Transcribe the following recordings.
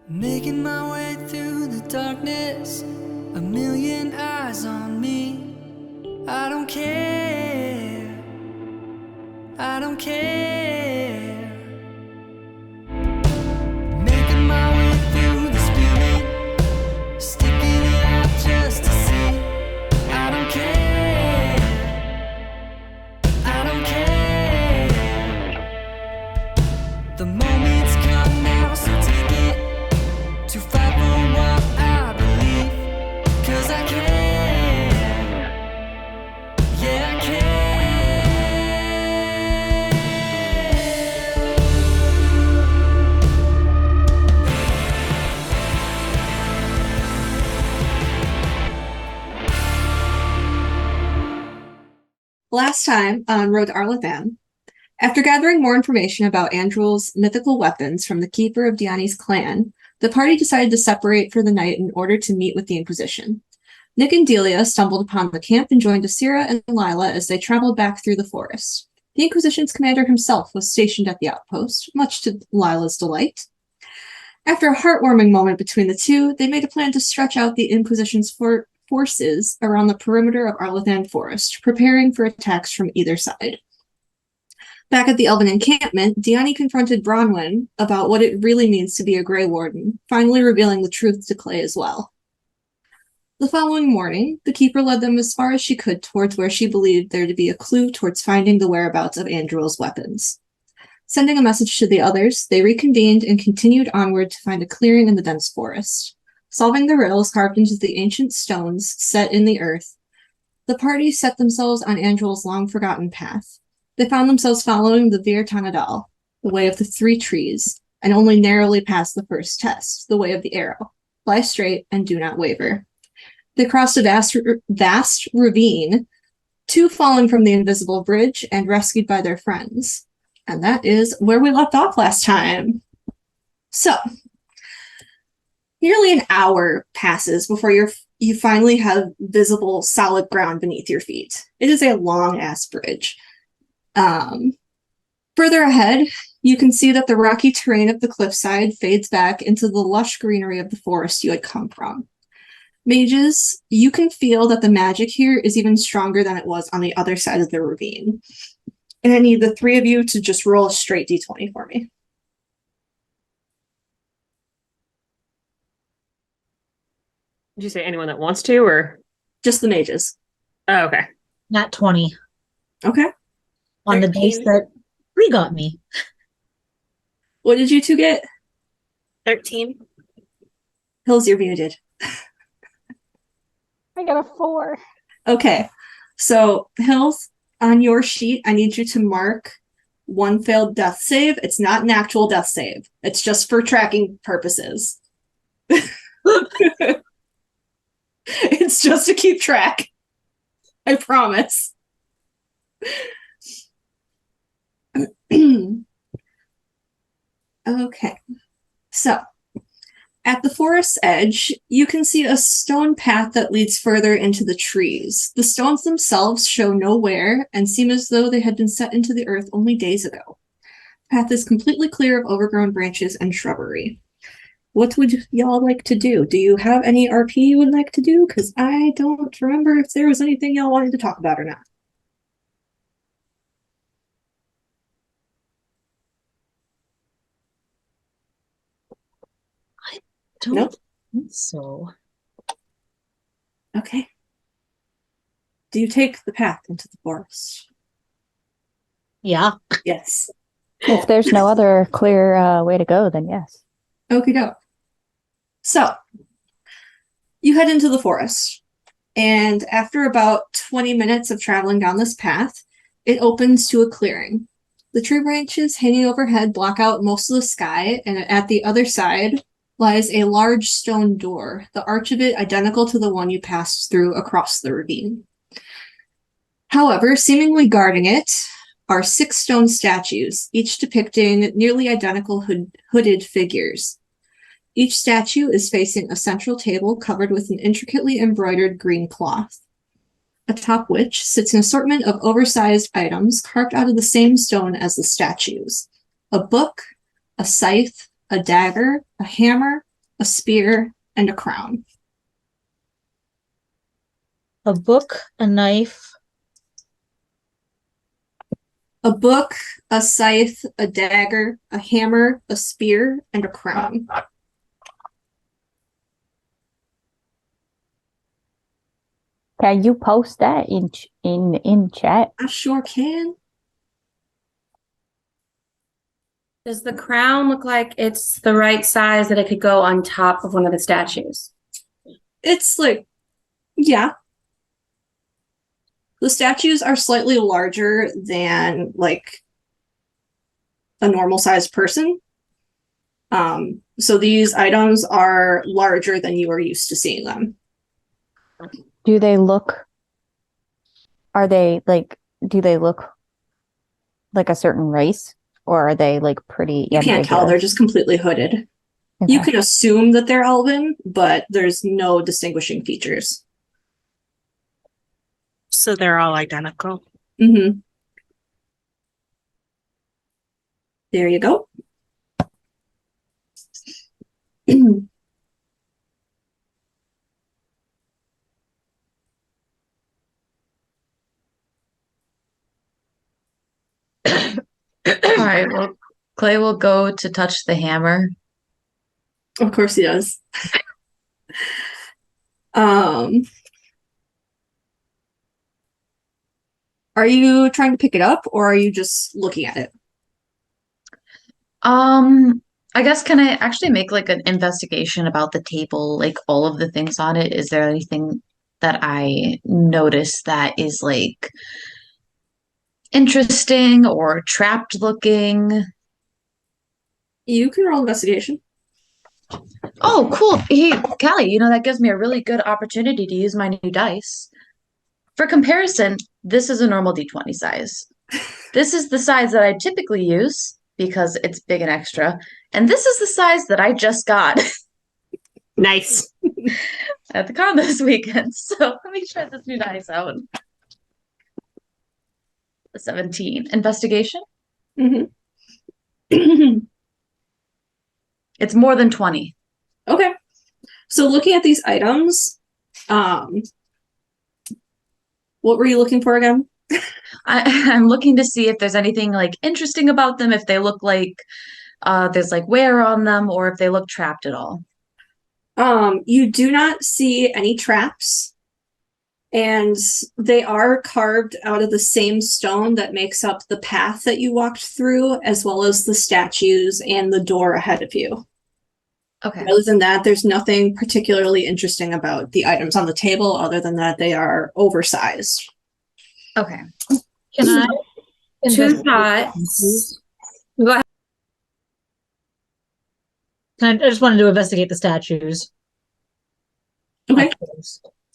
Making my way through the darkness, a million eyes on me. I don't care, I don't care. Making my way through the spilling, sticking it out just to see. I don't care, I don't care. The moment's come now, so take it. To fight for what I believe, 'cause I can, yeah I can. Last time on Road to Arlathan, after gathering more information about Andrew's mythical weapons from the keeper of Diani's clan, the party decided to separate for the night in order to meet with the Inquisition. Nick and Delia stumbled upon the camp and joined Asira and Lila as they traveled back through the forest. The Inquisition's commander himself was stationed at the outpost, much to Lila's delight. After a heartwarming moment between the two, they made a plan to stretch out the Inquisition's forces around the perimeter of Arlathan Forest, preparing for attacks from either side. Back at the Elvhen encampment, Diani confronted Bronwyn about what it really means to be a Grey Warden, finally revealing the truth to Clay as well. The following morning, the Keeper led them as far as she could towards where she believed there to be a clue towards finding the whereabouts of Andrew's weapons. Sending a message to the others, they reconvened and continued onward to find a clearing in the dense forest. Solving the riddles carved into the ancient stones set in the earth, the party set themselves on Andrew's long-forgotten path. They found themselves following the Vir Tanadal, the way of the three trees, and only narrowly passed the first test, the way of the arrow. Lie straight and do not waver. They crossed a vast ravine, two falling from the invisible bridge and rescued by their friends. And that is where we left off last time. So, nearly an hour passes before you finally have visible, solid ground beneath your feet. It is a long-ass bridge. Further ahead, you can see that the rocky terrain of the cliffside fades back into the lush greenery of the forest you had come from. Mages, you can feel that the magic here is even stronger than it was on the other side of the ravine. And I need the three of you to just roll a straight d20 for me. Did you say anyone that wants to, or? Just the mages. Oh, okay. Not 20. Okay. On the dice that 3 got me. What did you two get? 13. Hills, you're muted. I got a 4. Okay. So, Hills, on your sheet, I need you to mark one failed death save. It's not an actual death save. It's just for tracking purposes. It's just to keep track. I promise. Okay. So, at the forest's edge, you can see a stone path that leads further into the trees. The stones themselves show no wear and seem as though they had been set into the earth only days ago. The path is completely clear of overgrown branches and shrubbery. What would y'all like to do? Do you have any RP you would like to do? Because I don't remember if there was anything y'all wanted to talk about or not. Don't Nope. think so. Okay. Do you take the path into the forest? Yeah. Yes. If there's no other clear way to go, then yes. Okie doke. So, you head into the forest, and after about 20 minutes of traveling down this path, it opens to a clearing. The tree branches hanging overhead block out most of the sky, and at the other side lies a large stone door, the arch of it identical to the one you passed through across the ravine. However, seemingly guarding it are 6 stone statues, each depicting nearly identical hooded figures. Each statue is facing a central table covered with an intricately embroidered green cloth, atop which sits an assortment of oversized items carved out of the same stone as the statues. A book, a scythe, a dagger, a hammer, a spear, and a crown. A book, a knife, A book, a scythe, a dagger, a hammer, a spear, and a crown. Can you post that in chat? I sure can. Does the crown look like it's the right size that it could go on top of one of the statues? It's like, yeah. The statues are slightly larger than like a normal sized person. So these items are larger than you are used to seeing them. Do they look like a certain race? Or are they like pretty You can't tell, they're just completely hooded. You Okay. can assume that they're Elvhen, but there's no distinguishing features. So they're all identical. Mm-hmm. There you go. All right, well, Clay will go to touch the hammer. Of course he does. Are you trying to pick it up or are you just looking at it? I guess can I actually make like an investigation about the table, like all of the things on it? Is there anything that I notice that is like interesting or trapped looking? You can roll investigation. Oh, cool. Hey, Callie, you know, that gives me a really good opportunity to use my new dice. For comparison, this is a normal D20 size. This is the size that I typically use because it's big and extra. And this is the size that I just got Nice. at the con this weekend. So let me try this new dice out. A 17. Investigation? Mm-hmm. It's more than 20. Okay. So looking at these items, what were you looking for again? I'm looking to see if there's anything like interesting about them, if they look like there's like wear on them, or if they look trapped at all. You do not see any traps, and they are carved out of the same stone that makes up the path that you walked through, as well as the statues and the door ahead of you. Okay. Other than that, there's nothing particularly interesting about the items on the table, other than that they are oversized. Okay. Can I? Two investigate thoughts. statues? Go ahead. I just wanted to investigate the statues. Okay.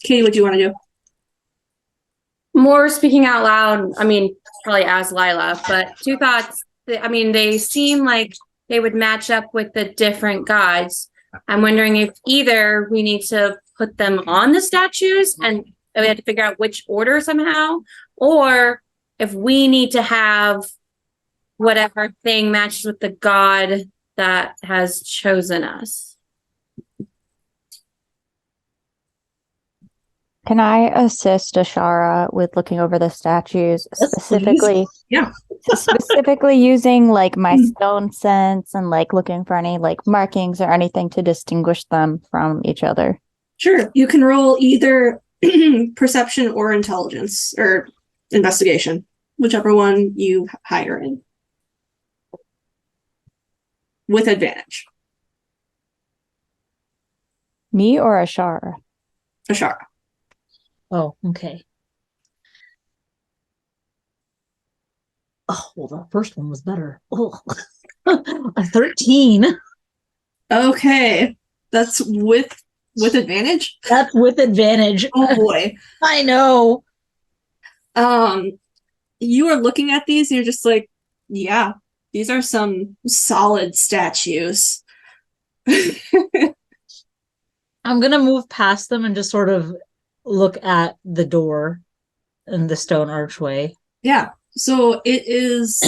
Katie, what do you want to do? More speaking out loud, I mean, probably as Lila, but two thoughts. I mean, they seem like they would match up with the different gods. I'm wondering if either we need to put them on the statues and we have to figure out which order somehow, or if we need to have whatever thing matches with the god that has chosen us. Can I assist Ashara with looking over the statues, Yes, specifically Yeah. specifically using like my stone sense and like looking for any like markings or anything to distinguish them from each other? Sure. You can roll either perception or intelligence or investigation, whichever one you hire in. With advantage. Me or Ashara? Ashara. Oh, okay. Oh, well, the first one was better. Oh, a 13. Okay. That's with advantage? That's with advantage. Oh boy. I know. You are looking at these and you're just like, yeah, these are some solid statues. I'm gonna move past them and just sort of look at the door and the stone archway. Yeah. So it is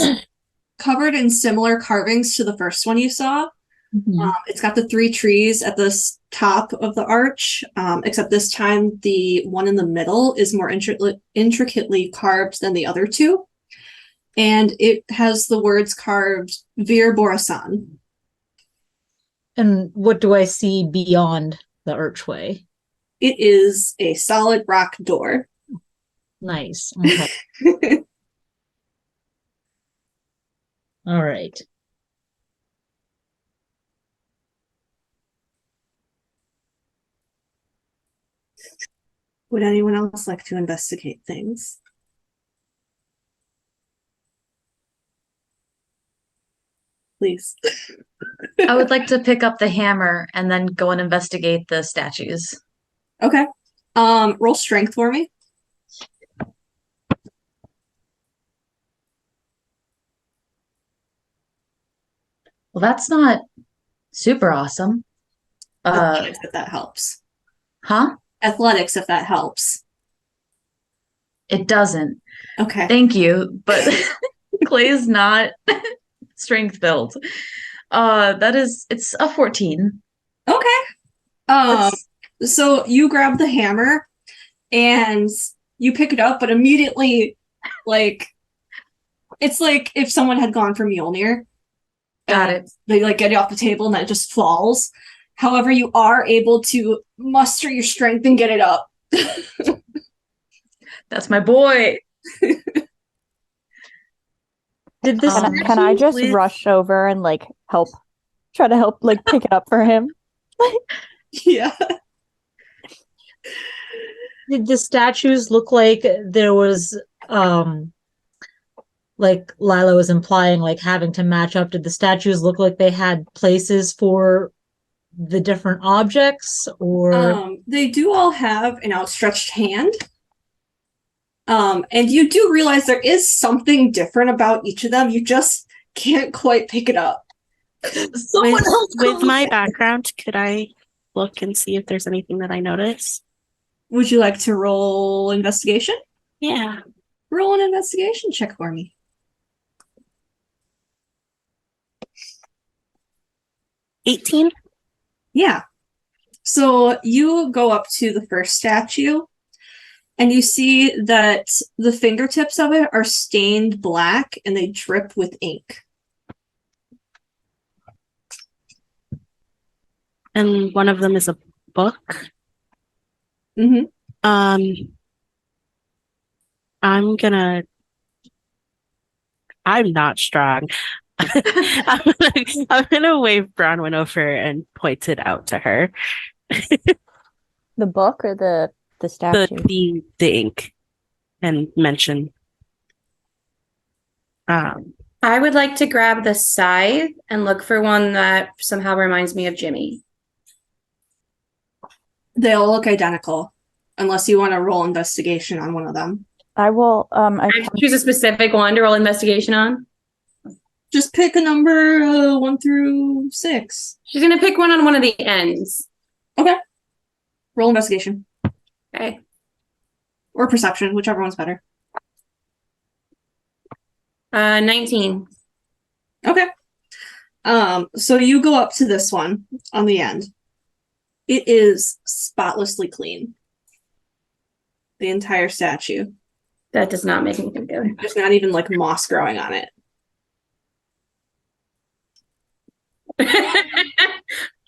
covered in similar carvings to the first one you saw, It's got the 3 trees at the top of the arch, except this time the one in the middle is more intricately carved than the other 2. And it has the words carved Vir Borasan. And what do I see beyond the archway? It is a solid rock door. Nice. Okay. All right. Would anyone else like to investigate things? Please. I would like to pick up the hammer and then go and investigate the statues. Okay. Roll strength for me. Well, that's not super awesome. Athletics, if that helps. Huh? Athletics, if that helps. It doesn't. Okay. Thank you, but Clay is not strength built. It's a 14. Okay. So you grab the hammer and you pick it up, but immediately, like, it's like if someone had gone for Mjolnir. Got it. They like get it off the table and then it just falls. However, you are able to muster your strength and get it up. That's my boy. Did this Can I just rush over and like try to help like pick it up for him? Yeah. Did the statues look like there was like Lila was implying, like having to match up? Did the statues look like they had places for the different objects, or they do all have an outstretched hand. And you do realize there is something different about each of them. You just can't quite pick it up. With my background, could I look and see if there's anything that I notice? Would you like to roll investigation? Yeah. Roll an investigation check for me. $18? Yeah. So you go up to the first statue and you see that the fingertips of it are stained black and they drip with ink. And one of them is a book. Mm-hmm. I'm not strong. I'm gonna wave Bronwyn over and point it out to her. The book or the statue? The ink, and mention. I would like to grab the scythe and look for one that somehow reminds me of Jimmy. They all look identical, unless you want to roll investigation on one of them. I will. I choose a specific one to roll investigation on. Just pick a number 1 through 6. She's gonna pick one on one of the ends. Okay. Roll investigation. Okay. Or perception, whichever one's better. 19. Okay. So you go up to this one on the end. It is spotlessly clean. The entire statue. That does not make me feel good. There's not even like moss growing on it.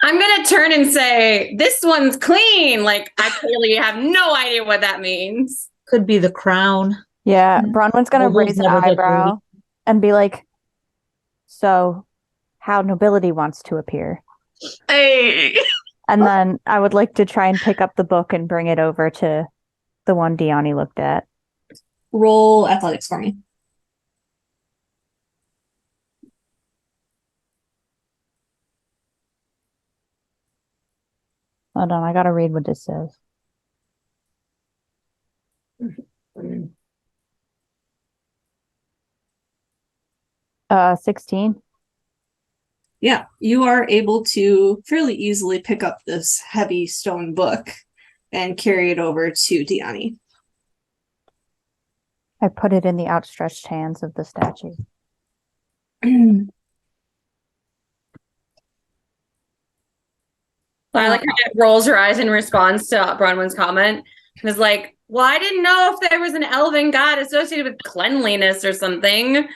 I'm gonna turn and say, this one's clean. Like, I clearly have no idea what that means. could be the crown? Yeah, Bronwyn's gonna Well, those raise an never get eyebrow and be like, "So, how nobility wants to appear?" Hey. And then I would like to try and pick up the book and bring it over to the one Diani looked at. Roll athletics for me. Hold on, I gotta read what this says. 16. Yeah, you are able to fairly easily pick up this heavy stone book and carry it over to Diani. I put it in the outstretched hands of the statue. Lila kind of rolls her eyes in response to Bronwyn's comment and is like, well, I didn't know if there was an elven god associated with cleanliness or something.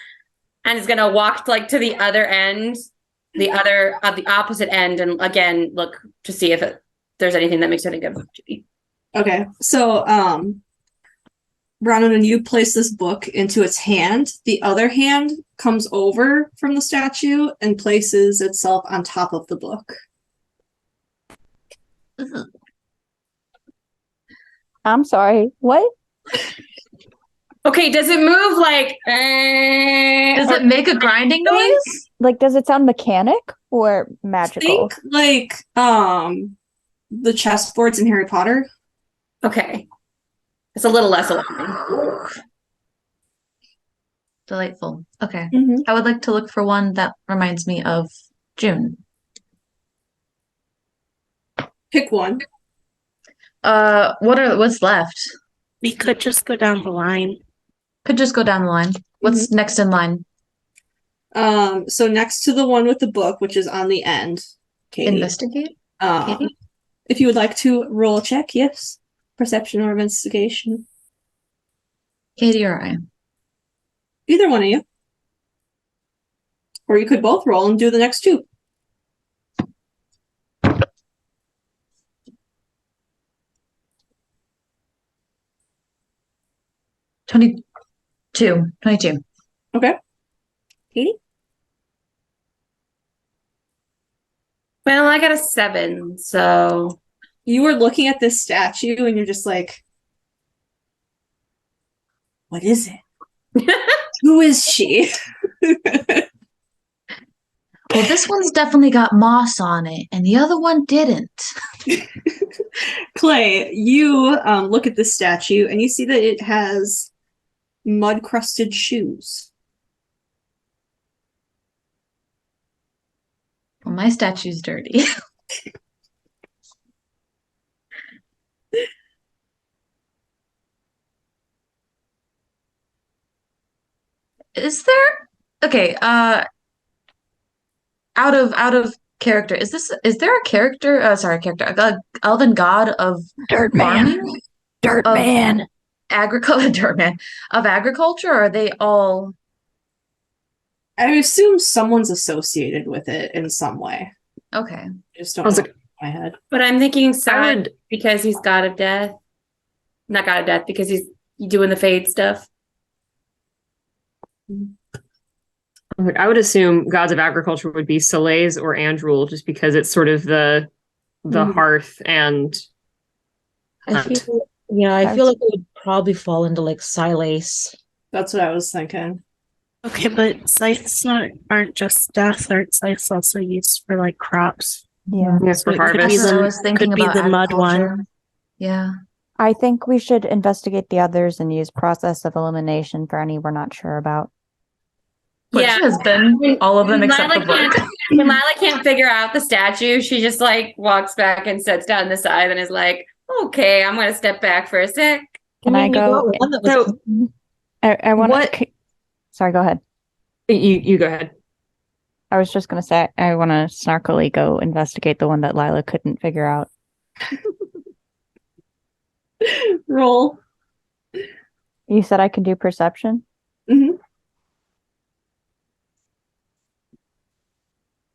And is gonna walk like to the other end, the opposite end, and again look to see if there's anything that makes her think of Judy. Okay, so Bronwyn, when you place this book into its hand, the other hand comes over from the statue and places itself on top of the book. I'm sorry. What? Okay, does it move like? Does it make a grinding noise? Like, does it sound mechanic or magical? Think like the chessboards in Harry Potter. Okay, it's a little less alarming. Delightful. Okay. Mm-hmm. I would like to look for one that reminds me of June. Pick one. What's left? We could just go down the line. Could just go down the line. What's next in line? So next to the one with the book, which is on the end, Katie. Investigate? Katie? If you would like to roll a check, yes. Perception or investigation. Katie or I? Either one of you. Or you could both roll and do the next two. Twenty-two. Okay. Katie? Well, I got a 7, so You were looking at this statue and you're just like, what is it? Who is she? Well, this one's definitely got moss on it, and the other one didn't. Clay, you look at this statue and you see that it has mud-crusted shoes. Well, my statue's dirty. Is there out of character, is there a character elven god of Dirt farming? Dirt Of- man. Agriculture, or are they all I assume someone's associated with it in some way. okay? I just don't I was know like- in my head. but I'm thinking I Sod would because he's god of death. Not god of death because he's doing the fade stuff. I would assume gods of agriculture would be Solas or Andrul, just because it's sort of the Mhm. hearth and I feel like it would probably fall into like Silas. That's what I was thinking. Okay, but scythes aren't just death, aren't scythes also used for like crops? Yeah. yes for it could be harvest. That's what I the- was thinking could be about the mud one. agriculture. Yeah. I think we should investigate the others and use process of elimination for any we're not sure about. Which has been all of them except the book. When Lila can't figure out the statue, she just like walks back and sits down the side and is like, okay, I'm gonna step back for a sec. Can I you go? got one that was- So I want What- to. Sorry, go ahead. you go ahead. I was just going to say, I want to snarkily go investigate the one that Lila couldn't figure out. Roll. You said I can do perception? Mhm.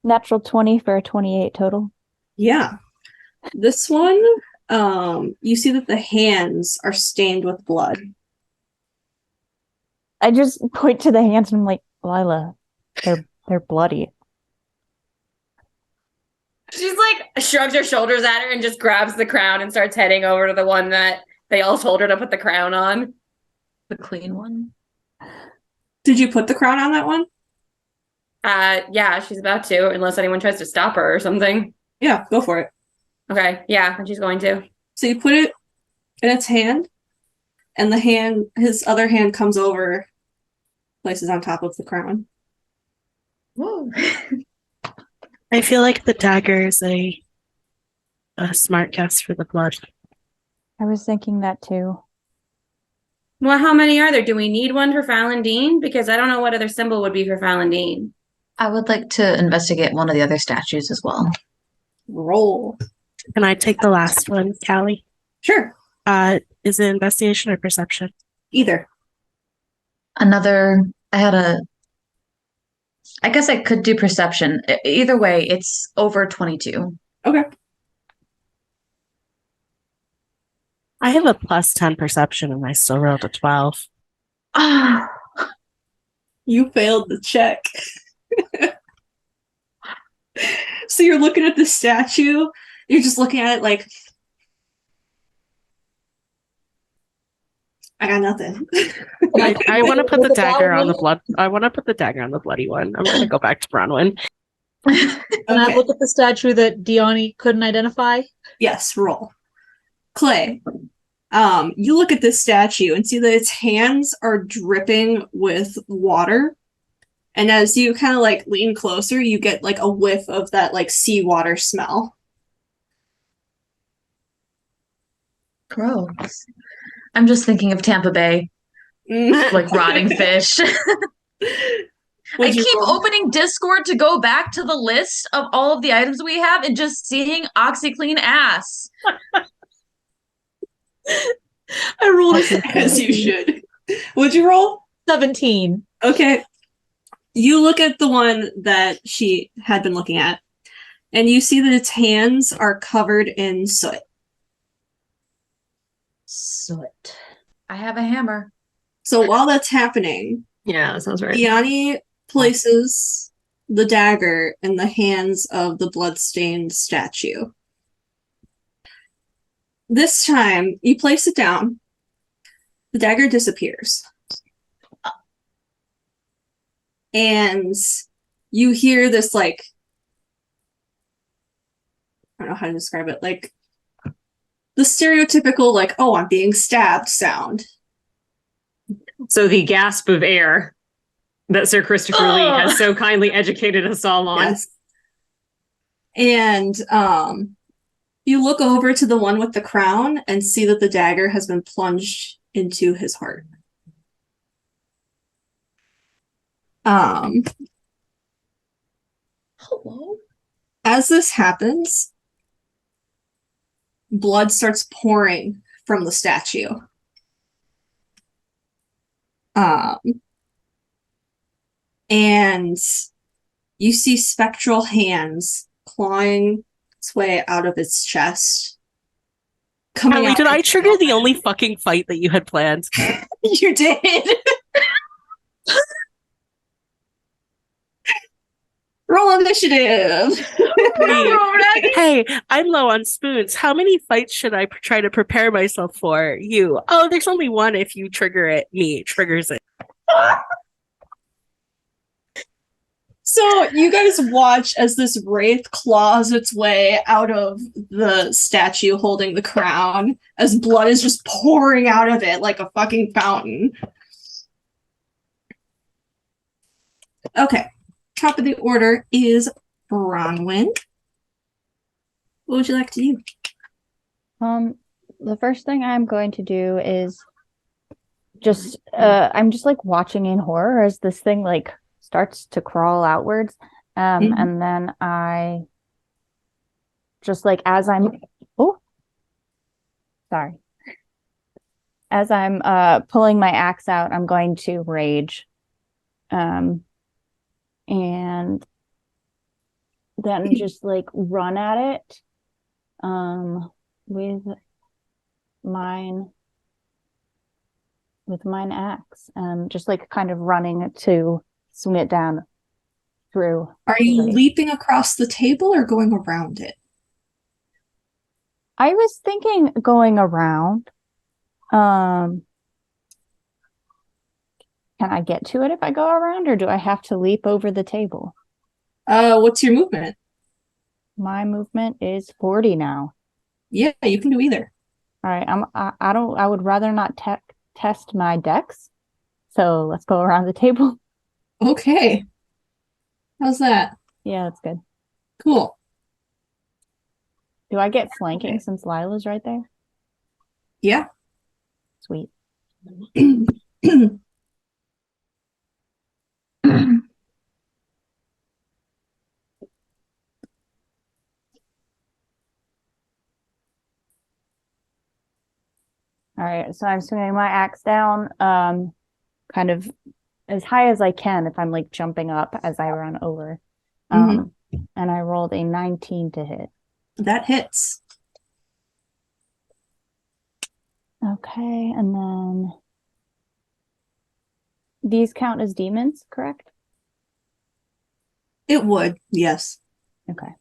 Natural 20 for a 28 total. Yeah. This one, you see that the hands are stained with blood. I just point to the hands and I'm like, Lila, they're bloody. She's like shrugs her shoulders at her and just grabs the crown and starts heading over to the one that they all told her to put the crown on. The clean one. Did you put the crown on that one? Yeah, she's about to, unless anyone tries to stop her or something. Yeah, go for it. Okay, yeah, and she's going to. So you put it in its hand, and his other hand comes over, places on top of the crown. Whoa. I feel like the dagger is a smart guess for the blood. I was thinking that too. Well, how many are there? Do we need one for Falandine? Because I don't know what other symbol would be for Falandine. I would like to investigate one of the other statues as well. Roll. Can I take the last one, Callie? Sure. Is it investigation or perception? Either. I guess I could do perception. Either way, it's over 22. Okay. I have a +10 perception and I still rolled a 12. Ah, You failed the check. So you're looking at the statue. You're just looking at it like, I got nothing. I want to put the dagger on the blood. I want to put the dagger on the bloody one. I'm going to go back to Bronwyn. Can I look at the statue that Diani couldn't identify? Yes, roll. Clay, you look at this statue and see that its hands are dripping with water. And as you kind of like lean closer, you get like a whiff of that like seawater smell. gross. I'm just thinking of Tampa Bay, like rotting fish. I keep opening Discord to go back to the list of all of the items we have and just seeing OxyClean ass. I rolled it as you should. Would you roll? 17. Okay. You look at the one that she had been looking at, and you see that its hands are covered in soot. Soot. I have a hammer. So while that's happening, Yeah, that sounds right. Diani places the dagger in the hands of the bloodstained statue. This time, you place it down. The dagger disappears. And you hear this, like, I don't know how to describe it, like, the stereotypical, like, oh, I'm being stabbed sound. So the gasp of air that Sir Christopher Lee has so kindly educated us all on. Yes. And you look over to the one with the crown and see that the dagger has been plunged into his heart. Hello? As this happens, blood starts pouring from the statue. And you see spectral hands clawing its way out of its chest. Callie, did I trigger the only fucking fight that you had planned? You did. Roll initiative. Hey, I'm low on spoons. How many fights should I try to prepare myself for? You. Oh, there's only one if you trigger it. Me triggers it. So you guys watch as this wraith claws its way out of the statue holding the crown, as blood is just pouring out of it like a fucking fountain. Okay. Top of the order is Bronwyn. What would you like to do? The first thing I'm going to do is just I'm just like watching in horror as this thing like starts to crawl outwards. And then I just like as I'm as I'm pulling my axe out, I'm going to rage. And then just like run at it with mine axe, and just like kind of running to swing it down through. Are you leaping across the table or going around it? I was thinking going around. Can I get to it if I go around, or do I have to leap over the table? What's your movement? My movement is 40 now. Yeah, you can do either. All right, I would rather not test my dex. So let's go around the table. Okay. How's that? Yeah, that's good. Cool. Do I get flanking since Lila's right there? Yeah. Sweet. All right, so I'm swinging my axe down, kind of as high as I can if I'm like jumping up as I run over. And I rolled a 19 to hit. That hits. Okay, and then these count as demons, correct? It would, yes. Okay.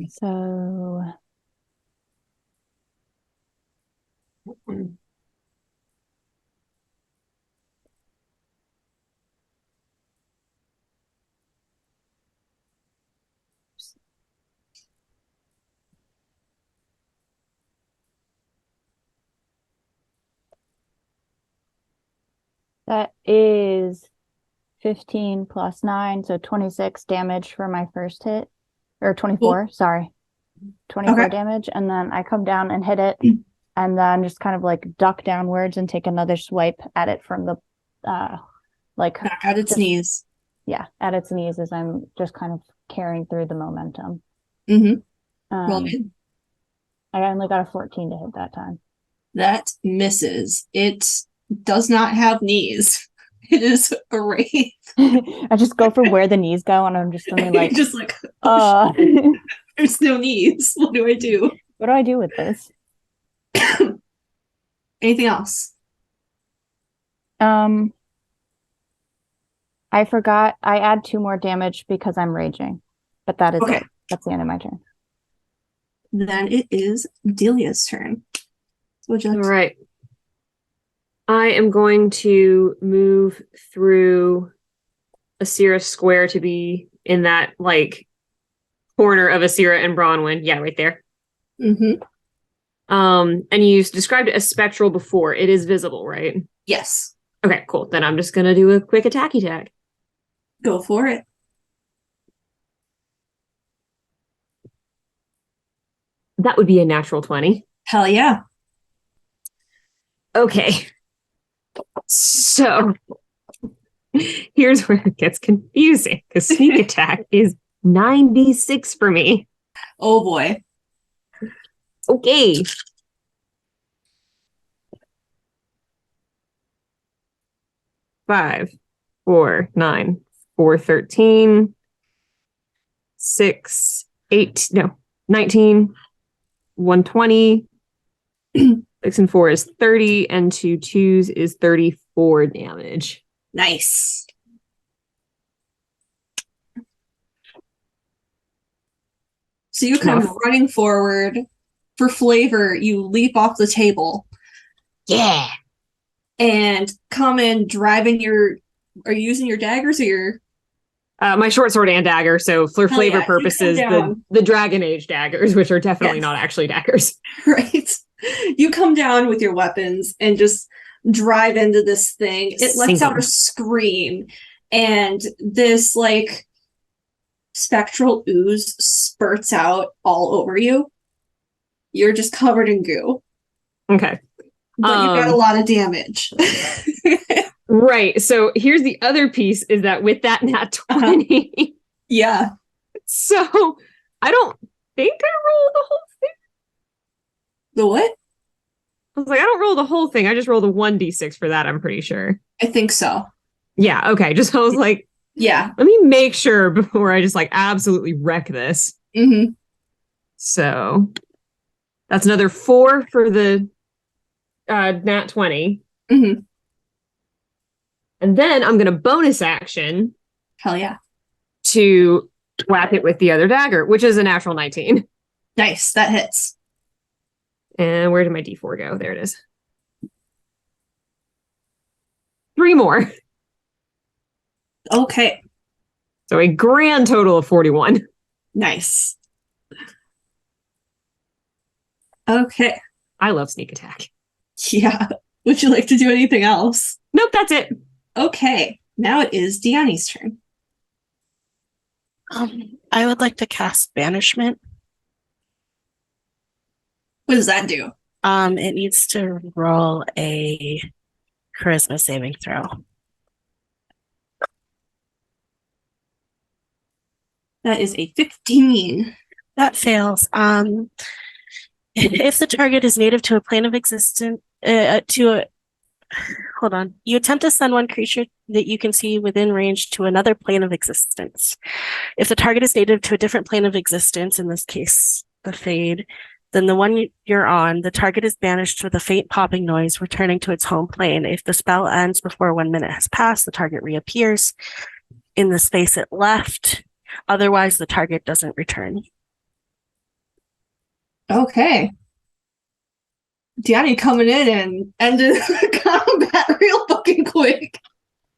So that is 15 plus 9, so 26 damage for my first hit. Or 24, sorry. 24 damage. And then I come down and hit it, and then just kind of like duck downwards and take another swipe at it from the back at its knees. Yeah, at its knees as I'm just kind of carrying through the momentum. Roll it. I only got a 14 to hit that time. That misses. It does not have knees. It is a wraith. I just go for where the knees go, and I'm just suddenly like, just like, there's no knees. What do I do? What do I do with this? Anything else? I forgot. I add 2 more damage because I'm raging, but that is it. That's the end of my turn. Then it is Delia's turn. Would you like All right. I am going to move through Asira Square to be in that, like, corner of Asira and Bronwyn. Yeah, right there. And you described it as spectral before. It is visible, right? Yes. Okay, cool. Then I'm just going to do a quick attacky tag. Go for it. That would be a natural 20. Hell yeah. Okay. So here's where it gets confusing, because sneak attack is 96 for me. Oh boy. Okay. Five, 4, 9, 4, 13, 6, 8, no, 19, 120. 6 and 4 is 30, and 2 twos is 34 damage. Nice. So you come running forward. For flavor, you leap off the table. Yeah. And come in driving your... Are you using your daggers or your... My short sword and dagger, so for flavor purposes, the Dragon Age daggers, which are definitely not actually daggers. Right. You come down with your weapons and just drive into this thing. It lets out a scream, and this, like, spectral ooze spurts out all over you. You're just covered in goo. Okay. But you got a lot of damage. Right. So here's the other piece, is that with that nat 20, yeah. So I don't think I rolled the whole thing. The what? I was like, I don't roll the whole thing. I just rolled a 1d6 for that, I'm pretty sure. I think so. Yeah, okay. Just I was like, yeah. Let me make sure before I just like absolutely wreck this. So that's another 4 for the nat 20. And then I'm going to bonus action. Hell yeah. To whack it with the other dagger, which is a natural 19. Nice. That hits. And where did my d4 go? There it is. 3 more. Okay. So a grand total of 41. Nice. Okay. I love sneak attack. Yeah. Would you like to do anything else? Nope, that's it. Okay. Now it is Diani's turn. I would like to cast Banishment. What does that do? It needs to roll a charisma saving throw. That is a 15. That fails. If the target is native to a plane of existence, hold on. You attempt to send one creature that you can see within range to another plane of existence. If the target is native to a different plane of existence, in this case, the Fade, then the one you're on, the target is banished with a faint popping noise, returning to its home plane. If the spell ends before 1 minute has passed, the target reappears in the space it left. Otherwise, the target doesn't return. Okay. Diani coming in and ended the combat real fucking quick.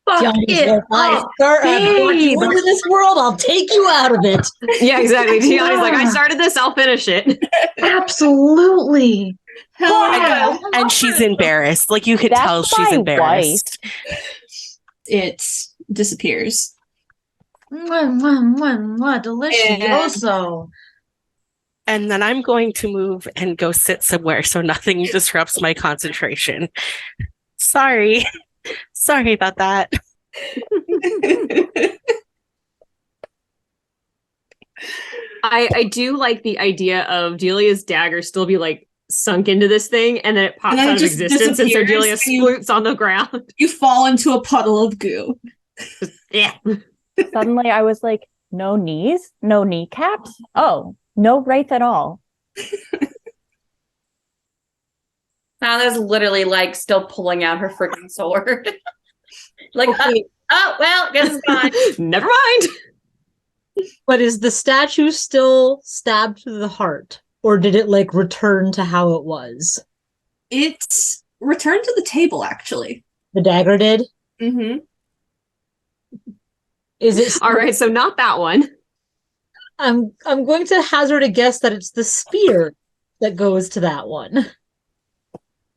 Fuck Johnny's it like, up, I brought you babe. into this world. I'll take you out of it. Yeah, exactly. Tiana's like, I started this, I'll finish it. Absolutely. Hell yeah. And she's embarrassed. Like, you could That's tell she's my embarrassed. It disappears. Mwah, mwah, mwah, mwah, delicioso. And then I'm going to move and go sit somewhere so nothing disrupts my concentration. Sorry. Sorry about that. I do like the idea of Delia's dagger still be like sunk into this thing and then it pops And then it out of just existence and so disappears, Delia and you- sploots on the ground. You fall into a puddle of goo. Yeah. Suddenly I was like, no knees? No kneecaps? Oh, no wraith at all. Tyler's literally like still pulling out her freaking sword. Like, Okay. oh, well, guess it's gone. Never mind. But is the statue still stabbed to the heart? Or did it like return to how it was? It's returned to the table, actually. The dagger did? Mm-hmm. Is it All right, so not that one. I'm going to hazard a guess that it's the spear that goes to that one.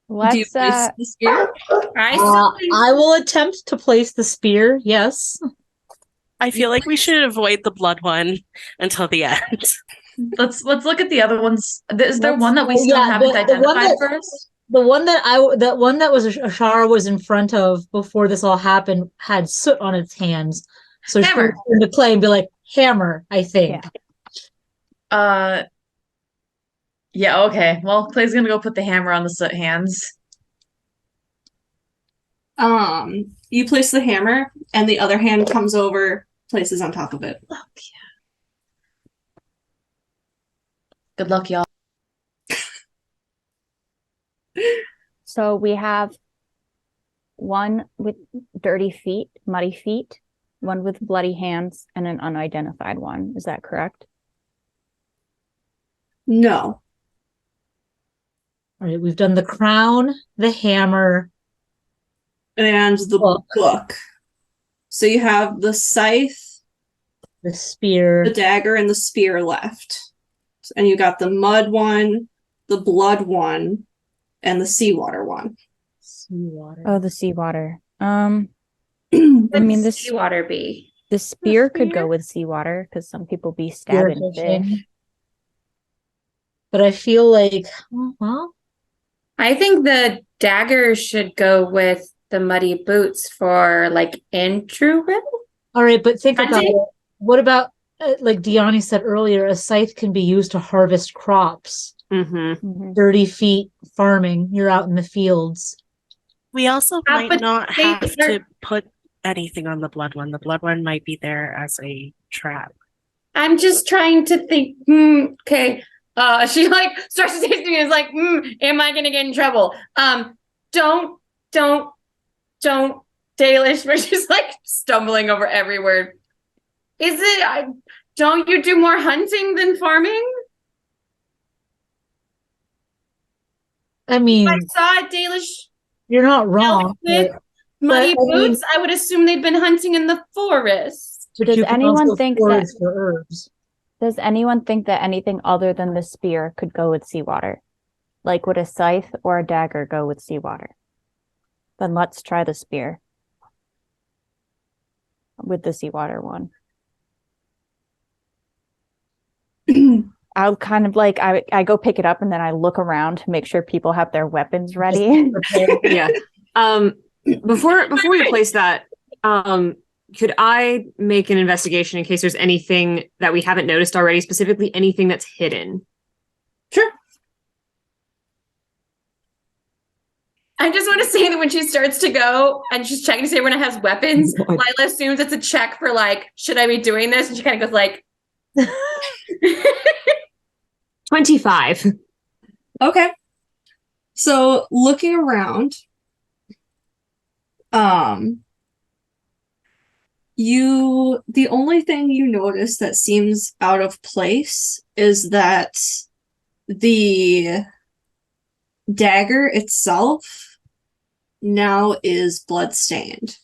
Do you Let's place the spear? I still think I will attempt to place the spear, yes. I feel like we should avoid the blood one until the end. Let's look at the other ones. Is there Let's- one that we Oh, still yeah, haven't the one identified that- first? The one that was Ashara was in front of before this all happened had soot on its hands. So she Hammer. would turn to Clay and be like, hammer, I think. Yeah, okay. Well, Clay's gonna go put the hammer on the soot hands. You place the hammer, and the other hand comes over, places on top of it. Good luck, y'all. So we have one with dirty feet, muddy feet, one with bloody hands, and an unidentified one. Is that correct? No. All right, we've done the crown, the hammer. And the Book. book. So you have the scythe, The spear. the dagger, and the spear left. And you got the mud one, the blood one, and the seawater one. Seawater. Oh, the seawater. I I mean, this seawater be. the spear could spear? go with seawater because some people be Spear stabbing fishing. fish. But I feel like, oh, well, I think the dagger should go with the muddy boots for like Andrew. all right, but think about Hunting? it. What about, like Diani said earlier, a scythe can be used to harvest crops. Mm-hmm. Mhm. Dirty feet, farming, you're out in the fields. We also might but not they have are- to put anything on the blood one. The blood one might be there as a trap. I'm just trying to think. Okay. She like starts to say to me and is like, am I gonna get in trouble? Don't, Dalish, where she's like stumbling over every word. Is it, don't you do more hunting than farming? I mean, I saw it, Dalish you're not wrong. with but- muddy but, I mean- boots. I would assume they've been hunting in the forest. but Does you can anyone also think forage that- for herbs? Does anyone think that anything other than the spear could go with seawater? Like would a scythe or a dagger go with seawater? Then let's try the spear with the seawater one. I'll kind of like I go pick it up and then I look around to make sure people have their weapons ready. Yeah. Before we place that, Could I make an investigation in case there's anything that we haven't noticed already, specifically anything that's hidden? Sure. I just want to say that when she starts to go and she's checking to see everyone has weapons, Oh my God. Lila assumes it's a check for like, should I be doing this? And she kind of goes like, 25. Okay. So looking around, the only thing you notice that seems out of place is that the dagger itself now is bloodstained.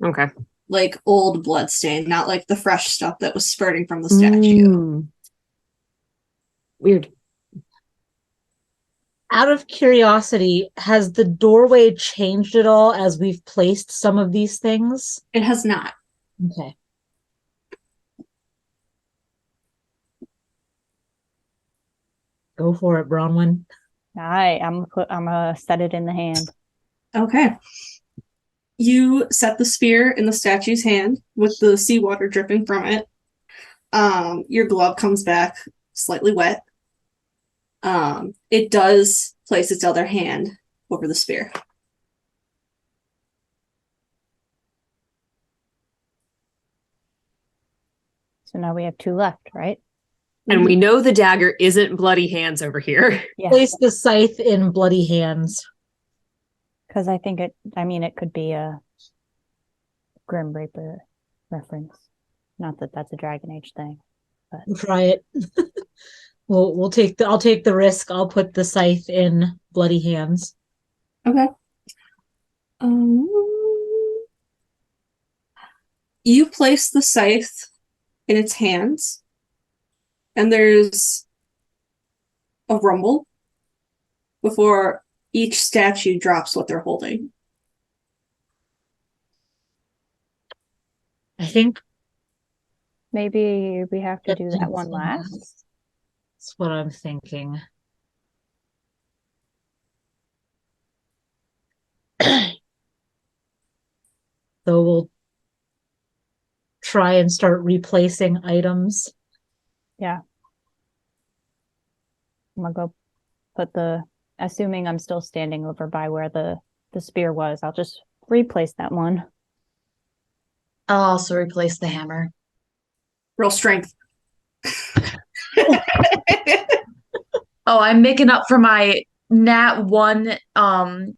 Okay. Like old bloodstained, not like the fresh stuff that was spurting from the statue. Weird. Out of curiosity, has the doorway changed at all as we've placed some of these things? It has not. Okay. Go for it, Bronwyn. I'm gonna set it in the hand. Okay. You set the spear in the statue's hand with the seawater dripping from it. Your glove comes back slightly wet. It does place its other hand over the spear. So now we have 2 left, right? And we know the dagger isn't bloody hands over here. Yeah. Place the scythe in bloody hands. Because I think it could be a Grim Reaper reference. Not that that's a Dragon Age thing. But Try it. I'll take the risk. I'll put the scythe in bloody hands. Okay. You place the scythe in its hands, and there's a rumble before each statue drops what they're holding. I think maybe we have to do that one last. That's what I'm thinking. So we'll try and start replacing items. Yeah. I'm gonna go put assuming I'm still standing over by where the spear was, I'll just replace that one. I'll also replace the hammer. Roll strength. Oh, I'm making up for my nat 1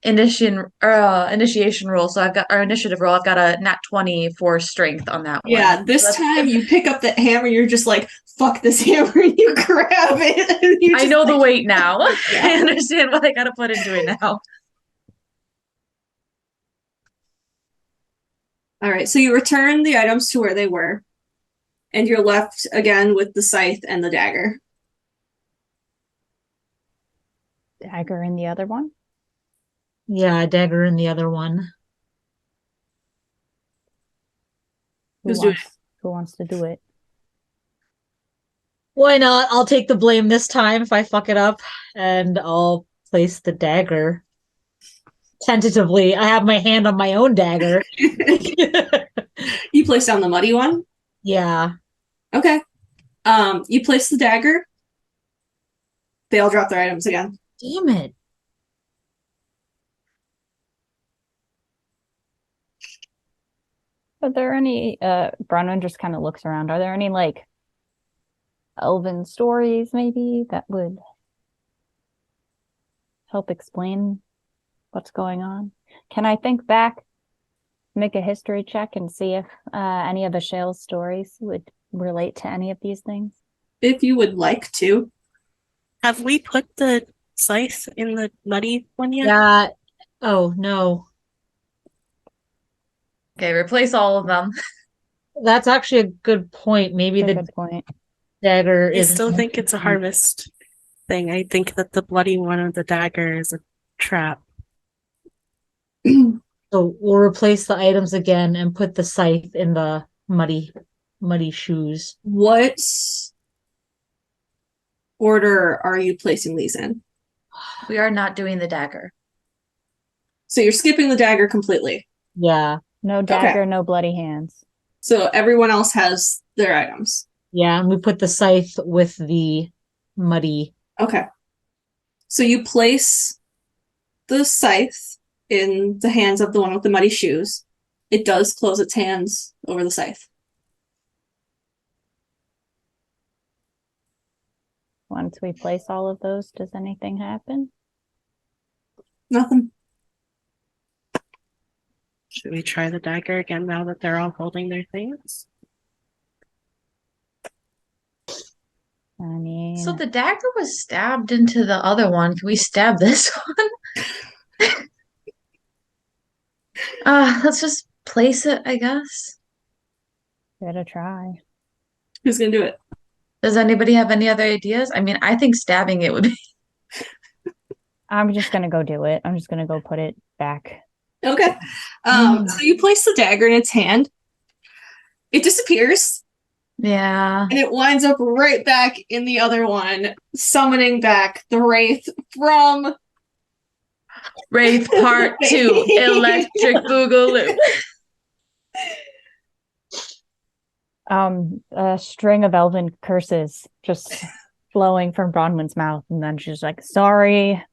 initiation roll. So I've got our initiative roll. I've got a nat 20 for strength on that one. Yeah, this time you pick up that hammer, you're just like, fuck this hammer, and you grab it. And you I know the like, weight now. Yeah. I understand what I gotta put into it now. All right, so you return the items to where they were, and you're left again with the scythe and the dagger. Dagger in the other one. Yeah, dagger in the other one. Who's doing Who wants to do it? Why not? I'll take the blame this time if I fuck it up, and I'll place the dagger. Tentatively, I have my hand on my own dagger. You place down the muddy one? Yeah. Okay. You place the dagger. They all drop their items again. Damn it. Are there any Bronwyn just kind of looks around. Are there any like Elvhen stories maybe that would help explain what's going on? Can I think back, make a history check and see if any of Ashael's stories would relate to any of these things? If you would like to. Have we put the scythe in the muddy one yet? Yeah. Oh, no. Okay, replace all of them. That's actually a good point. Maybe That's a the good point. dagger I is. still think it's a harvest thing. I think that the bloody one of the dagger is a trap. So we'll replace the items again and put the scythe in the muddy shoes. What order are you placing these in? We are not doing the dagger. So you're skipping the dagger completely. Yeah. No dagger, no bloody hands. So everyone else has their items. Yeah, and we put the scythe with the muddy. Okay. So you place the scythe in the hands of the one with the muddy shoes. It does close its hands over the scythe. Once we place all of those, does anything happen? Nothing. Should we try the dagger again now that they're all holding their things? I mean, So the dagger was stabbed into the other one. Can we stab this one? Let's just place it, I guess. gotta try. Who's gonna do it? Does anybody have any other ideas? I mean, I think stabbing it would be. I'm just gonna go do it. I'm just gonna go put it back. Okay. So you place the dagger in its hand. It disappears, Yeah. and it winds up right back in the other one, summoning back the Wraith from Wraith Part 2, Electric Boogaloo. A string of elven curses just flowing from Bronwyn's mouth, and then she's like, sorry.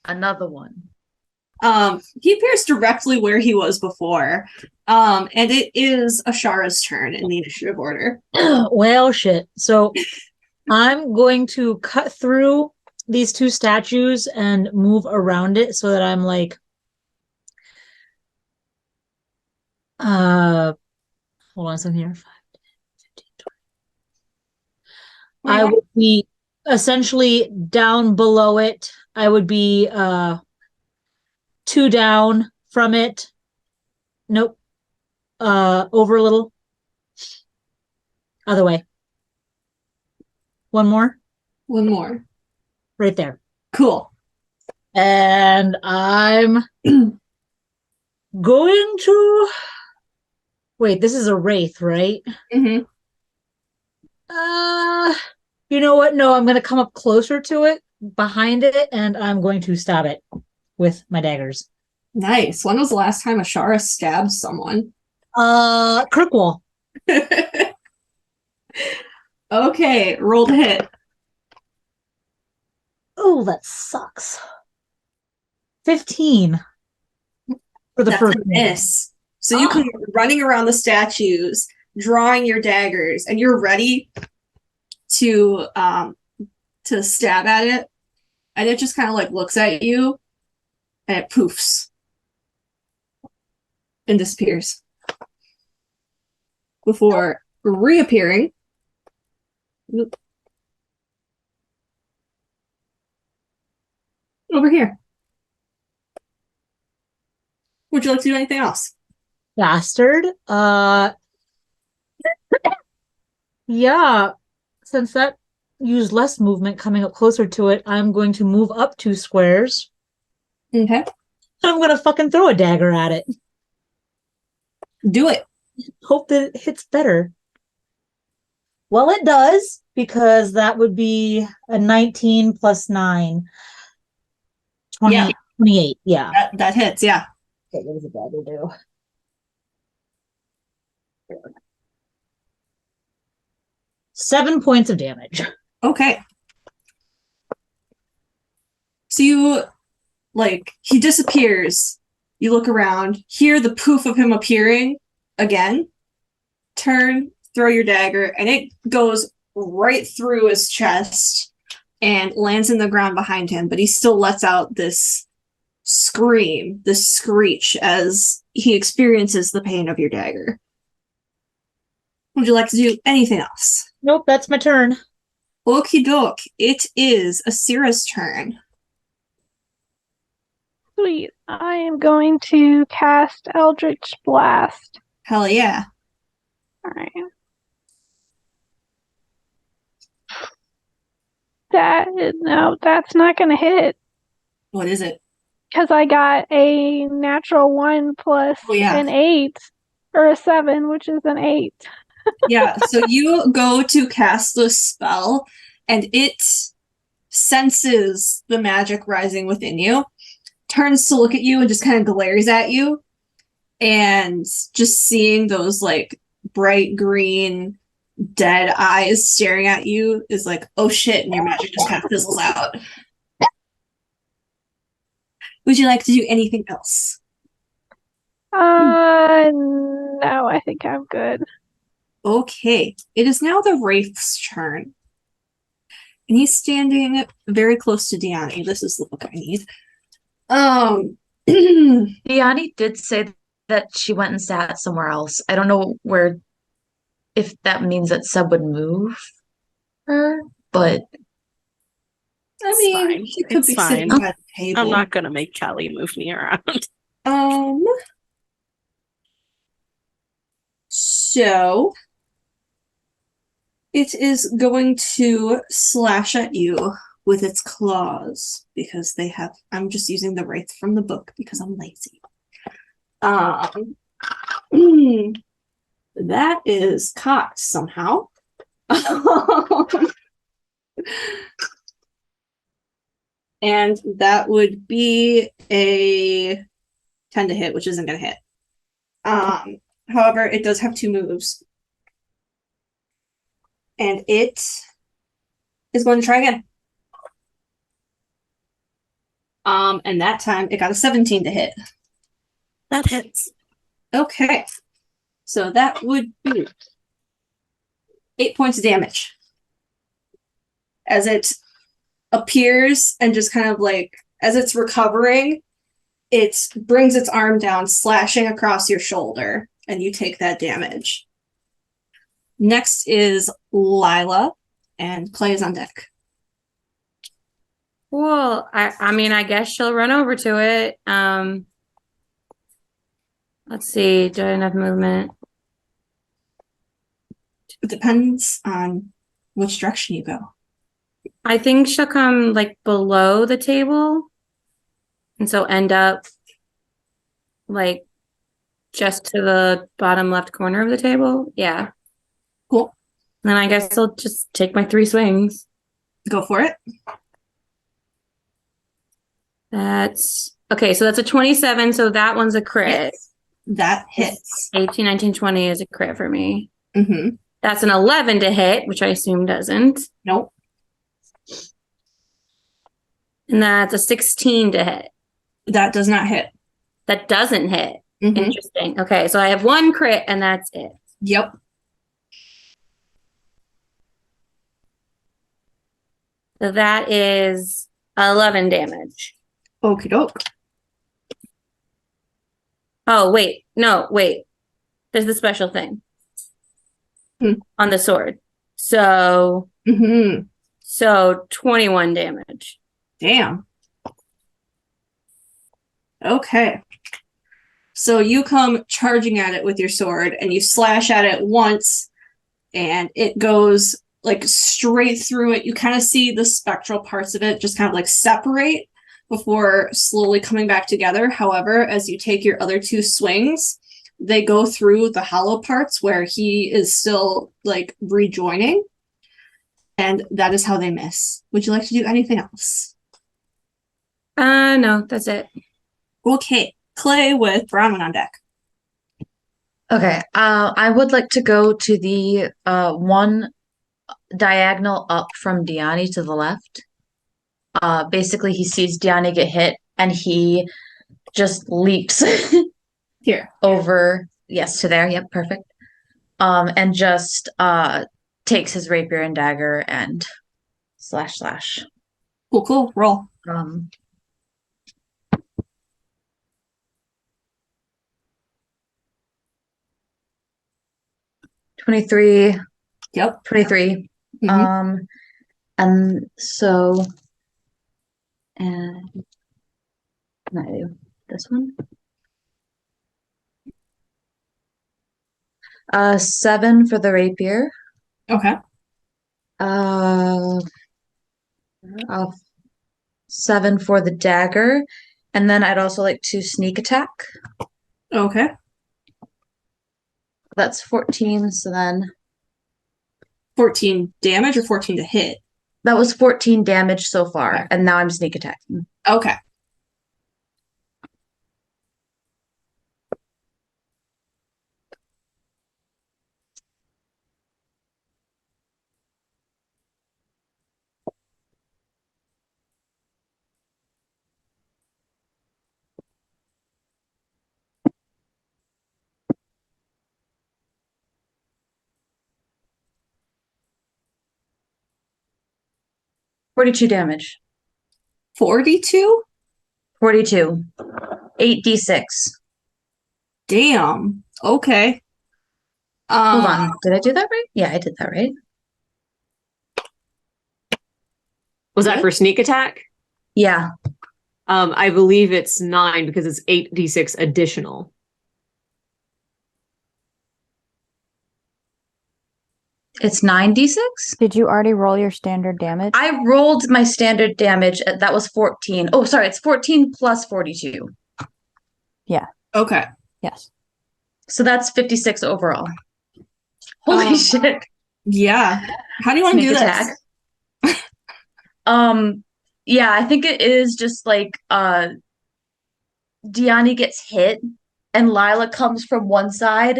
Another one. He appears directly where he was before. And it is Ashara's turn in the initiative order. Well, shit. So I'm going to cut through these two statues and move around it so that I'm like, hold on a second here. 5, 10, 15, 20. I would be essentially down below it. I would be 2 down from it. Nope. Over a little. Other way. One more. One more. Right there. Cool. And I'm going to... Wait, this is a wraith, right? Mm-hmm. You know what? No, I'm going to come up closer to it, behind it, and I'm going to stab it with my daggers. Nice. When was the last time Ashara stabbed someone? Kirkwall. Okay, roll to hit. Oh, that sucks. 15 for the That's first a one. miss. So you come running around the statues, drawing your daggers, and you're ready to stab at it. And it just kind of like looks at you, and it poofs and disappears before reappearing. Over here. Would you like to do anything else? Bastard. Yeah. Since that used less movement coming up closer to it, I'm going to move up 2 squares. Okay. And I'm going to fucking throw a dagger at it. Do it. Hope that it hits better. Well, it does, because that would be a 19 plus 9. 20, Yeah. 28, yeah. That hits, yeah. Okay, what does a dagger do? 7 points of damage. Okay. So you, he disappears. You look around, hear the poof of him appearing again, turn, throw your dagger, and it goes right through his chest and lands in the ground behind him, but he still lets out this scream, this screech, as he experiences the pain of your dagger. Would you like to do anything else? Nope, that's my turn. Okie doke. It is Asira's turn. Sweet. I am going to cast Eldritch Blast. Hell yeah. Alright. No, that's not going to hit. What is it? Because I got a natural 1 plus an 8, or a 7, which is an 8. Yeah, so you go to cast the spell, and it senses the magic rising within you, turns to look at you and just kind of glares at you, and just seeing those like bright green dead eyes staring at you is like, oh shit, and your magic just kind of fizzles out. Would you like to do anything else? No, I think I'm good. Okay, it is now the Wraith's turn. And he's standing very close to Diani. This is the book I need. Diani did say that she went and sat somewhere else. I don't know where, if that means that Seb would move her, but I mean, she could be sitting by the table. I'm not gonna make Callie move me around. So it is going to slash at you with its claws because they have. I'm just using the wraith from the book because I'm lazy. That is caught somehow. And that would be a 10 to hit, which isn't going to hit. However, it does have 2 moves. And it is going to try again. And that time it got a 17 to hit. That hits. Okay. So that would be 8 points of damage. As it appears and just kind of like, as it's recovering, it brings its arm down, slashing across your shoulder, and you take that damage. Next is Lila, and Clay is on deck. Well, I mean, I guess she'll run over to it. Let's see, do I have enough movement? It depends on which direction you go. I think she'll come like below the table, and so end up like just to the bottom left corner of the table. Yeah. Cool. Then I guess I'll just take my 3 swings. Go for it. That's okay. So that's a 27. So that one's a crit. Yes. That hits. 18, 19, 20 is a crit for me. Mm-hmm. That's an 11 to hit, which I assume doesn't. Nope. And that's a 16 to hit. That does not hit. That doesn't hit. Mm-hmm. Interesting. Okay, so I have 1 crit and that's it. Yep. So that is 11 damage. Okie doke. Oh, wait. No, wait. There's the special thing on the sword. So, so 21 damage. Damn. Okay. So you come charging at it with your sword and you slash at it once and it goes like straight through it. You kind of see the spectral parts of it just kind of like separate before slowly coming back together. However, as you take your other 2 swings, they go through the hollow parts where he is still like rejoining. And that is how they miss. Would you like to do anything else? No, that's it. Okay. Clay with Bronwyn on deck. okay. I would like to go to the one diagonal up from Diani to the left. Basically, he sees Diani get hit, and he just leaps Here. over. Yes, to there. Yep, perfect. And just takes his rapier and dagger and slash. Cool. Roll. 23. Yep. 23. And so, and can I do this one? 7 for the rapier. Okay. 7 for the dagger, and then I'd also like to sneak attack. Okay. That's 14. So then 14 damage or 14 to hit? That was 14 damage so far, Okay. and now I'm sneak attacking. Okay. $42 damage. 42? 42. 8d6. Damn. Okay. Hold on. Did I do that right? Yeah, I did that right. Was that for sneak attack? Yeah. I believe it's 9 because it's 8d6 additional. It's 9d6? Did you already roll your standard damage? I rolled my standard damage. That was 14. Oh, sorry. It's 14 plus 42. Yeah. Okay. Yes. So that's 56 overall. Holy shit. Yeah. How do you want to do Sneak this? Yeah, I think it is just like Diani gets hit and Lila comes from one side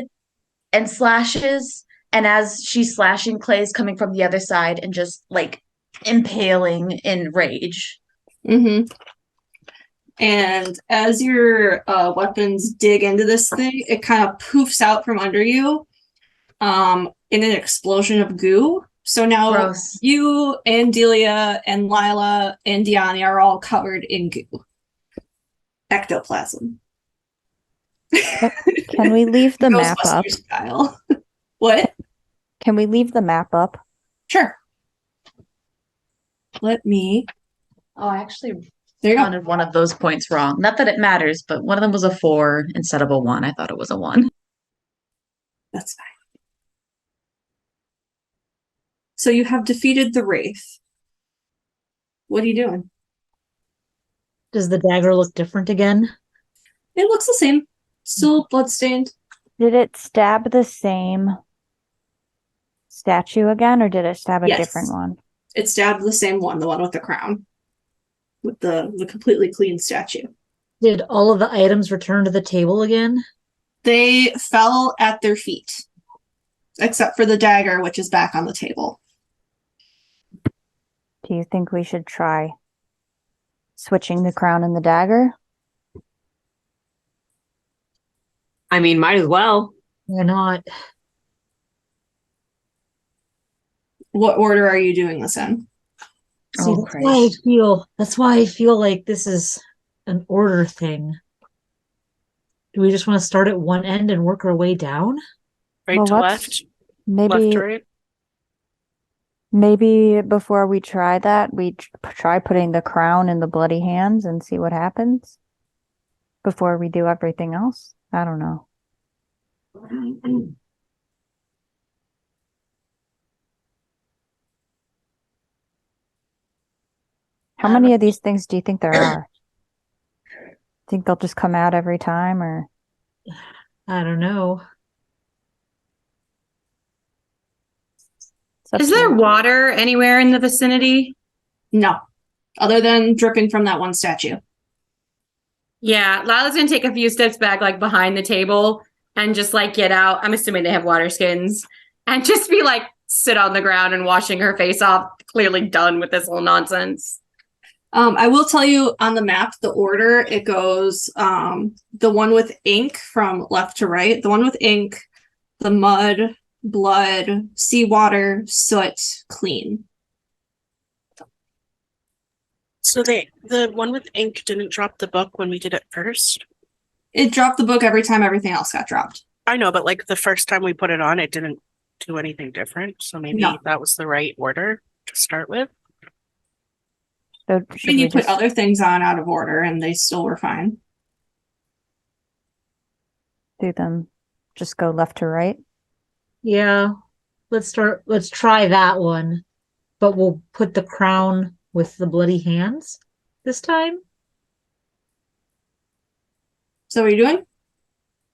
and slashes, and as she's slashing, Clay's coming from the other side and just like impaling in rage. Mm-hmm. And as your weapons dig into this thing, it kind of poofs out from under you in an explosion of goo. So now Gross. you and Delia and Lila and Diani are all covered in goo. Ectoplasm. Can we leave the map up? Ghostbusters style. What? Can we leave the map up? Sure. Let me. Oh, I actually There you go. counted one of those points wrong. Not that it matters, but one of them was a 4 instead of a 1. I thought it was a 1. That's fine. So you have defeated the Wraith. What are you doing? Does the dagger look different again? It looks the same. Still bloodstained. Did it stab the same statue again, or did it stab a Yes. different one? It stabbed the same one, the one with the crown. With the completely clean statue. Did all of the items return to the table again? They fell at their feet. Except for the dagger, which is back on the table. Do you think we should try switching the crown and the dagger? I mean, might as well. Why not? What order are you doing this in? See, Oh, that's why I feel like this is an order thing. Do we just want to start at one end and work our way down? Right Well, to let's- left, left to right. Maybe before we try that, we try putting the crown in the bloody hands and see what happens before we do everything else. I don't know. How many of these things do you think there are? Think they'll just come out every time, or I don't know. it's up Is to there you. water anywhere in the vicinity? No. Other than dripping from that one statue. Yeah, Lila's gonna take a few steps back, like behind the table, and just like get out. I'm assuming they have water skins, and just be like sit on the ground and washing her face off. Clearly done with this whole nonsense. I will tell you on the map, the order, it goes the one with ink from left to right, the one with ink, the mud, blood, seawater, soot, clean. So the one with ink didn't drop the book when we did it first. It dropped the book every time everything else got dropped. I know, but like the first time we put it on, it didn't do anything different. So maybe No. that was the right order to start with. So should And we you put just other things on out of order and they still were fine. do them? Just go left to right? Yeah. Let's try that one. But we'll put the crown with the bloody hands this time. So what are you doing?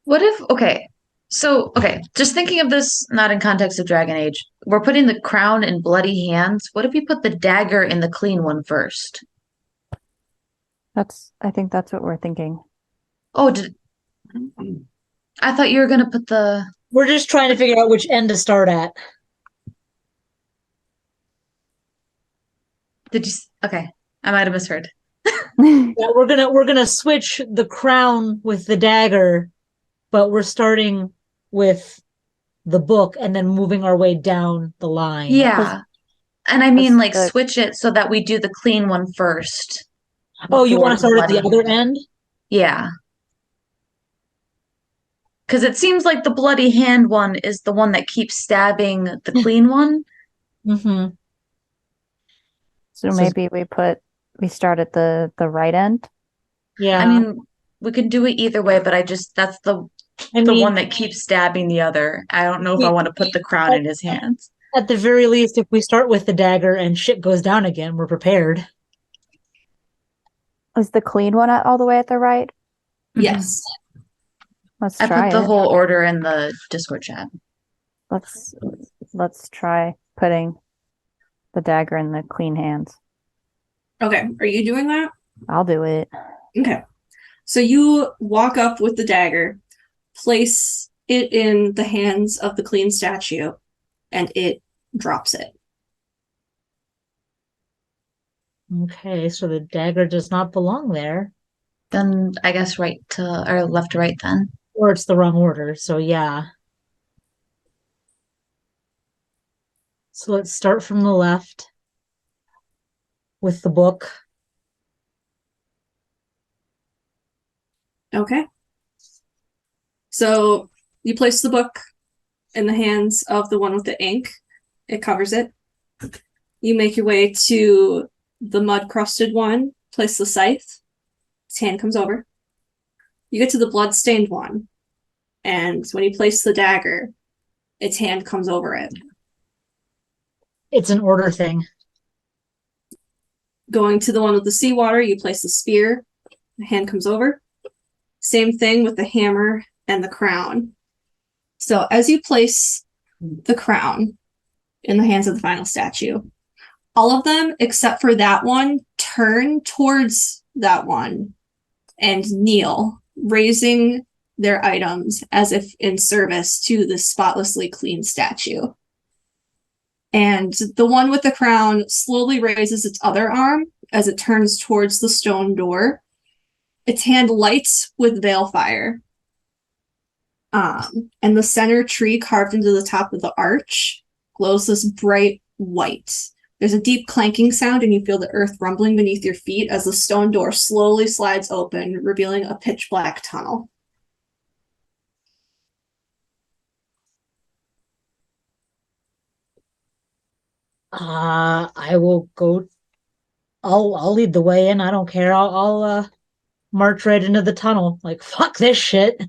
What if, okay, So, okay, just thinking of this not in context of Dragon Age. We're putting the crown in bloody hands. What if we put the dagger in the clean one first? I think that's what we're thinking. Oh, I thought you were gonna put the. We're just trying to figure out which end to start at. Did you? Okay, I might have misheard. Yeah, we're gonna switch the crown with the dagger, but we're starting with the book and then moving our way down the line. Yeah. And I mean, like, the- switch it so that we do the clean one first. Oh, you want to before start at the bloody other end? Yeah. Because it seems like the bloody hand one is the one that keeps stabbing the clean one. Mm-hmm. So maybe we start at the right end. Yeah. I mean, we can do it either way, but that's the one that keeps stabbing the other. I don't know if I want to put the crown in his hands. At the very least, if we start with the dagger and shit goes down again, we're prepared. Is the clean one all the way at the right? Yes. Let's I try put the it. whole order in the Discord chat. Let's try putting the dagger in the clean hands. Okay, are you doing that? I'll do it. Okay. So you walk up with the dagger, place it in the hands of the clean statue, and it drops it. Okay, so the dagger does not belong there. Then I guess right to or left to right then. Or it's the wrong order, so yeah. So let's start from the left with the book. Okay. So you place the book in the hands of the one with the ink. It covers it. You make your way to the mud-crusted one, place the scythe. Its hand comes over. You get to the blood-stained one, and when you place the dagger, its hand comes over it. It's an order thing. Going to the one with the seawater, you place the spear, the hand comes over. Same thing with the hammer and the crown. So as you place the crown in the hands of the final statue, all of them, except for that one, turn towards that one and kneel, raising their items as if in service to the spotlessly clean statue. And the one with the crown slowly raises its other arm as it turns towards the stone door. Its hand lights with balefire. And the center tree carved into the top of the arch glows this bright white. There's a deep clanking sound, and you feel the earth rumbling beneath your feet as the stone door slowly slides open, revealing a pitch black tunnel. I will go. I'll lead the way in. I don't care. I'll march right into the tunnel. Like, fuck this shit.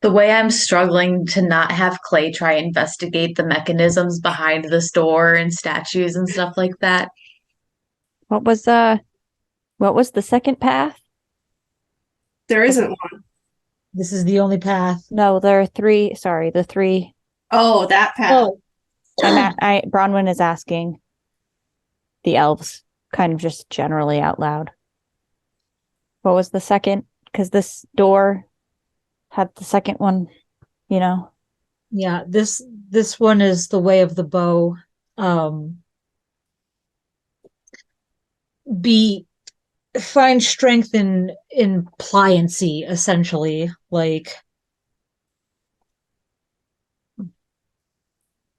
The way I'm struggling to not have Clay try investigate the mechanisms behind this door and statues and stuff like that. What was the second path? There isn't one. This is the only path. No, there are three. Sorry, the three. Oh, that path. Oh, Bronwyn is asking the elves, kind of just generally out loud. What was the second? Because this door had the second one, you know. yeah. This one is the way of the bow. Find strength in pliancy, essentially. Like,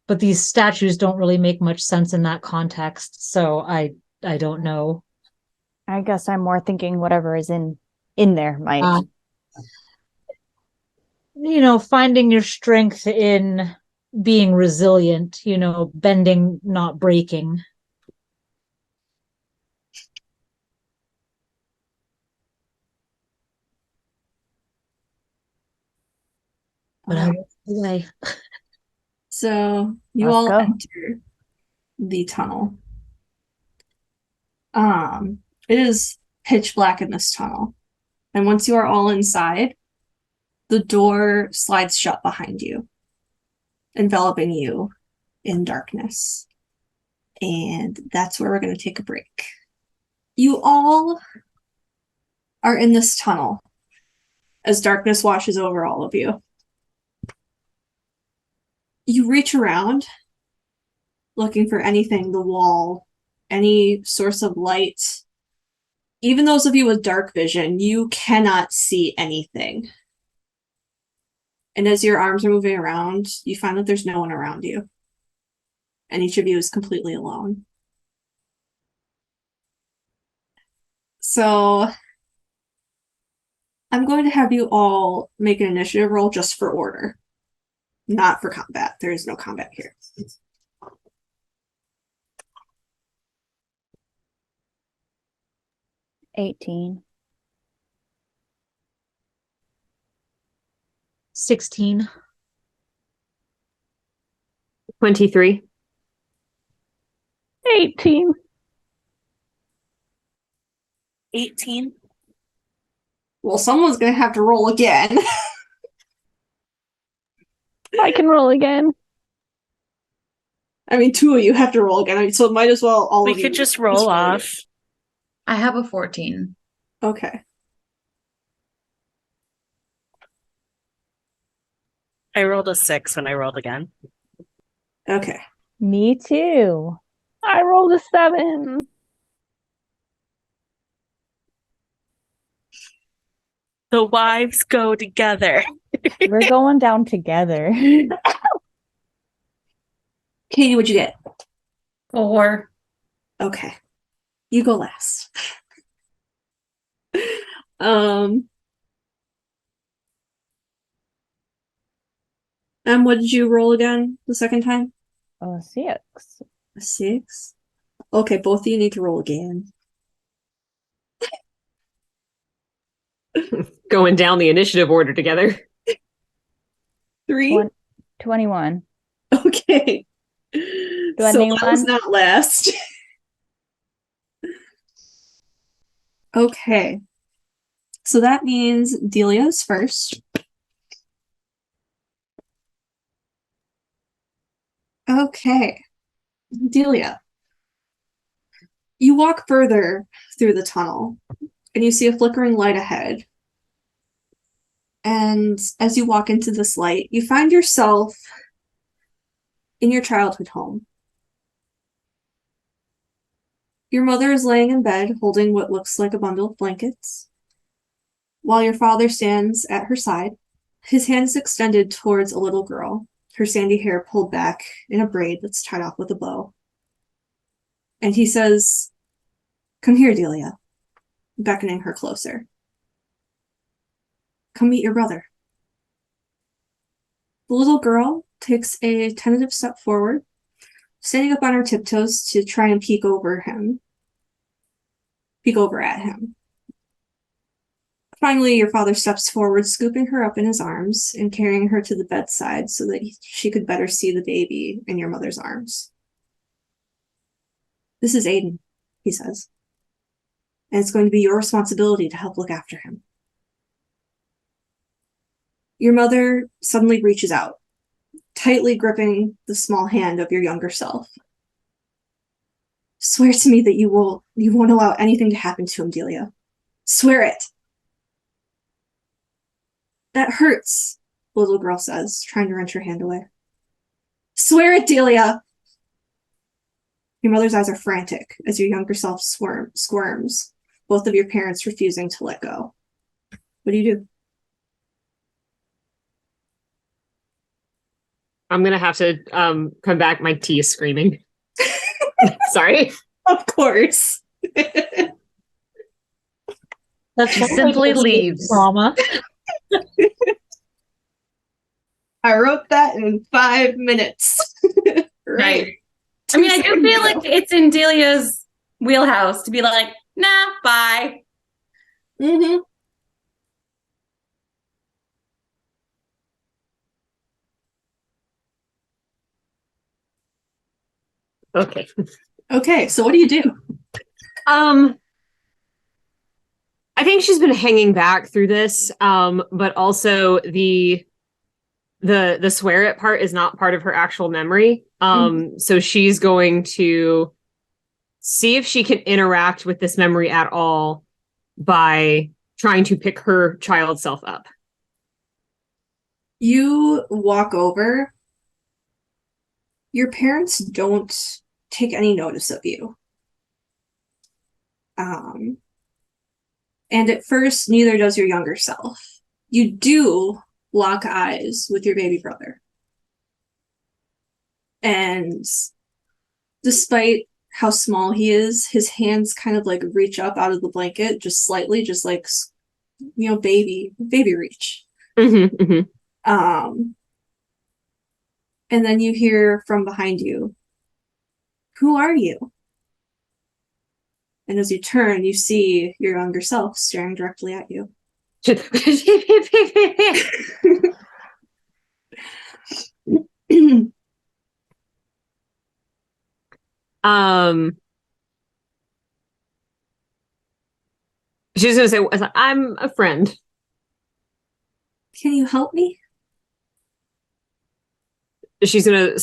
but these statues don't really make much sense in that context, so I don't know. I guess I'm more thinking whatever is in there might. Finding your strength in being resilient, bending, not breaking. But I walk away. So you Let's all go. enter the tunnel. It is pitch black in this tunnel. And once you are all inside, the door slides shut behind you, enveloping you in darkness. And that's where we're going to take a break. You all are in this tunnel as darkness washes over all of you. You reach around looking for anything, the wall, any source of light. Even those of you with dark vision, you cannot see anything. And as your arms are moving around, you find that there's no one around you. And each of you is completely alone. So I'm going to have you all make an initiative roll just for order, not for combat. There is no combat here. 18. 16. 23. 18. 18. Well, someone's going to have to roll again. I can roll again. I mean, two of you have to roll again. I mean, so it might as well all We of you could just roll off. I have a 14. Okay. I rolled a 6 when I rolled again. Okay. Me too. I rolled a 7. The wives go together. We're going down together. Katie, what'd you get? 4. Okay. You go last. And what did you roll again the second time? Oh, 6. A 6? Okay, both of you need to roll again. Going down the initiative order together. 3? 21. Okay. Do I So name that was one? not last. Okay. So that means Delia's first. Okay. Delia. You walk further through the tunnel, and you see a flickering light ahead. And as you walk into this light, you find yourself in your childhood home. Your mother is laying in bed, holding what looks like a bundle of blankets, while your father stands at her side, his hands extended towards a little girl, her sandy hair pulled back in a braid that's tied off with a bow. And he says, "Come here, Delia," beckoning her closer. "Come meet your brother." The little girl takes a tentative step forward, standing up on her tiptoes to try and peek over at him. Finally, your father steps forward, scooping her up in his arms and carrying her to the bedside so that she could better see the baby in your mother's arms. "This is Aiden," he says, "and it's going to be your responsibility to help look after him." Your mother suddenly reaches out, tightly gripping the small hand of your younger self. "Swear to me that you won't allow anything to happen to him, Delia. Swear it." "That hurts," the little girl says, trying to wrench her hand away. "Swear it, Delia." Your mother's eyes are frantic as your younger self squirms, both of your parents refusing to let go. What do you do? I'm going to have to come back. My tea is screaming. Sorry. Of course. That's She simply leaves. Trauma. I wrote that in 5 minutes. Right. I mean, I do feel like it's in Delia's wheelhouse to be like, nah, bye. Mm-hmm. Okay. Okay, so what do you do? I I think she's been hanging back through this, but also the swear it part is not part of her actual memory. So she's going to see if she can interact with this memory at all by trying to pick her child self up. You walk over. Your parents don't take any notice of you. And at first, neither does your younger self. You do lock eyes with your baby brother. And despite how small he is, his hands kind of like reach up out of the blanket just slightly, just like, baby reach. And then you hear from behind you, "Who are you?" And as you turn, you see your younger self staring directly at you. She's gonna say, "I'm a friend. Can you help me?" She's gonna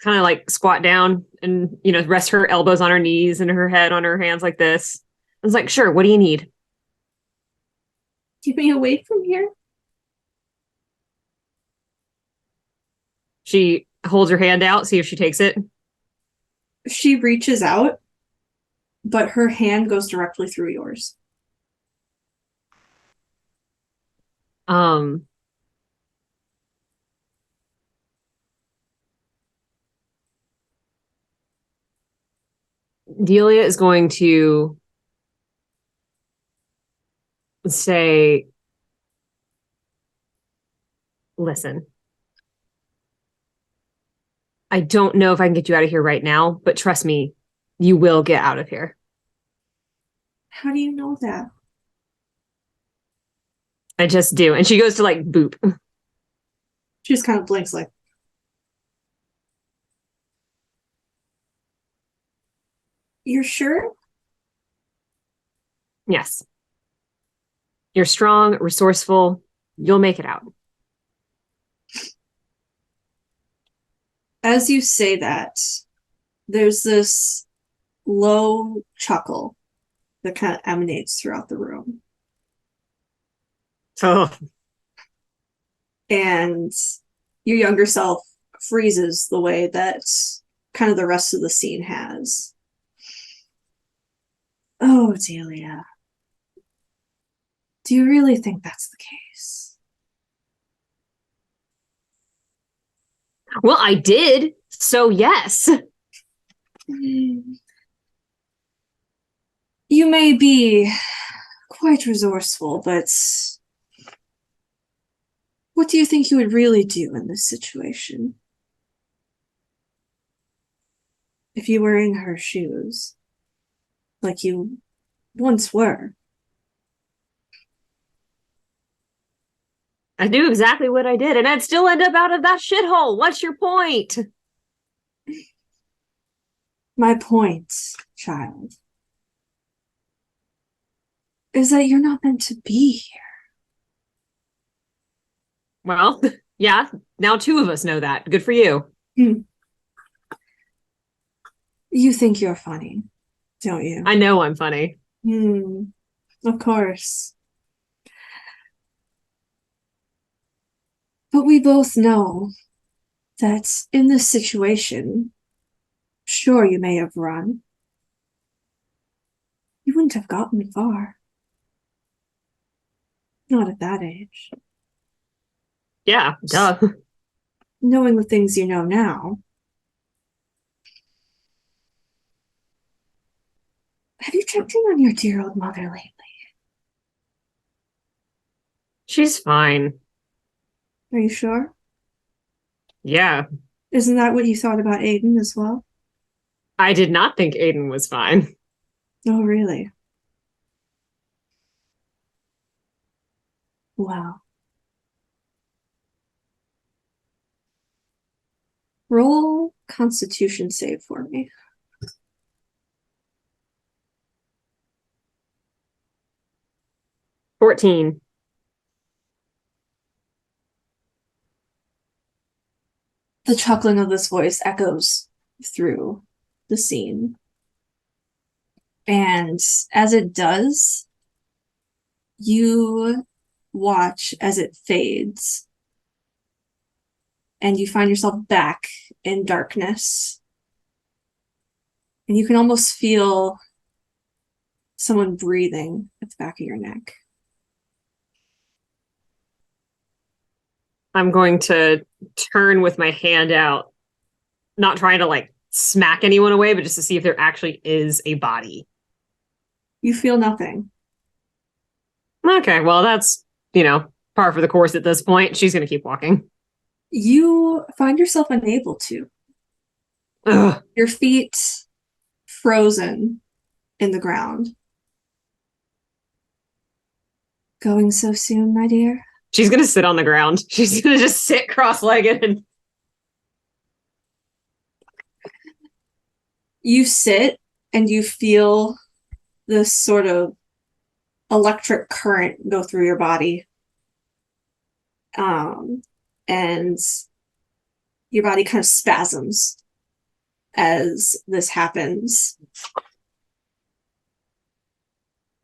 kind of like squat down and, rest her elbows on her knees and her head on her hands like this. I was like, "Sure, what do you need?" "Keep me away from here." She holds her hand out, see if she takes it. She reaches out, but her hand goes directly through yours. Delia is going to say, "Listen, I don't know if I can get you out of here right now, but trust me, you will get out of here." "How do you know that?" "I just do." And she goes to like boop. She just kind of blinks like, "You're sure?" "Yes. You're strong, resourceful. You'll make it out." As you say that, there's this low chuckle that kind of emanates throughout the room. Oh. And your younger self freezes the way that kind of the rest of the scene has. "Oh, Delia. Do you really think that's the case?" "Well, I did. So yes." "You may be quite resourceful, but what do you think you would really do in this situation? If you were in her shoes, like you once were." "I knew exactly what I did, and I'd still end up out of that shithole. What's your point?" "My point, child, is that you're not meant to be here." "Well, yeah, now two of us know that. Good for you." "You think you're funny, don't you?" "I know I'm funny." Of course. But we both know that in this situation, sure, you may have run. You wouldn't have gotten far. Not at that age. Yeah, duh. Knowing the things you know now. Have you checked in on your dear old mother lately? She's fine. Are you sure? Yeah. Isn't that what you thought about Aiden as well? I did not think Aiden was fine. Oh, really? Wow. Roll Constitution save for me. 14. The chuckling of this voice echoes through the scene. And as it does, you watch as it fades. And you find yourself back in darkness. And you can almost feel someone breathing at the back of your neck. I'm going to turn with my hand out, not trying to like smack anyone away, but just to see if there actually is a body. You feel nothing. Okay, well, that's, par for the course at this point. She's going to keep walking. You find yourself unable to. Ugh. Your feet frozen in the ground. Going so soon, my dear? She's going to sit on the ground. She's going to just sit cross-legged. And... You sit and you feel this sort of electric current go through your body. And your body kind of spasms as this happens.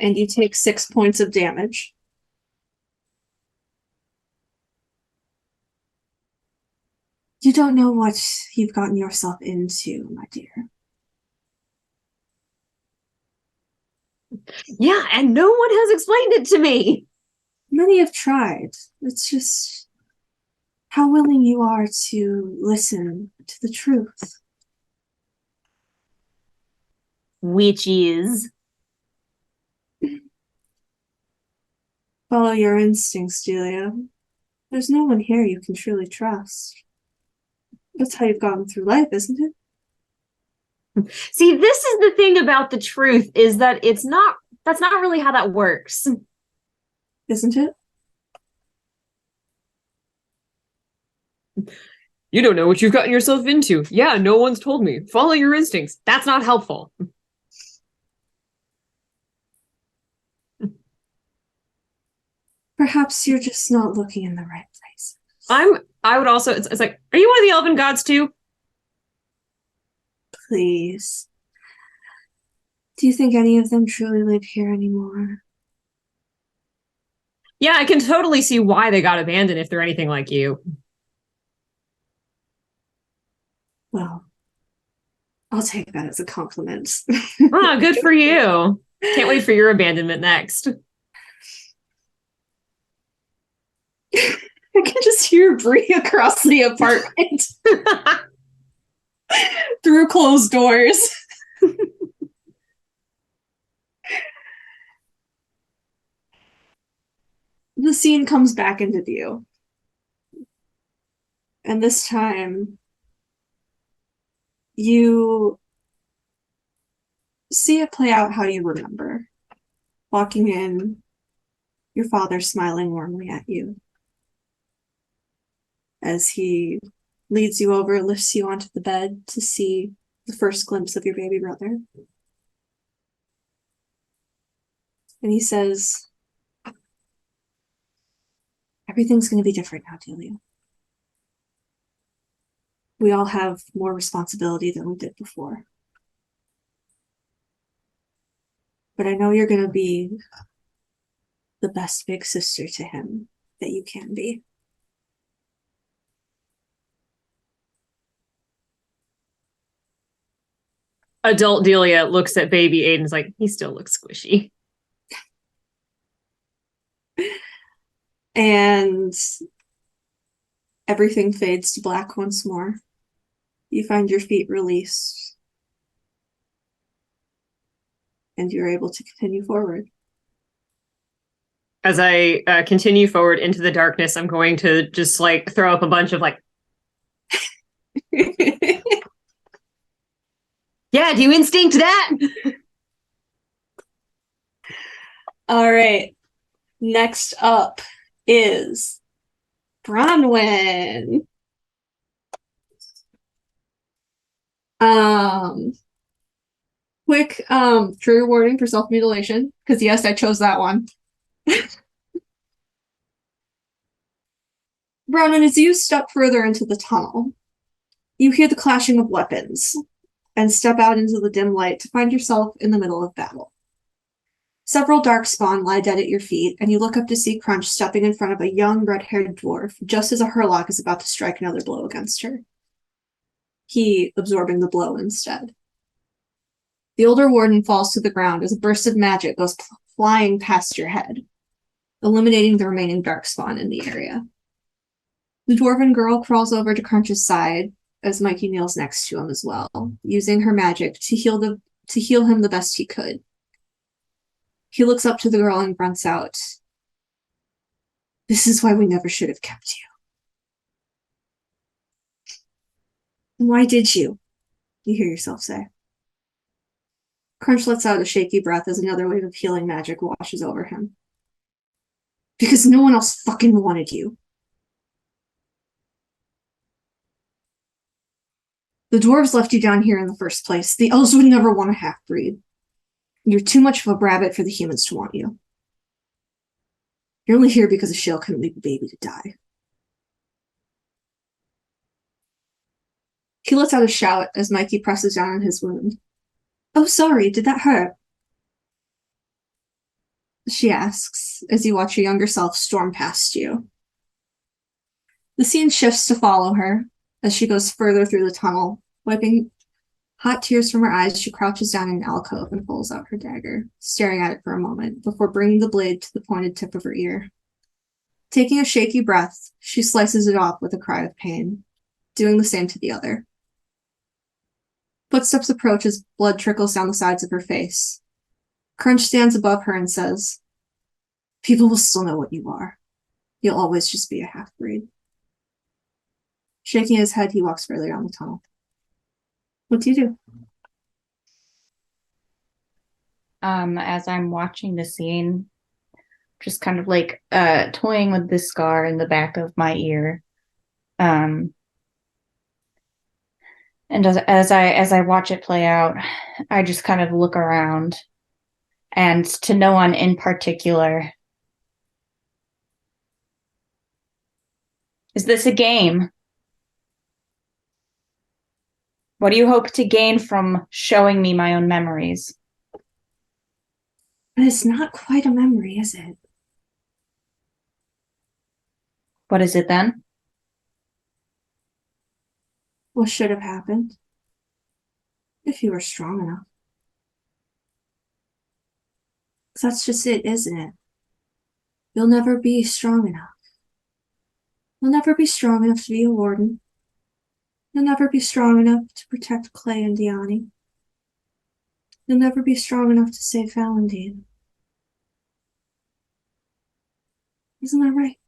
And you take 6 points of damage. You don't know what you've gotten yourself into, my dear. Yeah, and no one has explained it to me. Many have tried. It's just how willing you are to listen to the truth. Which is? Follow your instincts, Julia. There's no one here you can truly trust. That's how you've gotten through life, isn't it? See, this is the thing about the truth, is that that's not really how that works. Isn't it? You don't know what you've gotten yourself into. Yeah, no one's told me. Follow your instincts. That's not helpful. Perhaps you're just not looking in the right place. I would also, it's like, are you one of the elven gods too? Please. Do you think any of them truly live here anymore? Yeah, I can totally see why they got abandoned if they're anything like you. Well, I'll take that as a compliment. Oh, good for you. Can't wait for your abandonment next. I can just hear Bree across the apartment through closed doors. The scene comes back into view. And this time, you see it play out how you remember. Walking in, your father smiling warmly at you as he leads you over, lifts you onto the bed to see the first glimpse of your baby brother. And he says, everything's going to be different now, Delia. We all have more responsibility than we did before. But I know you're going to be the best big sister to him that you can be. Adult Delia looks at baby Aiden's like, he still looks squishy. And everything fades to black once more. You find your feet released. And you're able to continue forward. As I continue forward into the darkness, I'm going to just like throw up a bunch of like, yeah, do you instinct that? All right. Next up is Bronwyn. Quick trigger warning for self-mutilation, because yes, I chose that one. Ronan, as you step further into the tunnel, you hear the clashing of weapons and step out into the dim light to find yourself in the middle of battle. Several darkspawn lie dead at your feet, and you look up to see Crunch stepping in front of a young red-haired dwarf just as a Hurlock is about to strike another blow against her. He absorbing the blow instead. The older warden falls to the ground as a burst of magic goes flying past your head, eliminating the remaining darkspawn in the area. The dwarven girl crawls over to Crunch's side as Mikey kneels next to him as well, using her magic to heal him the best he could. He looks up to the girl and grunts out, "This is why we never should have kept you." "Why did you?" you hear yourself say. Crunch lets out a shaky breath as another wave of healing magic washes over him. "Because no one else fucking wanted you." "The dwarves left you down here in the first place. The elves would never want a half-breed. You're too much of a rabbit for the humans to want you. You're only here because a shell couldn't leave a baby to die." He lets out a shout as Mikey presses down on his wound. "Oh, sorry, did that hurt?" she asks as you watch your younger self storm past you. The scene shifts to follow her as she goes further through the tunnel. Wiping hot tears from her eyes, she crouches down in an alcove and pulls out her dagger, staring at it for a moment before bringing the blade to the pointed tip of her ear. Taking a shaky breath, she slices it off with a cry of pain, doing the same to the other. Footsteps approach as blood trickles down the sides of her face. Crunch stands above her and says, "People will still know what you are. You'll always just be a half-breed." Shaking his head, he walks further down the tunnel. What do you do? As I'm watching the scene, just kind of like toying with the scar in the back of my ear. And as I watch it play out, I just kind of look around, and to no one in particular. Is this a game? What do you hope to gain from showing me my own memories? It's not quite a memory, is it? What is it then? What should have happened? If you were strong enough. 'Cause that's just it, isn't it? You'll never be strong enough. You'll never be strong enough to be a warden. You'll never be strong enough to protect Clay and Diani. You'll never be strong enough to save Valentin. Isn't that right?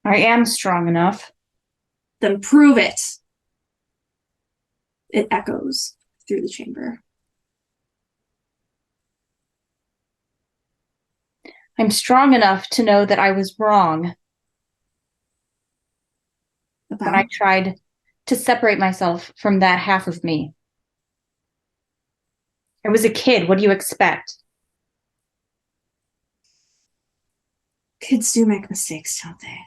I am strong enough. Then prove it! It echoes through the chamber. I'm strong enough to know that I was wrong. About? When I tried to separate myself from that half of me. I was a kid. What do you expect? Kids do make mistakes, don't they?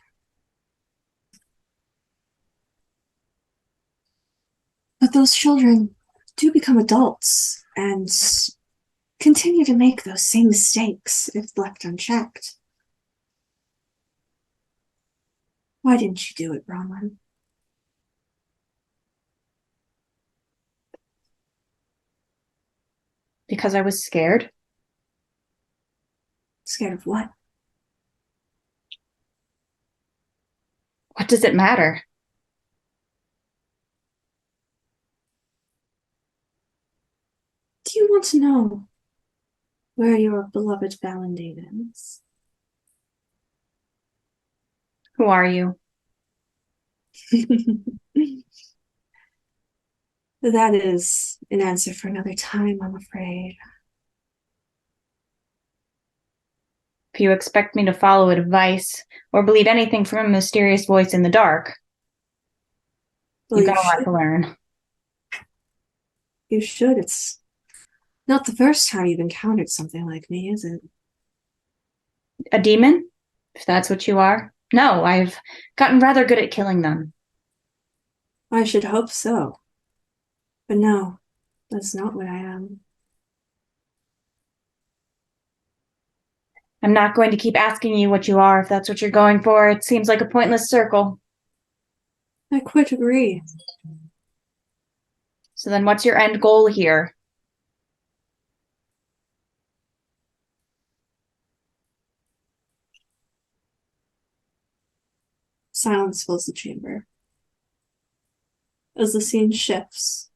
But those children do become adults and continue to make those same mistakes if left unchecked. Why didn't you do it, Bronwyn? Because I was scared. Scared of what? What does it matter? Do you want to know where your beloved Valentin is? Who are you? That is an answer for another time, I'm afraid. If you expect me to follow advice or believe anything from a mysterious voice in the dark, Well, you've got a lot to learn. You should. It's not the first time you've encountered something like me, is it? A demon? If that's what you are, No, I've gotten rather good at killing them. I should hope so. But no, that's not what I am. I'm not going to keep asking you what you are if that's what you're going for. It seems like a pointless circle. I quite agree. So then what's your end goal here? Silence fills the chamber. As the scene shifts,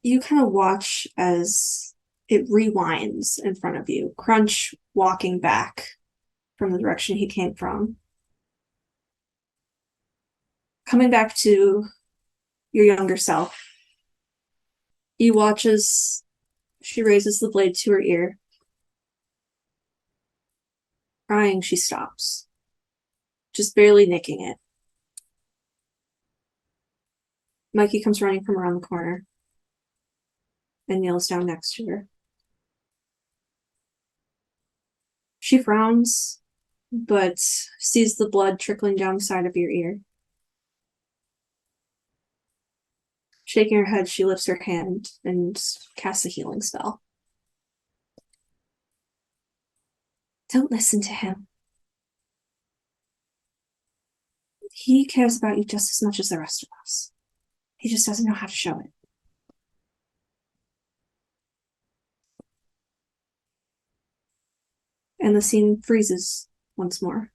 you kind of watch as it rewinds in front of you. Crunch walking back from the direction he came from. Coming back to your younger self, you watch as she raises the blade to her ear. Crying, she stops, just barely nicking it. Mikey comes running from around the corner and kneels down next to her. She frowns, but sees the blood trickling down the side of your ear. Shaking her head, she lifts her hand and casts a healing spell. Don't listen to him. He cares about you just as much as the rest of us. He just doesn't know how to show it. And the scene freezes once more.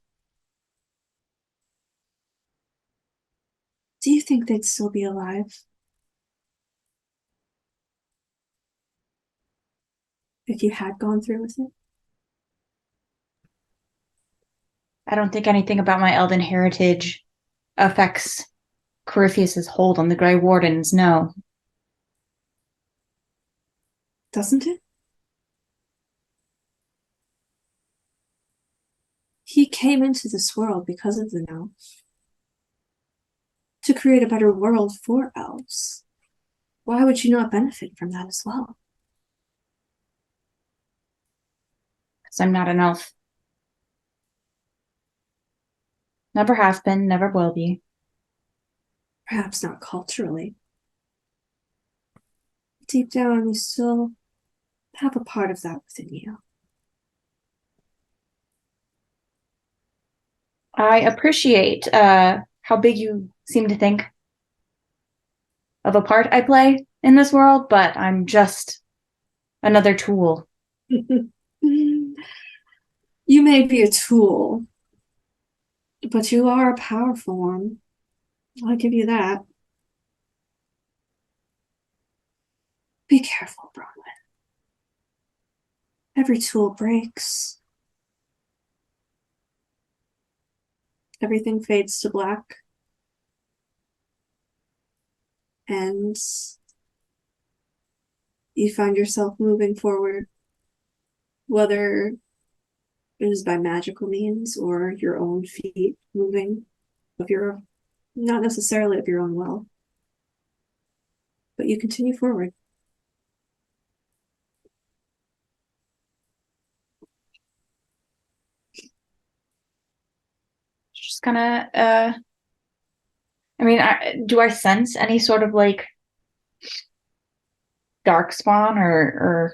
Do you think they'd still be alive? If you had gone through with it? I don't think anything about my elven heritage affects Corypheus's hold on the Grey Wardens, no. Doesn't it? He came into this world because of the elves. To create a better world for elves. Why would you not benefit from that as well? Because I'm not an elf. Never have been, never will be. Perhaps not culturally. Deep down, you still have a part of that within you. I appreciate how big you seem to think of a part I play in this world, but I'm just another tool. You may be a tool, but you are a powerful one. I'll give you that. Be careful, Bronwyn. Every tool breaks. Everything fades to black. And you find yourself moving forward, whether it is by magical means or your own feet moving of your, not necessarily of your own will, but you continue forward. Just kind of, I mean, do I sense any sort of like dark spawn or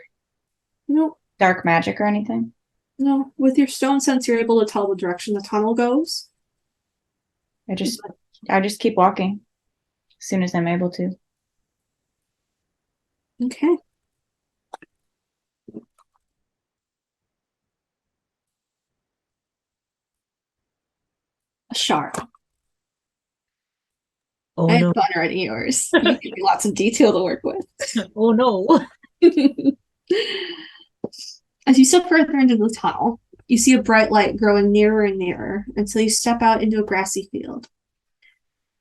No, dark magic or anything? no. With your stone sense, you're able to tell the direction the tunnel goes. I just keep walking as soon as I'm able to. Okay. A shard. Oh I no. have fun already yours. You give me lots of detail to work with. Oh no. As you step further into the tunnel, you see a bright light growing nearer and nearer until you step out into a grassy field.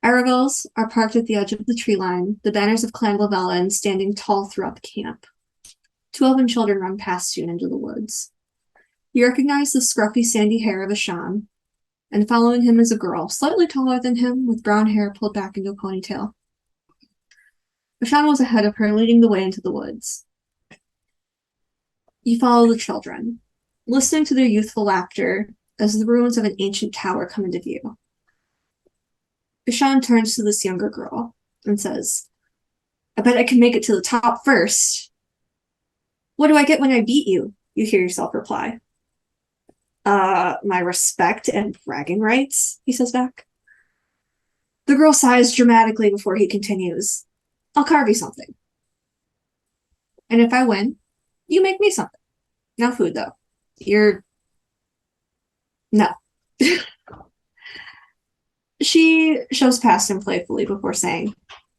Aravels are parked at the edge of the tree line, the banners of Clan Lavellan standing tall throughout the camp. 2 elven children run past you and into the woods. You recognize the scruffy sandy hair of Ashan, and following him is a girl, slightly taller than him, with brown hair pulled back into a ponytail. Ashan was ahead of her, leading the way into the woods. You follow the children. listening to their youthful laughter as the ruins of an ancient tower come into view. Ishan turns to this younger girl and says, I bet I can make it to the top first. What do I get when I beat you? You hear yourself reply. My respect and bragging rights, he says back. The girl sighs dramatically before he continues. I'll carve you something. And if I win, you make me something. No food, though. No. She shoves past him playfully before saying,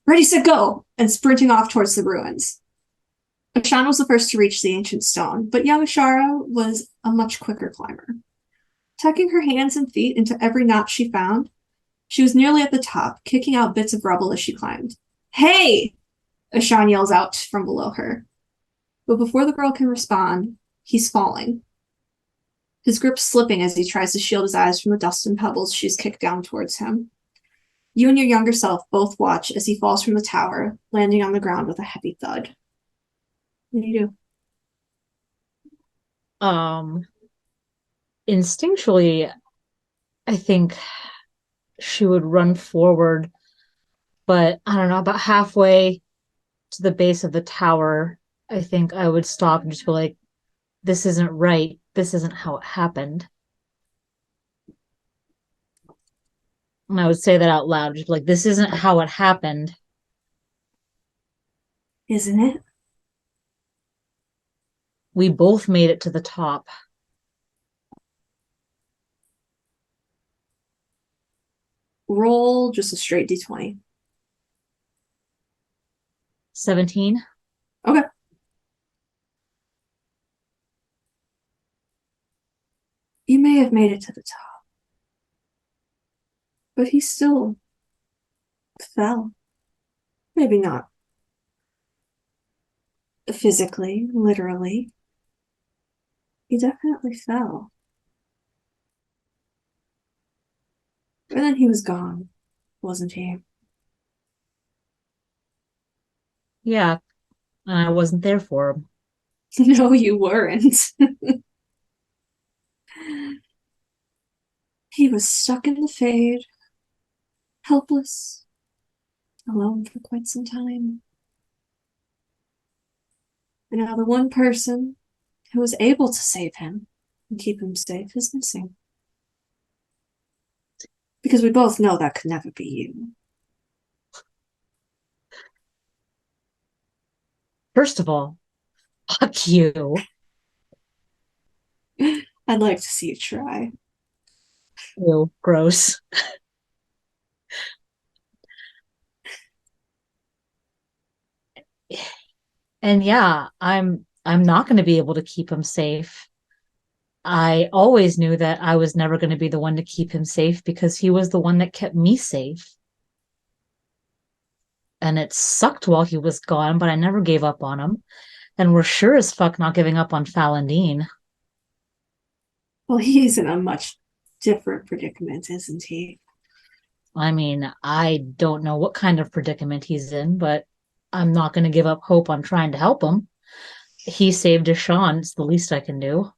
Ready, set, go! And sprinting off towards the ruins. Ishan was the first to reach the ancient stone, but Yamashara was a much quicker climber. Tucking her hands and feet into every notch she found, she was nearly at the top, kicking out bits of rubble as she climbed. Hey! Ishan yells out from below her. But before the girl can respond, he's falling. His grip slipping as he tries to shield his eyes from the dust and pebbles she's kicked down towards him. You and your younger self both watch as he falls from the tower, landing on the ground with a heavy thud. What do you do? Instinctually, I think she would run forward, but I don't know, about halfway to the base of the tower, I think I would stop and just be like, this isn't right. This isn't how it happened. And I would say that out loud, just like, this isn't how it happened. Isn't it? We both made it to the top. Roll just a straight d20. 17. Okay. You may have made it to the top, but he still fell. Maybe not physically, literally. He definitely fell. And then he was gone, wasn't he? Yeah, and I wasn't there for him. No, you weren't. He was stuck in the Fade, helpless, alone for quite some time. And now the one person who was able to save him and keep him safe is missing. Because we both know that could never be you. First of all, fuck you. I'd like to see you try. Ew, gross. And yeah, I'm not going to be able to keep him safe. I always knew that I was never going to be the one to keep him safe because he was the one that kept me safe. And it sucked while he was gone, but I never gave up on him. And we're sure as fuck not giving up on Falandine. Well, he's in a much different predicament, isn't he? I mean, I don't know what kind of predicament he's in, but I'm not going to give up hope on trying to help him. He saved Ishan. It's the least I can do.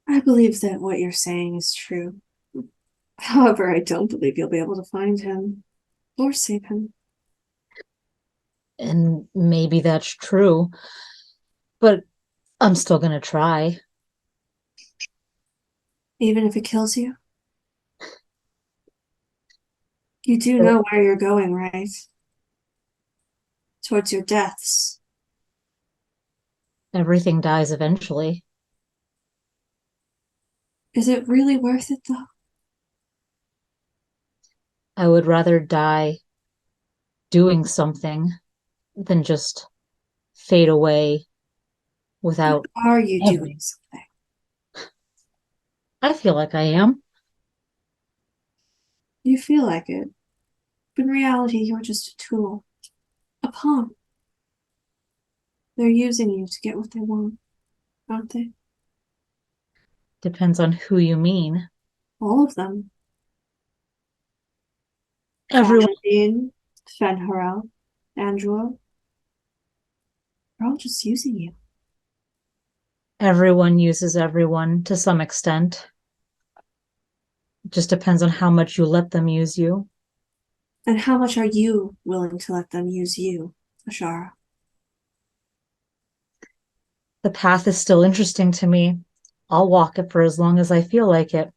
I believe that what you're saying is true. However, I don't believe you'll be able to find him or save him. And maybe that's true, but I'm still going to try. Even if it kills you? You do know where you're going, right? Towards your deaths. Everything dies eventually. Is it really worth it, though? I would rather die doing something than just fade away without. Are you doing something? I feel like I am. You feel like it. But in reality, you're just a tool. A pawn. They're using you to get what they want, aren't they? Depends on who you mean. All of them. Everyone. Fen'Harel, Angela. They're all just using you. Everyone uses everyone to some extent. It just depends on how much you let them use you. And how much are you willing to let them use you, Ashara? The path is still interesting to me. I'll walk it for as long as I feel like it.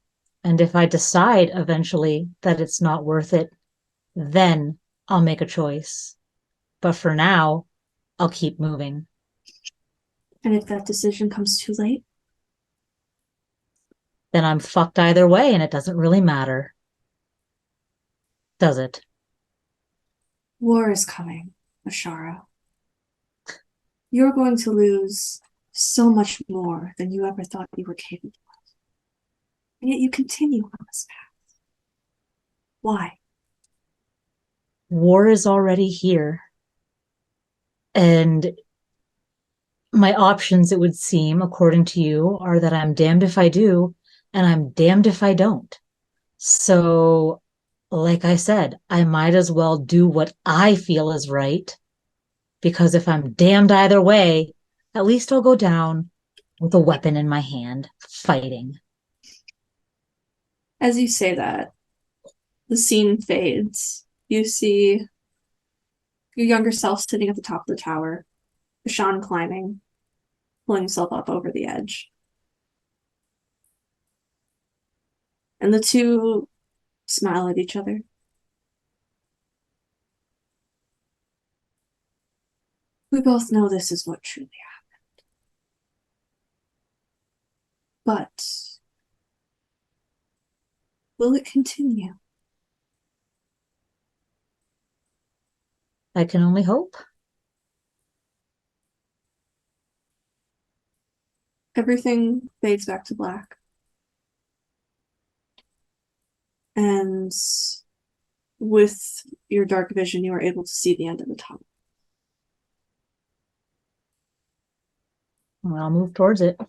And if I decide eventually that it's not worth it, then I'll make a choice. But for now, I'll keep moving. And if that decision comes too late? Then I'm fucked either way, and it doesn't really matter. Does it? War is coming, Ashara. You're going to lose so much more than you ever thought you were capable of. And yet you continue on this path. Why? War is already here. And my options, it would seem, according to you, are that I'm damned if I do, and I'm damned if I don't. So, like I said, I might as well do what I feel is right, because if I'm damned either way, at least I'll go down with a weapon in my hand, fighting. As you say that, the scene fades. You see your younger self sitting at the top of the tower, Bashan climbing, pulling himself up over the edge. And the two smile at each other. We both know this is what truly happened. But will it continue? I can only hope. Everything fades back to black. And with your dark vision, you are able to see the end of the tunnel. Well, I'll move towards it.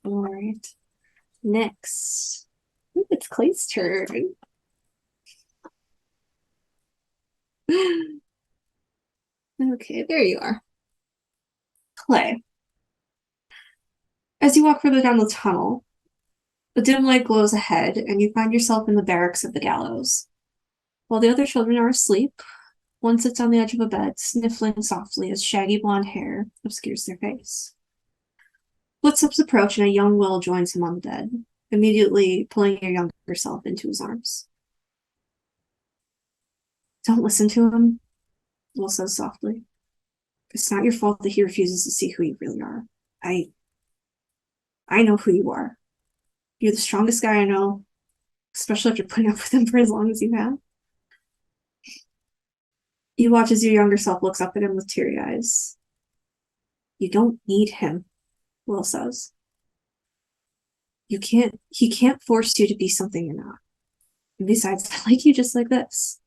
All right. Next. Ooh, it's Clay's turn. Okay, there you are. Clay. As you walk further down the tunnel, a dim light glows ahead, and you find yourself in the barracks of the gallows. While the other children are asleep, one sits on the edge of a bed, sniffling softly as shaggy blonde hair obscures their face. Footsteps approach, and a young Will joins him on the bed, immediately pulling your younger self into his arms. Don't listen to him, Will says softly. It's not your fault that he refuses to see who you really are. I know who you are. You're the strongest guy I know, especially after putting up with him for as long as you have. You watch as your younger self looks up at him with teary eyes. You don't need him, Will says. He can't force you to be something you're not. And besides, I like you just like this.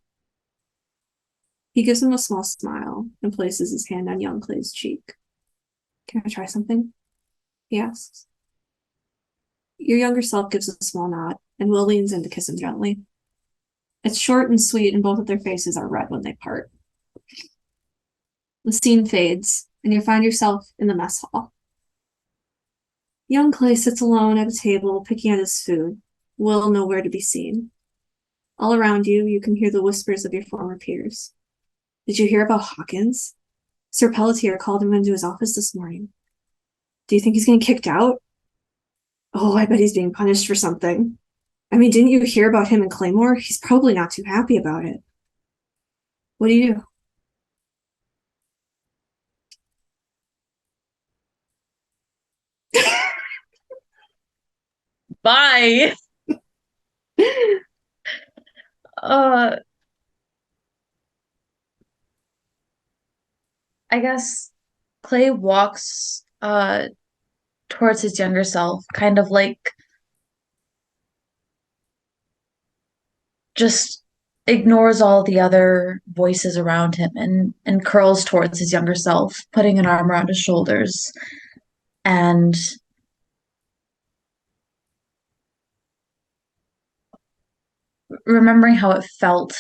He gives him a small smile and places his hand on young Clay's cheek. Can I try something? He asks. Your younger self gives a small nod, and Will leans in to kiss him gently. It's short and sweet, and both of their faces are red when they part. The scene fades, and you find yourself in the mess hall. Young Clay sits alone at a table, picking at his food, Will nowhere to be seen. All around you, you can hear the whispers of your former peers. Did you hear about Hawkins? Sir Pelletier called him into his office this morning. Do you think he's getting kicked out? Oh, I bet he's being punished for something. I mean, didn't you hear about him and Claymore? He's probably not too happy about it. What do you do? Bye. I guess Clay walks towards his younger self, kind of like just ignores all the other voices around him and curls towards his younger self, putting an arm around his shoulders and remembering how it felt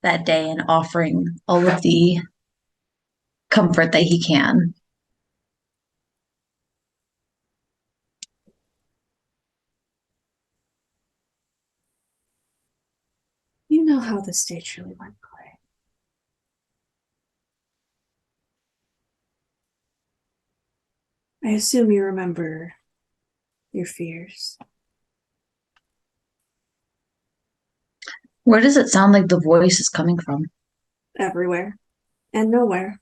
that day and offering all of the comfort that he can. know how this day truly went, Clay. I assume you remember your fears. Where does it sound like the voice is coming from? Everywhere and nowhere.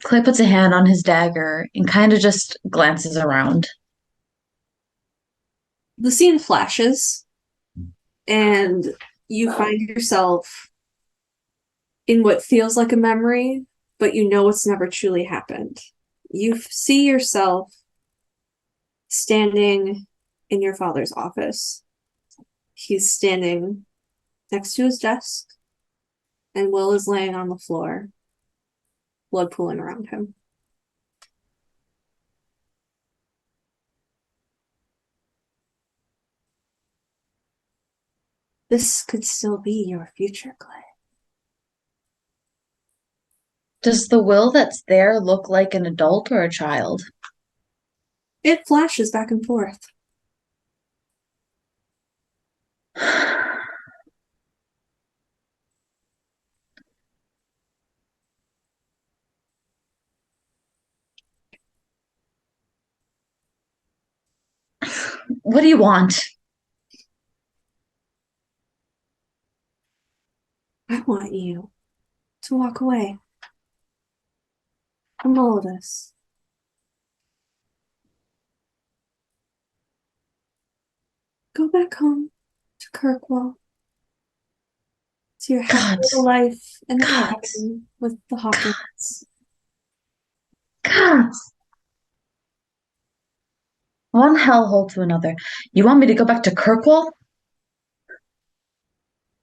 Clay puts a hand on his dagger and kind of just glances around. The scene flashes, and you find yourself in what feels like a memory, but you know it's never truly happened. You see yourself standing in your father's office. He's standing next to his desk, and Will is laying on the floor, blood pooling around him. This could still be your future, Clay. Does the Will that's there look like an adult or a child? It flashes back and forth. What do you want? I want you to walk away from all of this. Go back home to Kirkwall, to your happy little life in the cabin with the Hawkins. God. One hellhole to another. You want me to go back to Kirkwall?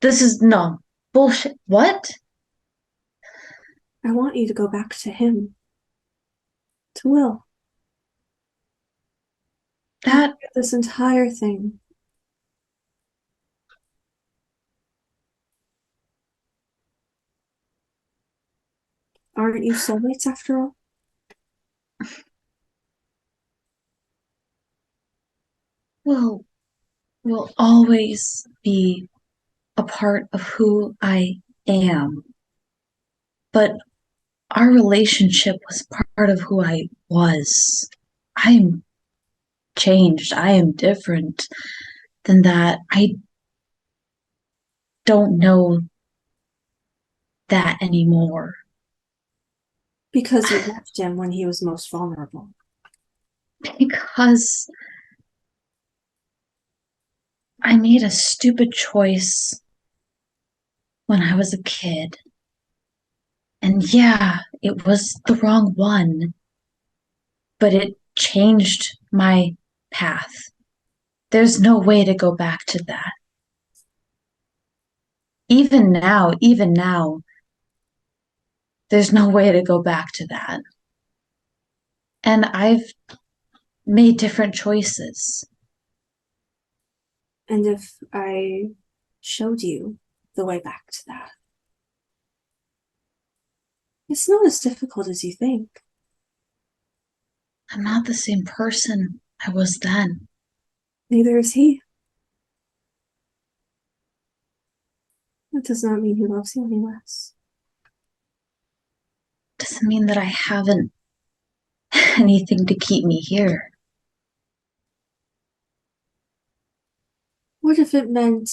This is no bullshit. What? I want you to go back to him. To Will. That this entire thing. Aren't you soulmates after all? will always be a part of who I am. But our relationship was part of who I was. I'm changed. I am different than that. I don't know that anymore. Because you left him when he was most vulnerable. Because I made a stupid choice when I was a kid. And yeah, it was the wrong one. But it changed my path. There's no way to go back to that. Even now, there's no way to go back to that. And I've made different choices. And if I showed you the way back to that, it's not as difficult as you think. I'm not the same person I was then. Neither is he. That does not mean he loves you any less. Doesn't mean that I haven't anything to keep me here. What if it meant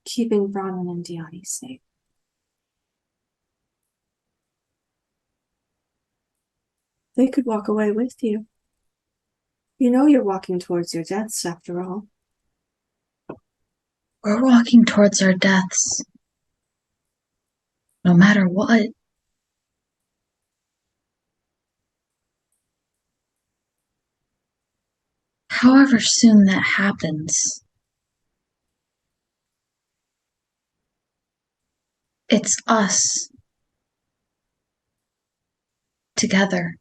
keeping Bronwyn and Diani safe? They could walk away with you. You know you're walking towards your deaths, after all. We're walking towards our deaths. No matter what. However soon that happens, it's us together.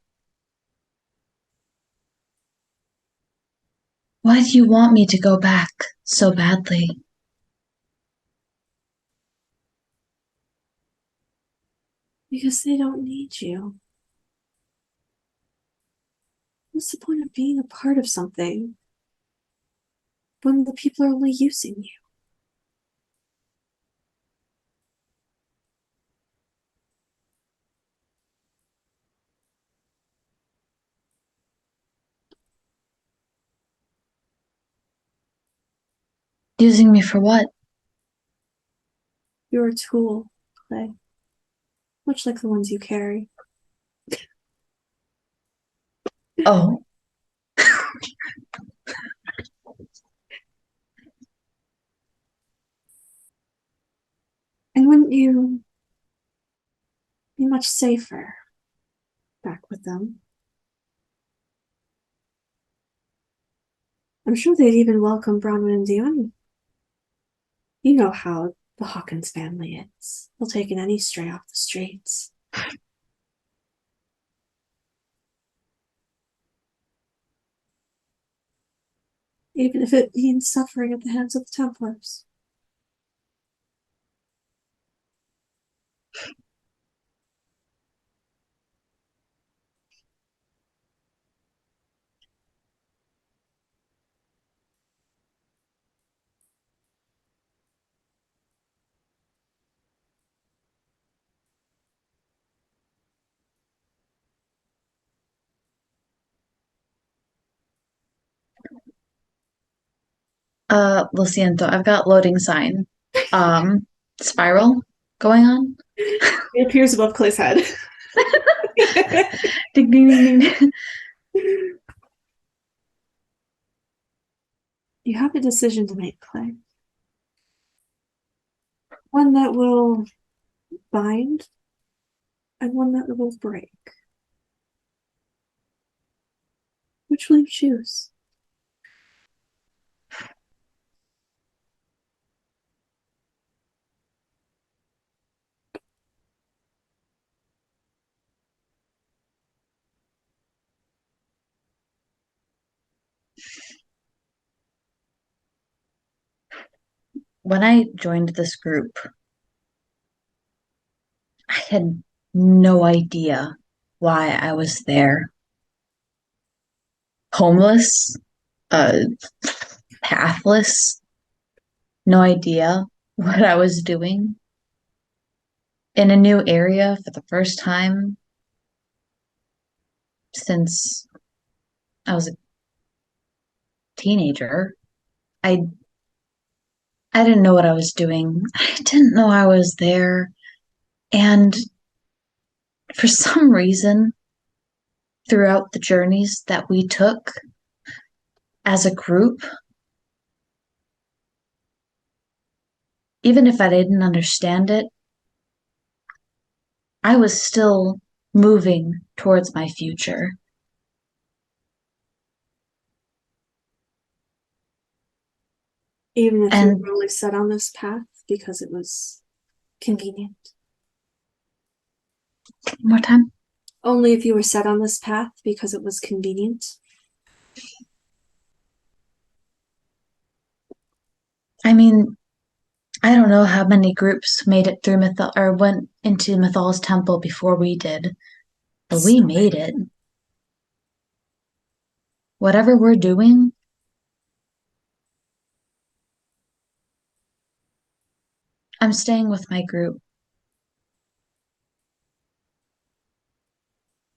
Why do you want me to go back so badly? Because they don't need you. What's the point of being a part of something when the people are only using you? Using me for what? You're a tool, Clay. Much like the ones you carry. Oh. And wouldn't you be much safer back with them? I'm sure they'd even welcome Bronwyn and Dione. You know how the Hawkins family is. They'll take in any stray off the streets. Even if it means suffering at the hands of the Templars. Lo siento, I've got loading sign. Spiral going on. It appears above Clay's head. Ding, ding, ding, ding. You have a decision to make, Clay. One that will bind, and one that will break. Which will you choose? When I joined this group, I had no idea why I was there. Homeless, pathless, no idea what I was doing. In a new area for the first time since I was a teenager. I didn't know what I was doing. I didn't know I was there. And for some reason, throughout the journeys that we took as a group, even if I didn't understand it, I was still moving towards my future. Even if you were only set on this path because it was convenient. One more time? Only if you were set on this path because it was convenient. I mean, I don't know how many groups made it through Mythal or went into Mythal's temple before we did, but we made it. Whatever we're doing, I'm staying with my group.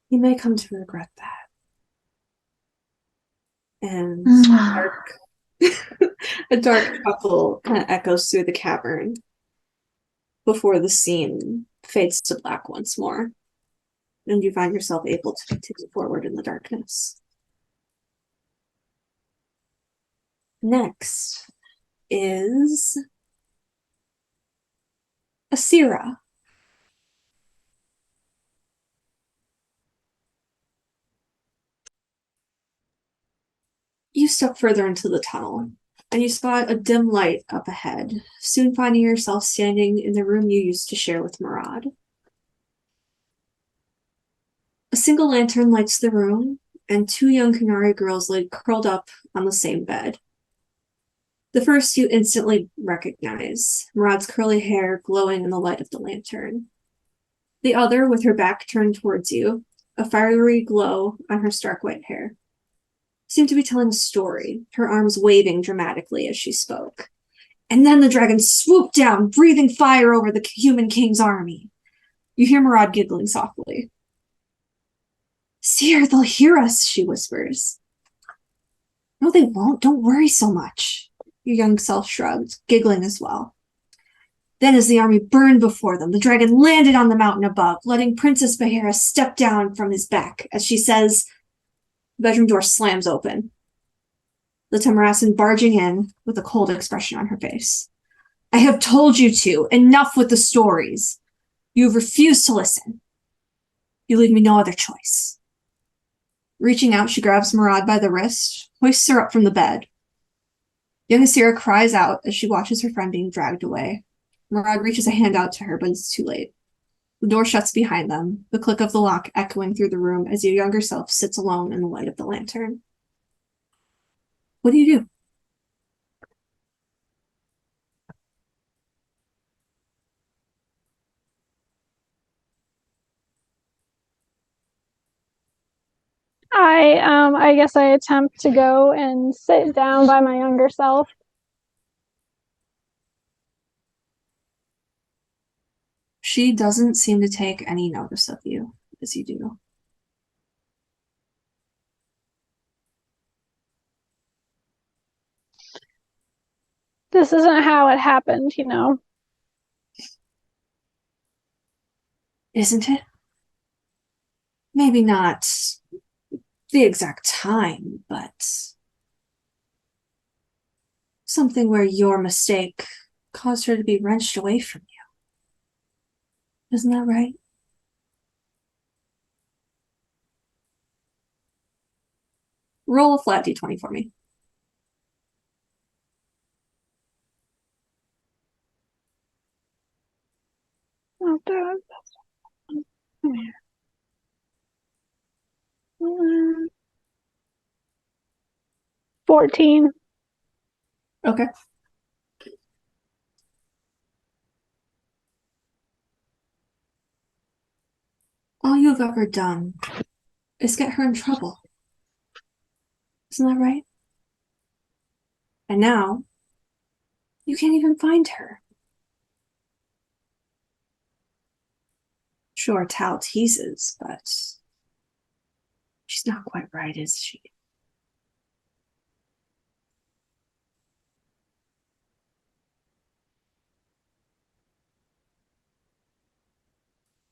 You may come to regret that. And a dark chuckle kind of echoes through the cavern before the scene fades to black once more. And you find yourself able to continue forward in the darkness. Next is Asira. You step further into the tunnel, and you spot a dim light up ahead, soon finding yourself standing in the room you used to share with Murad. A single lantern lights the room, and two young Qunari girls lay curled up on the same bed. The first you instantly recognize, Murad's curly hair glowing in the light of the lantern. The other, with her back turned towards you, a fiery glow on her stark white hair. seemed to be telling a story, her arms waving dramatically as she spoke. And then the dragon swooped down, breathing fire over the human king's army. You hear Murad giggling softly. Seer, they'll hear us, she whispers. No, they won't. Don't worry so much. Your young self shrugged, giggling as well. Then as the army burned before them, the dragon landed on the mountain above, letting Princess Bahira step down from his back. As she says, the bedroom door slams open. The Tamarasan barging in with a cold expression on her face. I have told you to. Enough with the stories. You have refused to listen. You leave me no other choice. Reaching out, she grabs Murad by the wrist, hoists her up from the bed. Young Asira cries out as she watches her friend being dragged away. Murad reaches a hand out to her, but it's too late. The door shuts behind them, the click of the lock echoing through the room as your younger self sits alone in the light of the lantern. What do you do? I guess I attempt to go and sit down by my younger self. She doesn't seem to take any notice of you as you do. This isn't how it happened, you know. Isn't it? Maybe not the exact time, but something where your mistake caused her to be wrenched away from you. Isn't that right? Roll a flat d20 for me. Oh, God. 14. Okay. All you've ever done is get her in trouble. Isn't that right? And now, you can't even find her. Sure, Tal teases, but she's not quite right, is she?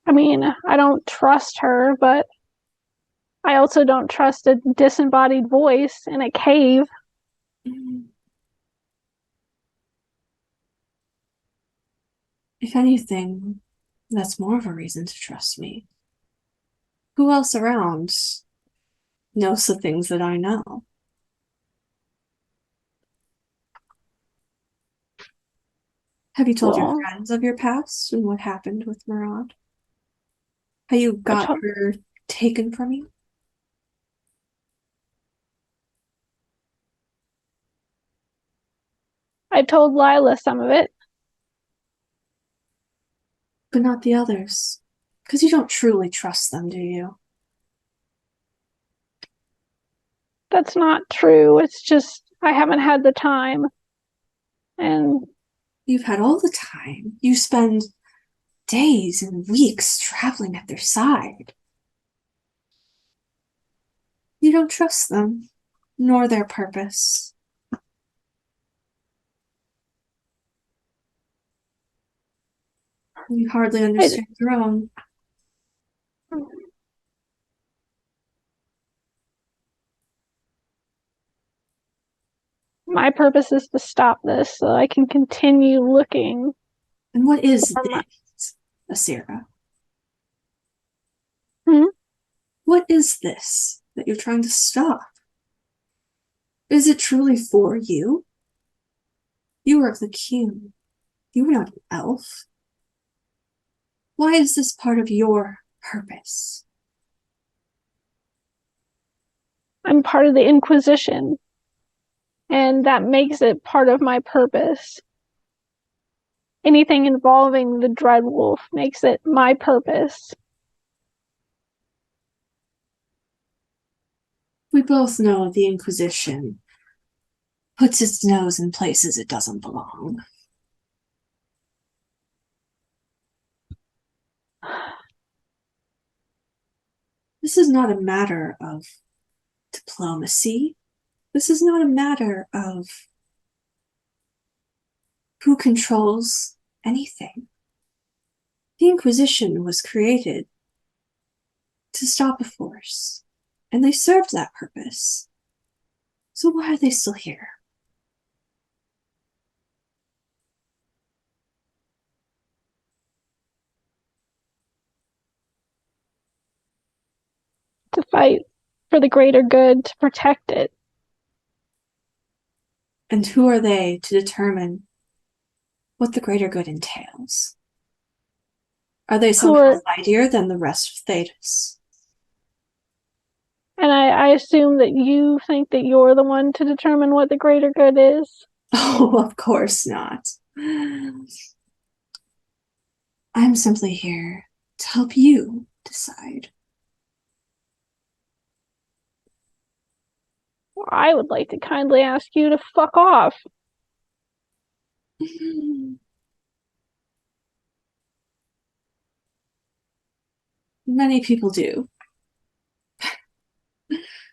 I mean, I don't trust her, but I also don't trust a disembodied voice in a cave. If anything, that's more of a reason to trust me. Who else around knows the things that I know? Have you told your friends of your past and what happened with Murad? How you got her taken from you? I told Lila some of it. But not the others. Because you don't truly trust them, do you? That's not true. It's just I haven't had the time. And you've had all the time. You spend days and weeks traveling at their side. You don't trust them, nor their purpose. You hardly understand your own. My purpose is to stop this so I can continue looking. And what is this, Asira? What is this that you're trying to stop? Is it truly for you? You are of the king. You are not an elf. Why is this part of your purpose? I'm part of the Inquisition, and that makes it part of my purpose. Anything involving the Dreadwolf makes it my purpose. We both know the Inquisition puts its nose in places it doesn't belong. This is not a matter of diplomacy. This is not a matter of who controls anything. The Inquisition was created to stop a force, and they served that purpose. So why are they still here? To fight for the greater good, to protect it. And who are they to determine what the greater good entails? Are they somehow mightier than the rest of Thedas? And I assume that you think that you're the one to determine what the greater good is? Oh, of course not. I'm simply here to help you decide. Well, I would like to kindly ask you to fuck off. Many people do.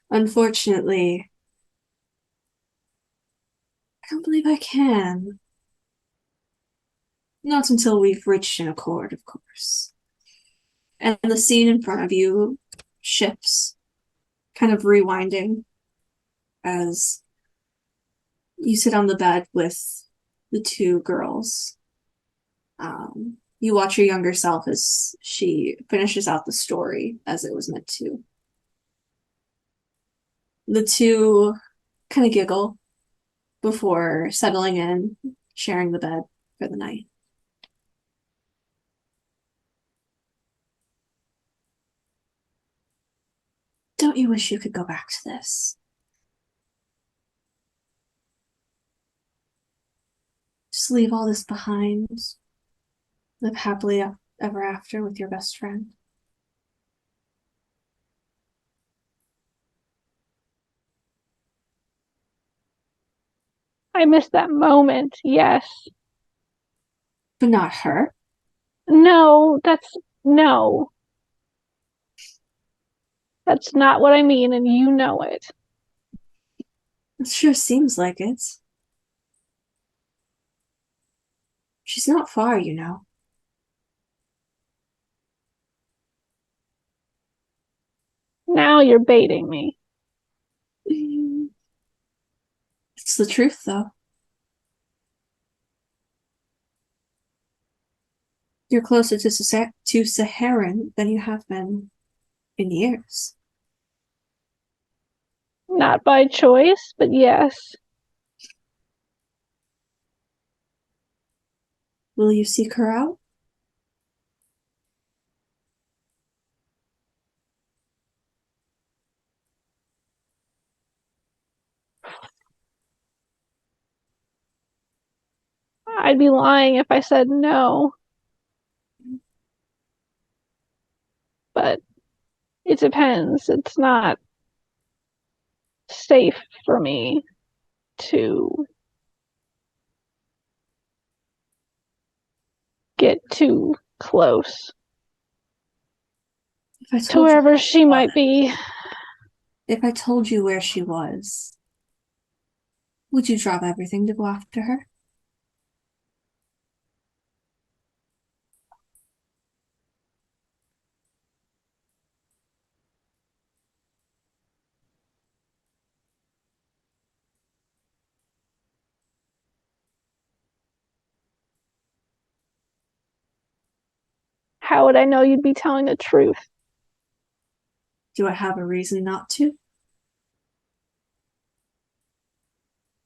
Unfortunately, I don't believe I can. Not until we've reached an accord, of course. And the scene in front of you shifts, kind of rewinding, as you sit on the bed with the two girls. You watch your younger self as she finishes out the story as it was meant to. The two kind of giggle before settling in, sharing the bed for the night. Don't you wish you could go back to this? Just leave all this behind. Live happily ever after with your best friend. I miss that moment, yes. But not her. No. That's not what I mean, and you know it. It sure seems like it. She's not far, you know. Now you're baiting me. It's the truth, though. You're closer to Saharan than you have been in years. Not by choice, but yes. Will you seek her out? I'd be lying if I said no. But it depends. It's not safe for me to get too close to wherever she might be. If I told you where she was, would you drop everything to go after her? How would I know you'd be telling the truth? Do I have a reason not to?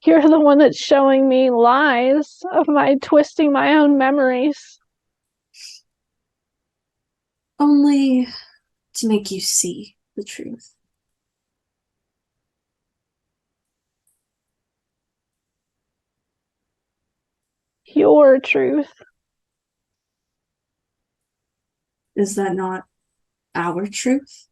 You're the one that's showing me lies of my twisting my own memories. Only to make you see the truth. Your truth. Is that not our truth?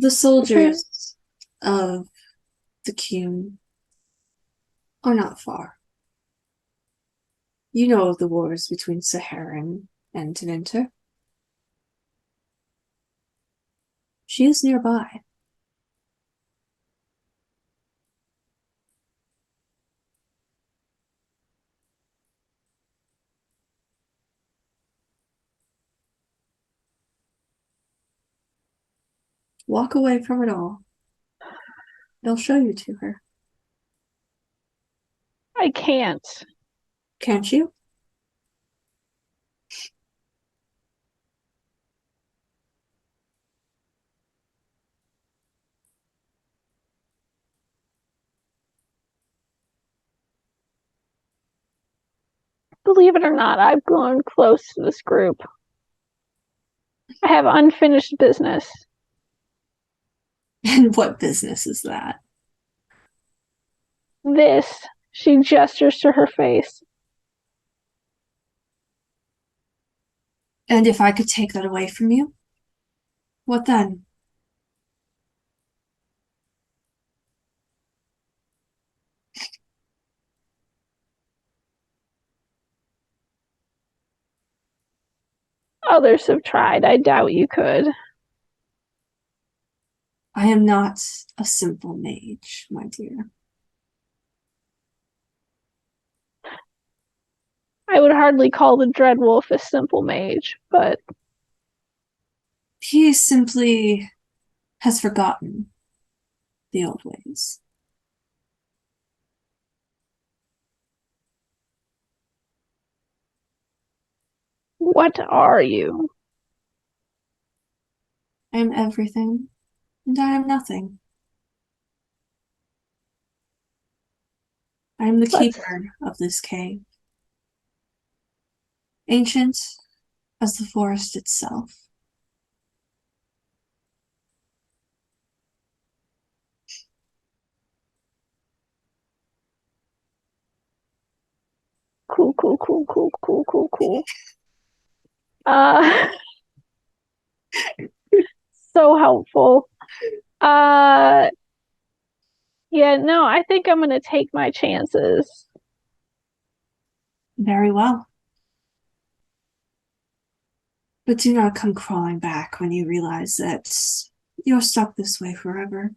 The soldiers of the Cume are not far. You know of the wars between Saharan and Tevinter. She is nearby. Walk away from it all. They'll show you to her. I can't. Can't you? Believe it or not, I've grown close to this group. I have unfinished business. And what business is that? This, she gestures to her face. And if I could take that away from you? What then? Others have tried. I doubt you could. I am not a simple mage, my dear. I would hardly call the Dreadwolf a simple mage, but He simply has forgotten the old ways. what are you? I am everything, and I am nothing. I am the keeper of this cave. Ancient as the forest itself. Cool. So helpful. Yeah, no, I think I'm gonna take my chances. Very well. But do not come crawling back when you realize that you're stuck this way forever.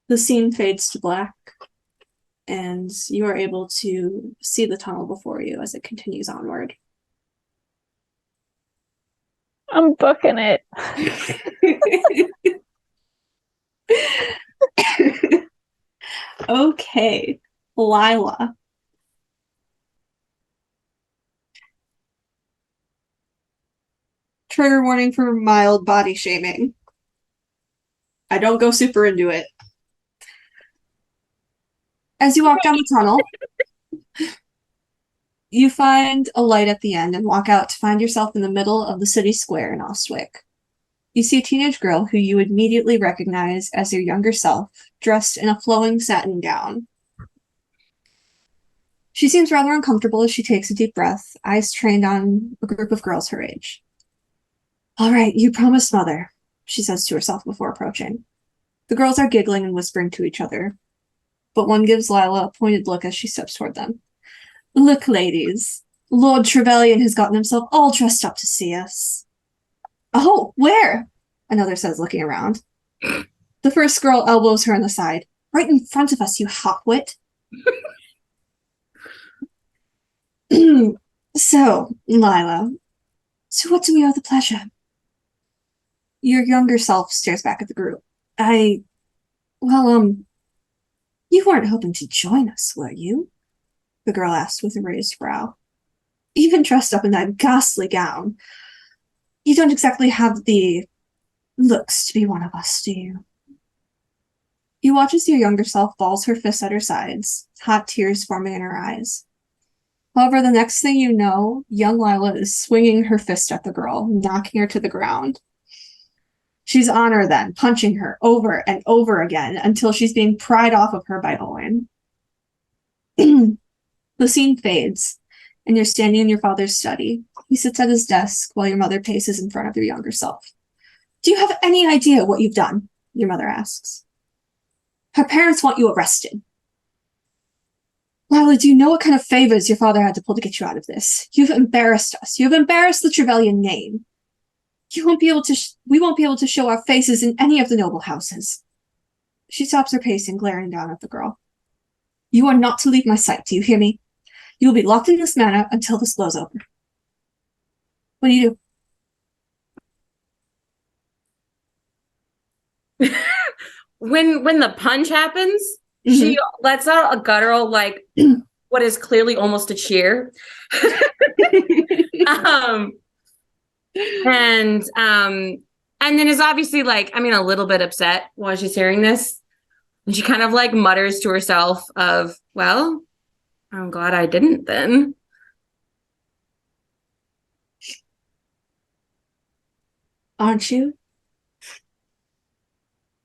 The scene fades to black, and you are able to see the tunnel before you as it continues onward. I'm booking it. Okay, Lila. Trigger warning for mild body shaming. I don't go super into it. As you walk down the tunnel, you find a light at the end and walk out to find yourself in the middle of the city square in Ostwick. You see a teenage girl who you immediately recognize as your younger self, dressed in a flowing satin gown. She seems rather uncomfortable as she takes a deep breath, eyes trained on a group of girls her age. All right, you promised, Mother, she says to herself before approaching. The girls are giggling and whispering to each other, but one gives Lila a pointed look as she steps toward them. Look, ladies, Lord Trevelyan has gotten himself all dressed up to see us. Oh, where? Another says, looking around. The first girl elbows her on the side. Right in front of us, you hotwit. So, Lila, to what do we owe the pleasure? Your younger self stares back at the group. You weren't hoping to join us, were you? The girl asked with a raised brow. Even dressed up in that ghastly gown, you don't exactly have the looks to be one of us, do you? You watch as your younger self balls her fists at her sides, hot tears forming in her eyes. However, the next thing you know, young Lila is swinging her fist at the girl, knocking her to the ground. She's on her then, punching her over and over again until she's being pried off of her by Owen. The scene fades, and you're standing in your father's study. He sits at his desk while your mother paces in front of your younger self. Do you have any idea what you've done? Your mother asks. Her parents want you arrested. Lila, do you know what kind of favors your father had to pull to get you out of this? You've embarrassed us. You've embarrassed the Trevelyan name. We won't be able to show our faces in any of the noble houses. She stops her pacing, glaring down at the girl. You are not to leave my sight, do you hear me? You will be locked in this manor until this blows over. What do you do? When the punch happens, she lets out a guttural, like, what is clearly almost a cheer. And then is obviously like, I mean, a little bit upset while she's hearing this. And she kind of like mutters to herself of, well, I'm glad I didn't then. Aren't you?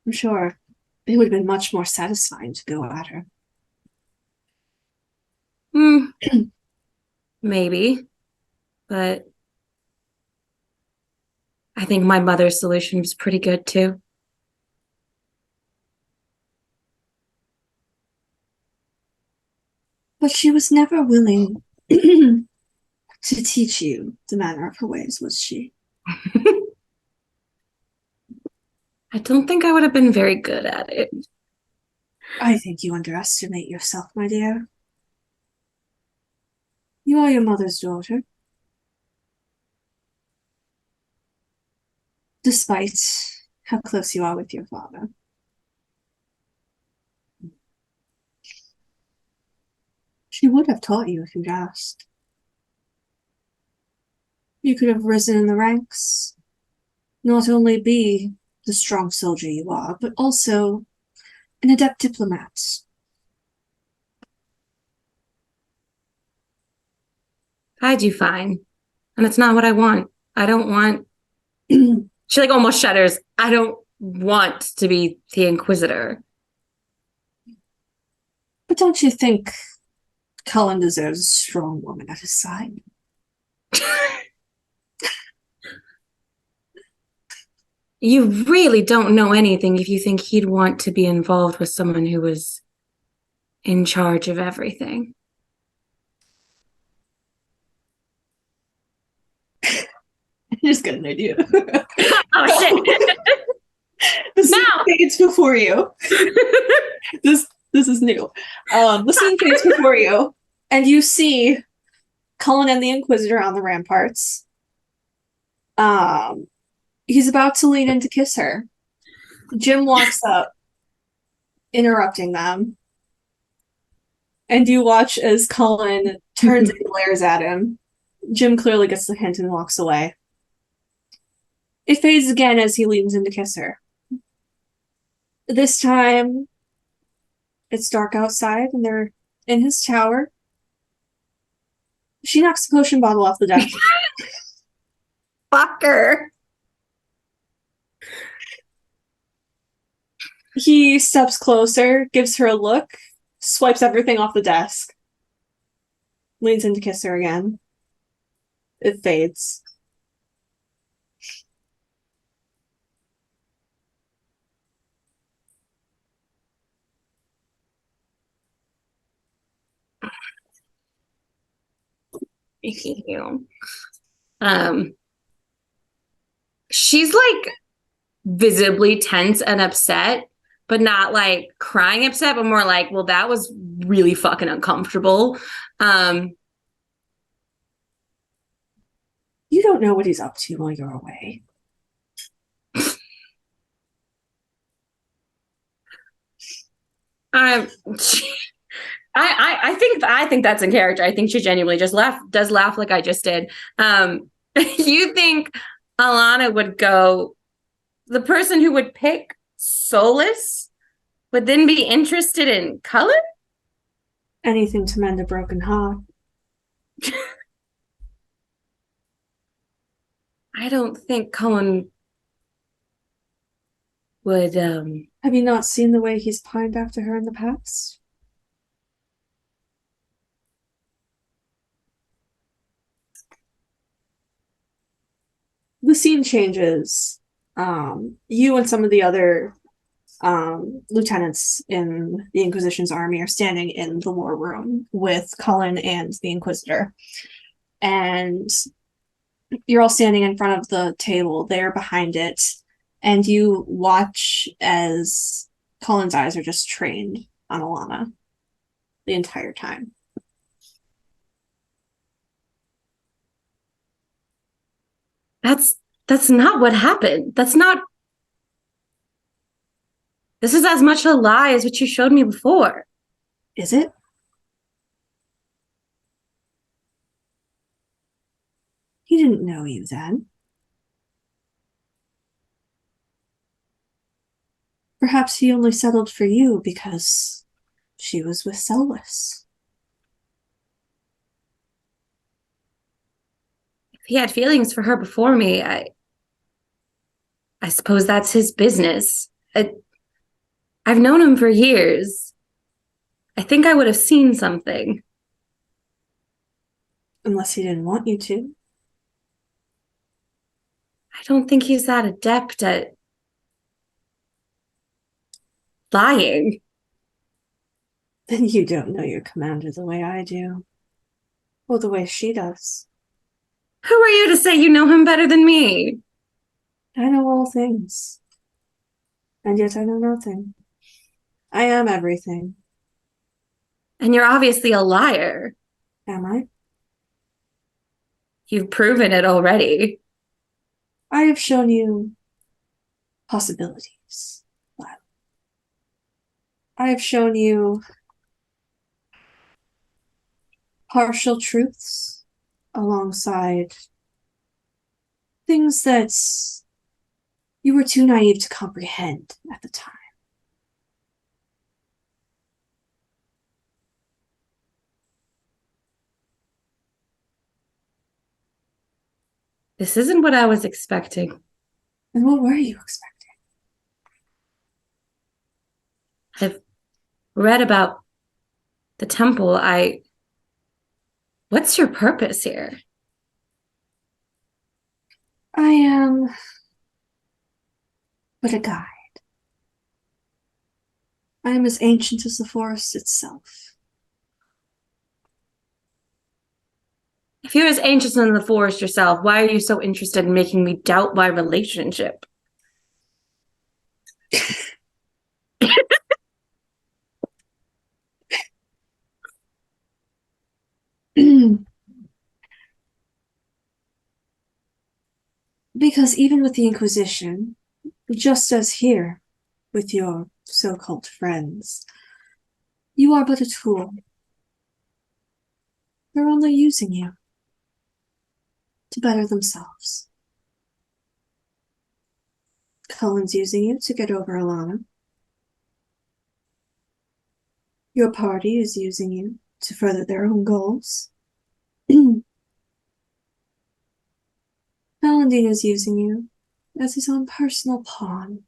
I'm sure it would have been much more satisfying to go at her. Maybe. But I think my mother's solution was pretty good too. But she was never willing to teach you the manner of her ways, was she? I don't think I would have been very good at it. I think you underestimate yourself, my dear. You are your mother's daughter. Despite how close you are with your father. She would have taught you if you'd asked. You could have risen in the ranks, not only be the strong soldier you are, but also an adept diplomat. I do fine. And it's not what I want. I don't want... She like almost shudders. I don't want to be the Inquisitor. But don't you think Cullen deserves a strong woman at his side? You really don't know anything if you think he'd want to be involved with someone who was in charge of everything. I'm just got an idea. Oh, shit. The scene fades before you. This is new. The scene fades before you, and you see Cullen and the Inquisitor on the ramparts. He's about to lean in to kiss her. Jim walks up, interrupting them. And you watch as Cullen turns and glares at him. Jim clearly gets the hint and walks away. It fades again as he leans in to kiss her. This time, it's dark outside, and they're in his tower. She knocks the potion bottle off the desk. Fucker. He steps closer, gives her a look, swipes everything off the desk. Leans in to kiss her again. It fades. She's like visibly tense and upset, but not like crying upset, but more like, well, that was really fucking uncomfortable. You don't know what he's up to while you're away. I think that's in character. I think she genuinely just does laugh like I just did. You think Alana would go, the person who would pick Solas would then be interested in Cullen? Anything to mend a broken heart. I don't think Cullen would, Have you not seen the way he's pined after her in the past? the scene changes. You and some of the other lieutenants in the Inquisition's army are standing in the war room with Cullen and the Inquisitor. And you're all standing in front of the table. They're behind it. And you watch as Cullen's eyes are just trained on Alana the entire time. That's not what happened. This is as much a lie as what you showed me before. Is it? He didn't know you then. Perhaps he only settled for you because she was with Solas. If he had feelings for her before me, I suppose that's his business. I've known him for years. I think I would have seen something. Unless he didn't want you to. I don't think he's that adept at lying. Then you don't know your commander the way I do. Or the way she does. Who are you to say you know him better than me? I know all things. And yet I know nothing. I am everything. And you're obviously a liar. Am I? You've proven it already. I have shown you possibilities. I have shown you partial truths alongside things that you were too naive to comprehend at the time. This isn't what I was expecting. And what were you expecting? I've read about the temple. What's your purpose here? I am but a guide. I am as ancient as the forest itself. If you're as ancient in the forest yourself, why are you so interested in making me doubt my relationship? Because even with the Inquisition, just as here, with your so-called friends, you are but a tool. They're only using you to better themselves. Cullen's using you to get over Alana. Your party is using you to further their own goals. Paladin is using you as his own personal pawn.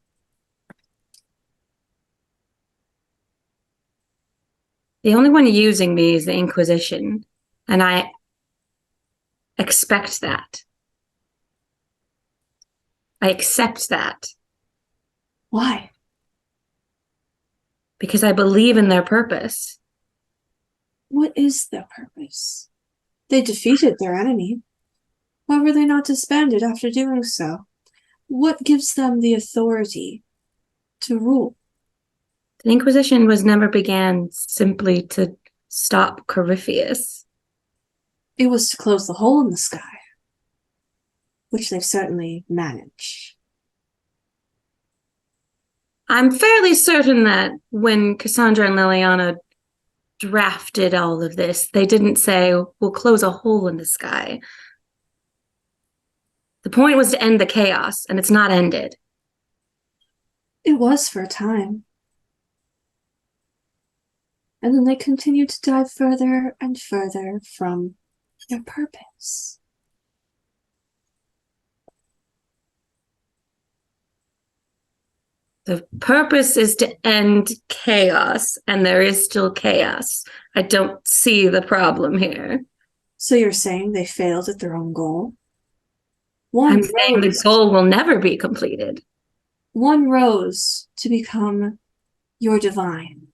The only one using me is the Inquisition, and I expect that. I accept that. Why? Because I believe in their purpose. What is their purpose? They defeated their enemy. Why were they not disbanded after doing so? What gives them the authority to rule? The Inquisition was never began simply to stop Corypheus. It was to close the hole in the sky, which they've certainly managed. I'm fairly certain that when Cassandra and Liliana drafted all of this, they didn't say, we'll close a hole in the sky. The point was to end the chaos, and it's not ended. It was for a time. And then they continued to dive further and further from their purpose. The purpose is to end chaos, and there is still chaos. I don't see the problem here. So you're saying they failed at their own goal? One I'm saying the rose, goal will never be completed. one rose to become your divine.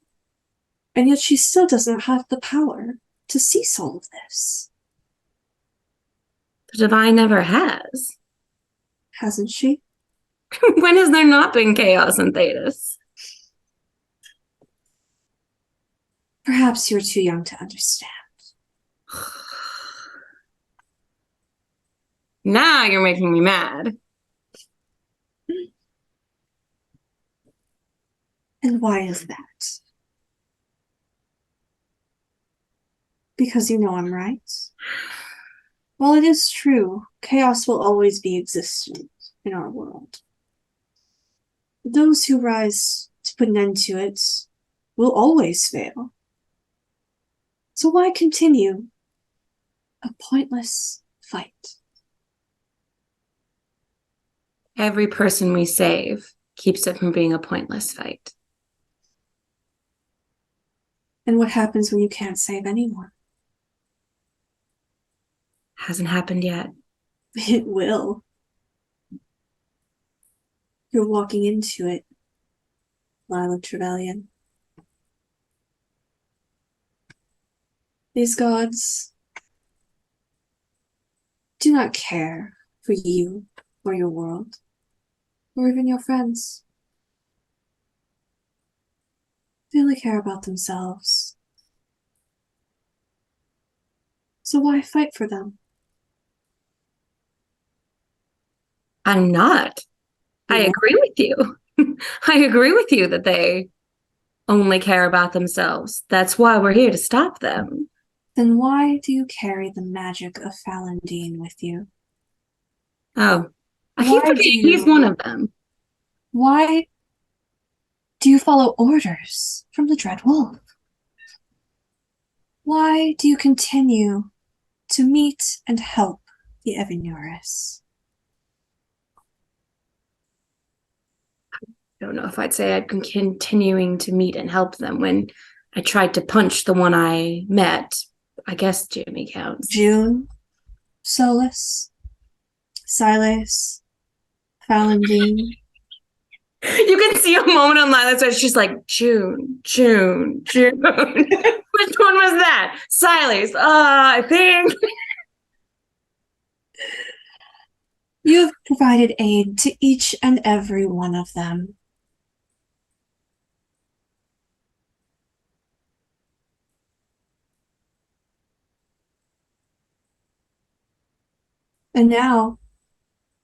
And yet she still doesn't have the power to cease all of this. The divine never has. Hasn't she? When has there not been chaos in Thetis? Perhaps you're too young to understand. Now you're making me mad. And why is that? Because you know I'm right. While it is true, chaos will always be existent in our world. Those who rise to put an end to it will always fail. So why continue a pointless fight? Every person we save keeps it from being a pointless fight. And what happens when you can't save anyone? Hasn't happened yet. It will. You're walking into it, Lila Trevelyan. These gods do not care for you or your world, or even your friends. They only care about themselves. So why fight for them? I'm not. I Yeah. agree with you. I agree with you that they only care about themselves. That's why we're here to stop them. Then why do you carry the magic of Falandine with you? Oh, I Why keep do forgetting you- he's one of them. Why do you follow orders from the Dread Wolf? Why do you continue to meet and help the Evinuris? I don't know if I'd say I'd been continuing to meet and help them when I tried to punch the one I met. I guess Jimmy counts. June, Solas, Silas, Falandine. You can see a moment on Lila's face. She's like, June. Which one was that? Silas. I think. You have provided aid to each and every one of them. And now,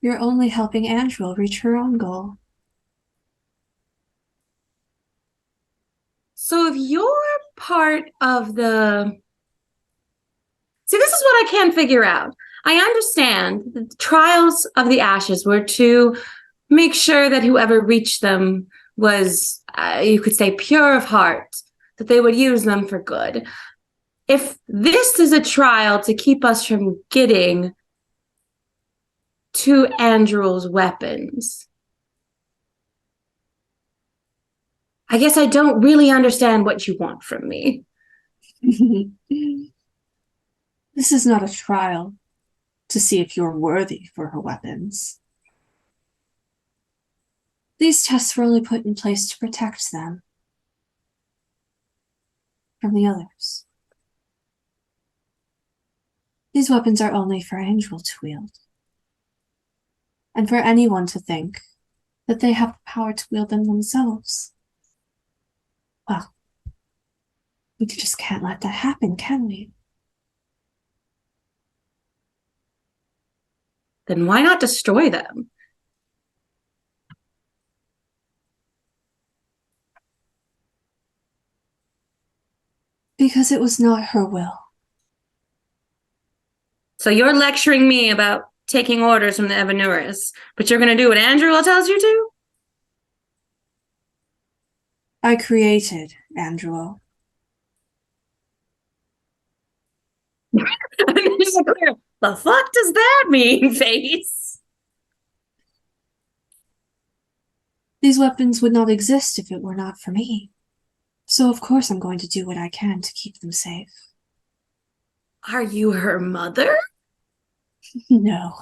you're only helping Andrel reach her own goal. So if you're part of the... See, this is what I can't figure out. I understand the trials of the ashes were to make sure that whoever reached them was, you could say, pure of heart, that they would use them for good. If this is a trial to keep us from getting to Andrel's weapons, I guess I don't really understand what you want from me. This is not a trial to see if you're worthy for her weapons. These tests were only put in place to protect them from the others. These weapons are only for Andrel to wield. And for anyone to think that they have the power to wield them themselves. Well, we just can't let that happen, can we? Then why not destroy them? Because it was not her will. So you're lecturing me about taking orders from the Evinuris, but you're going to do what Andrel tells you to? I created Andrel. The fuck does that mean, face? These weapons would not exist if it were not for me. So of course I'm going to do what I can to keep them safe. Are you her mother? No.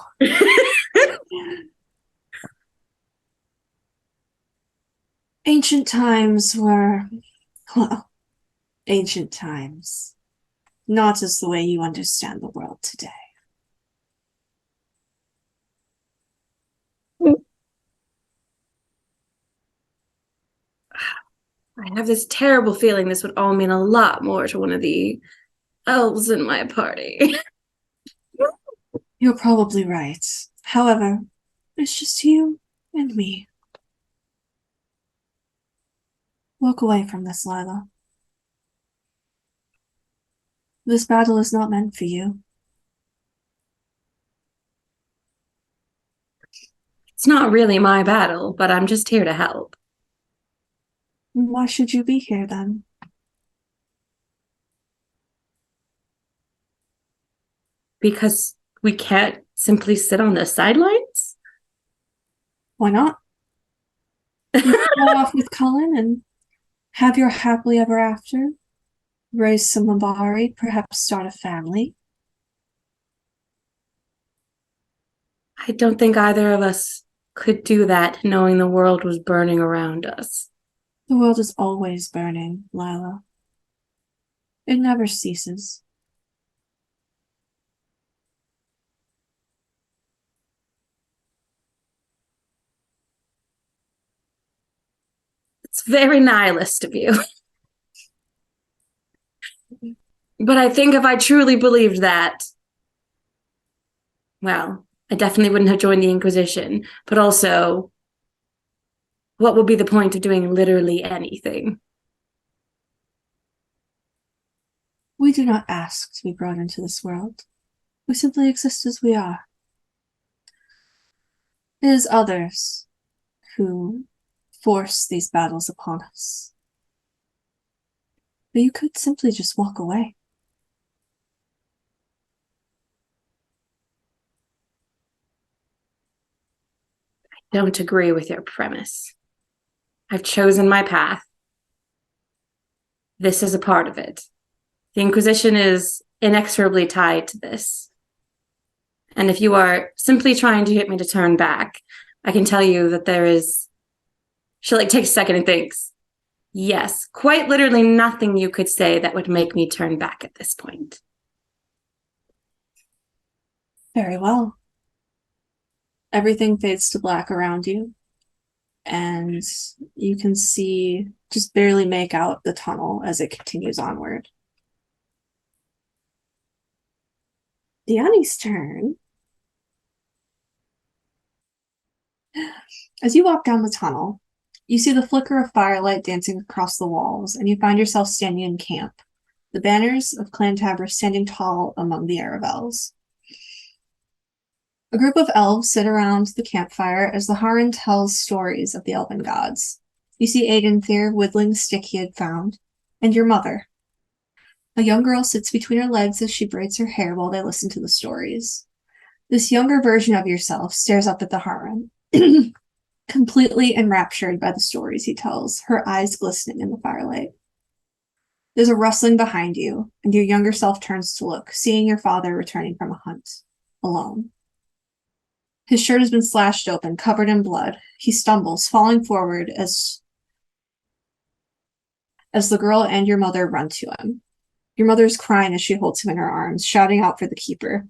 Ancient times were, well, ancient times. Not as the way you understand the world today. I have this terrible feeling this would all mean a lot more to one of the elves in my party. You're probably right. However, it's just you and me. Walk away from this, Lila. This battle is not meant for you. It's not really my battle, but I'm just here to help. Why should you be here then? Because we can't simply sit on the sidelines? Why not? You go off with Cullen and have your happily ever after. Raise some Mabari, perhaps start a family. I don't think either of us could do that knowing the world was burning around us. The world is always burning, Lila. It never ceases. It's very nihilist of you. But I think if I truly believed that, well, I definitely wouldn't have joined the Inquisition. But also, what would be the point of doing literally anything? We do not ask to be brought into this world. We simply exist as we are. It is others who force these battles upon us. But you could simply just walk away. I don't agree with your premise. I've chosen my path. This is a part of it. The Inquisition is inexorably tied to this. And if you are simply trying to get me to turn back, I can tell you that there is... She takes a second and thinks, yes, quite literally nothing you could say that would make me turn back at this point. Very well. Everything fades to black around you, and you can just barely make out the tunnel as it continues onward. Diani's turn. As you walk down the tunnel, you see the flicker of firelight dancing across the walls, and you find yourself standing in camp, the banners of Clan Tabra standing tall among the Aravels. A group of elves sit around the campfire as the Haran tells stories of the elven gods. You see Aedenthir whittling the stick he had found, and your mother. A young girl sits between her legs as she braids her hair while they listen to the stories. This younger version of yourself stares up at the Haran, completely enraptured by the stories he tells, her eyes glistening in the firelight. There's a rustling behind you, and your younger self turns to look, seeing your father returning from a hunt, alone. His shirt has been slashed open, covered in blood. He stumbles, falling forward as the girl and your mother run to him. Your mother is crying as she holds him in her arms, shouting out for the keeper.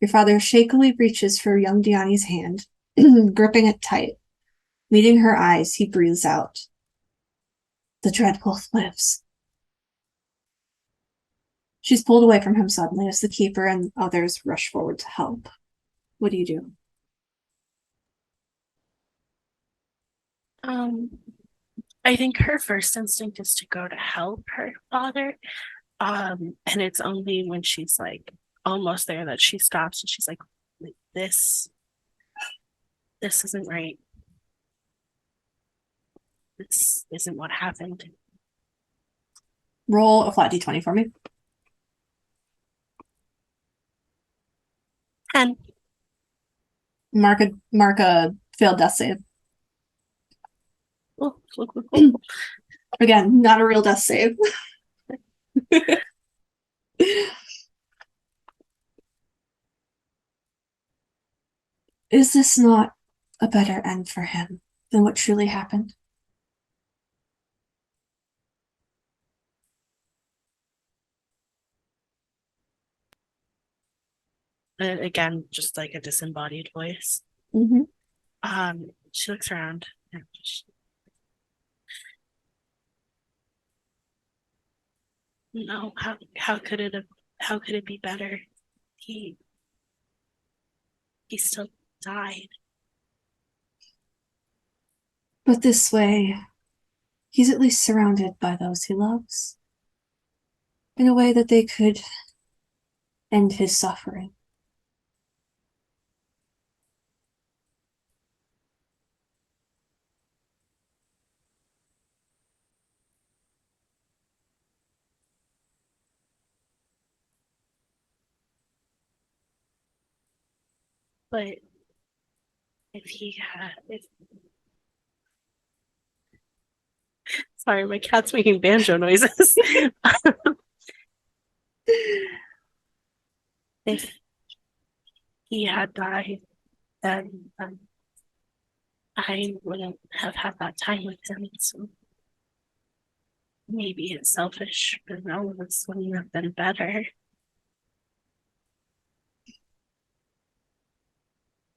Your father shakily reaches for young Diani's hand, gripping it tight. Meeting her eyes, he breathes out. The Dreadwolf lives. She's pulled away from him suddenly as the keeper and others rush forward to help. What do you do? I think her first instinct is to go to help her father. And it's only when she's almost there that she stops and she's like, this isn't right. This isn't what happened. Roll a flat d20 for me. 10. Mark a failed death save. Oh, Again, not a real death save. Is this not a better end for him than what truly happened? And again, just like a disembodied voice. Mm-hmm. She looks around. No, how could it be better? He still died. But this way, he's at least surrounded by those he loves, in a way that they could end his suffering. But if sorry, my cat's making banjo noises. If he had died, then I wouldn't have had that time with him. So maybe it's selfish, but no, this wouldn't have been better.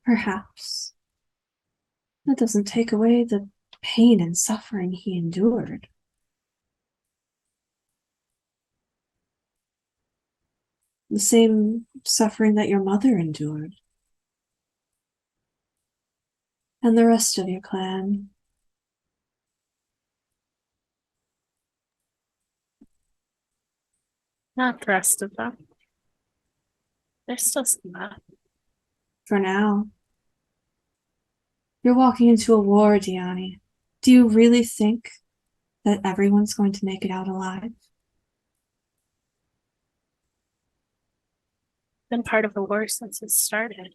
Perhaps. That doesn't take away the pain and suffering he endured. The same suffering that your mother endured. And the rest of your clan. Not the rest of them. There's still some left. For now. You're walking into a war, Diani. Do you really think that everyone's going to make it out alive? Been part of the war since it started.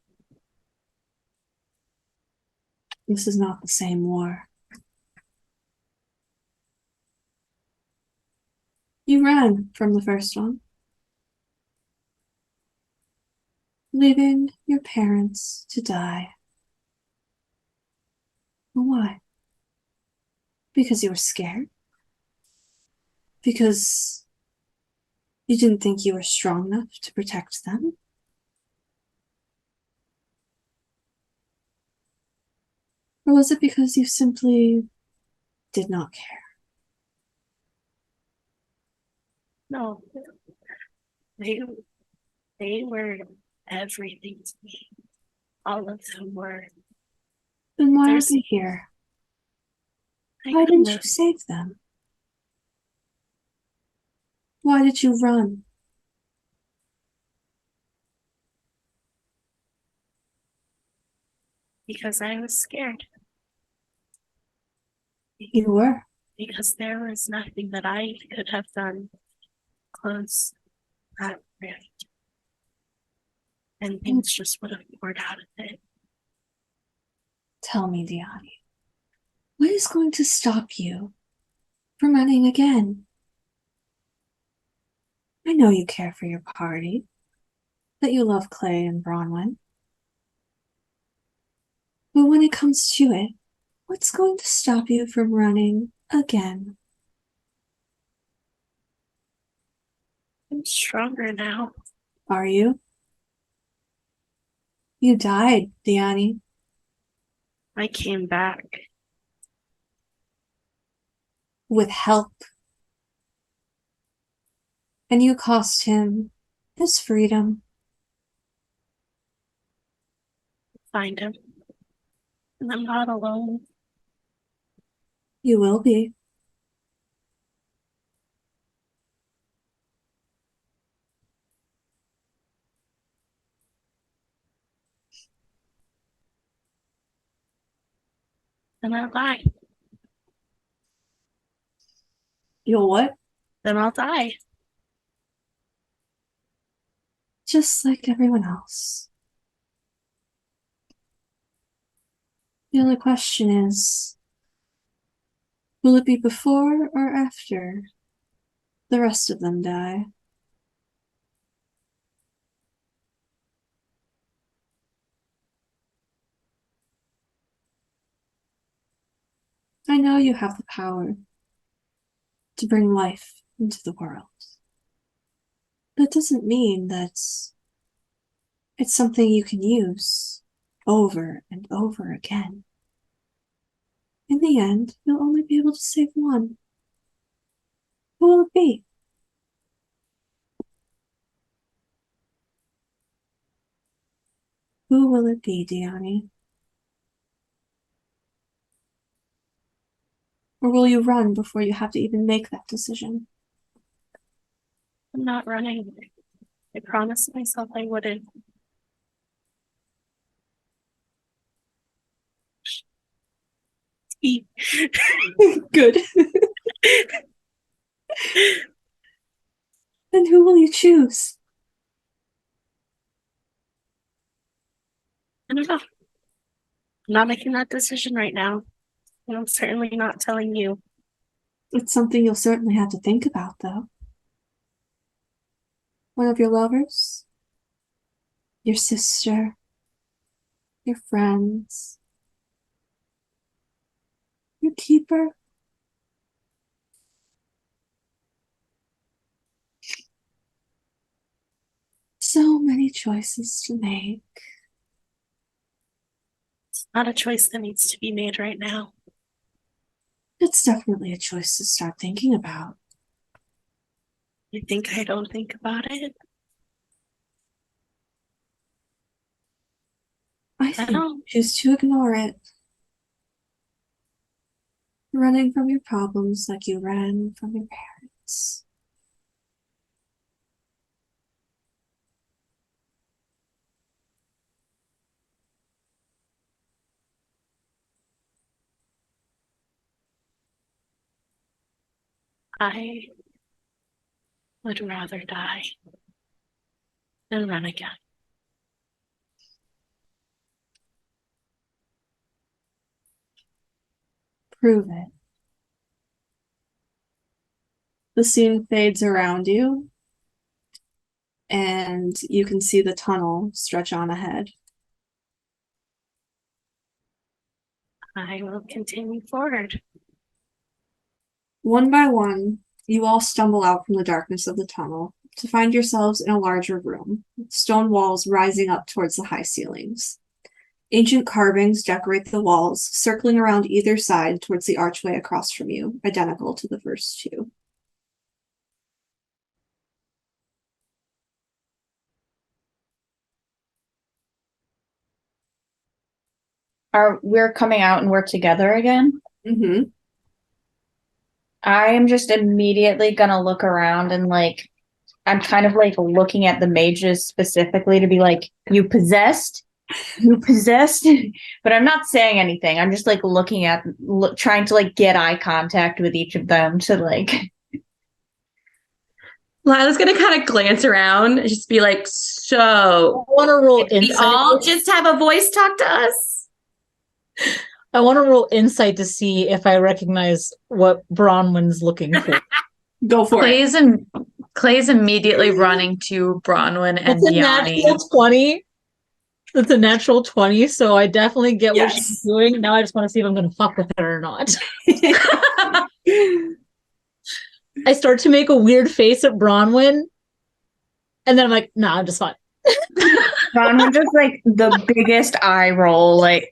This is not the same war. You ran from the first one, leaving your parents to die. Why? Because you were scared? Because you didn't think you were strong enough to protect them? Or was it because you simply did not care? No, they were everything to me. All of them were. Then why are There's- they here? I Why couldn't didn't you have- save them? Why did you run? Because I was scared. You were. Because there was nothing that I could have done close that rift. And things just would have poured out of it. Tell me, Diani, what is going to stop you from running again? I know you care for your party, that you love Clay and Bronwyn. But when it comes to it, what's going to stop you from running again? I'm stronger now. Are you? You died, Diani. I came back. With help. And you cost him his freedom. Find him. And I'm not alone. You will be. Then I'll die. You'll what? Then I'll die. Just like everyone else. The only question is, will it be before or after the rest of them die? know you have the power to bring life into the world. That doesn't mean that it's something you can use over and over again. In the end, you'll only be able to save one. Who will it be? Who will it be, Diani? Or will you run before you have to even make that decision? I'm not running. I promised myself I wouldn't. Good. Then who will you choose? I don't know. I'm not making that decision right now. And I'm certainly not telling you. It's something you'll certainly have to think about, though. One of your lovers? Your sister? Your friends? Your keeper? So many choices to make. It's not a choice that needs to be made right now. It's definitely a choice to start thinking about. You think I don't think about it? I think you don't. choose to ignore it. Running from your problems like you ran from your parents. I would rather die than run again. Prove it. The scene fades around you, and you can see the tunnel stretch on ahead. I will continue forward. One by one, you all stumble out from the darkness of the tunnel to find yourselves in a larger room, with stone walls rising up towards the high ceilings. Ancient carvings decorate the walls, circling around either side towards the archway across from you, identical to the first two. We're coming out and we're together again? Mm-hmm. I am just immediately gonna look around and like I'm kind of like looking at the mages specifically to be like, you possessed? You possessed? But I'm not saying anything. I'm just like looking at trying to like get eye contact with each of them to like Lila's gonna kind of glance around and just be like, so I want to roll we insight. all just have a voice talk to us? I want to roll insight to see if I recognize what Bronwyn's looking for. Go for it. Clay's immediately running to Bronwyn and It's a Diani. natural 20. It's a natural 20, so I definitely get what she's doing. Now I just want to see if I'm going to fuck with her or not. I start to make a weird face at Bronwyn, and then I'm like, nah, I'm just fine. Bronwyn just like the biggest eye roll, like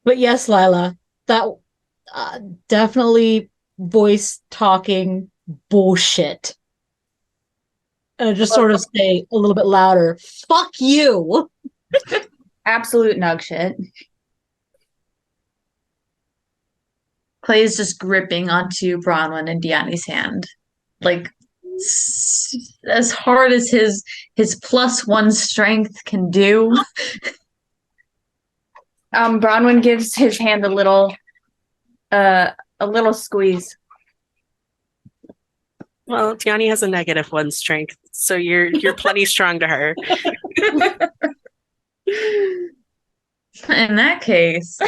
But yes, Lila, that definitely voice talking bullshit. And I just sort of say a little bit louder, fuck you. absolute nug shit. Clay's just gripping onto Bronwyn and Diani's hand, like as hard as his +1 strength can do. Bronwyn gives his hand a little squeeze. Well, Diani has a -1 strength, so you're plenty strong to her. In that case,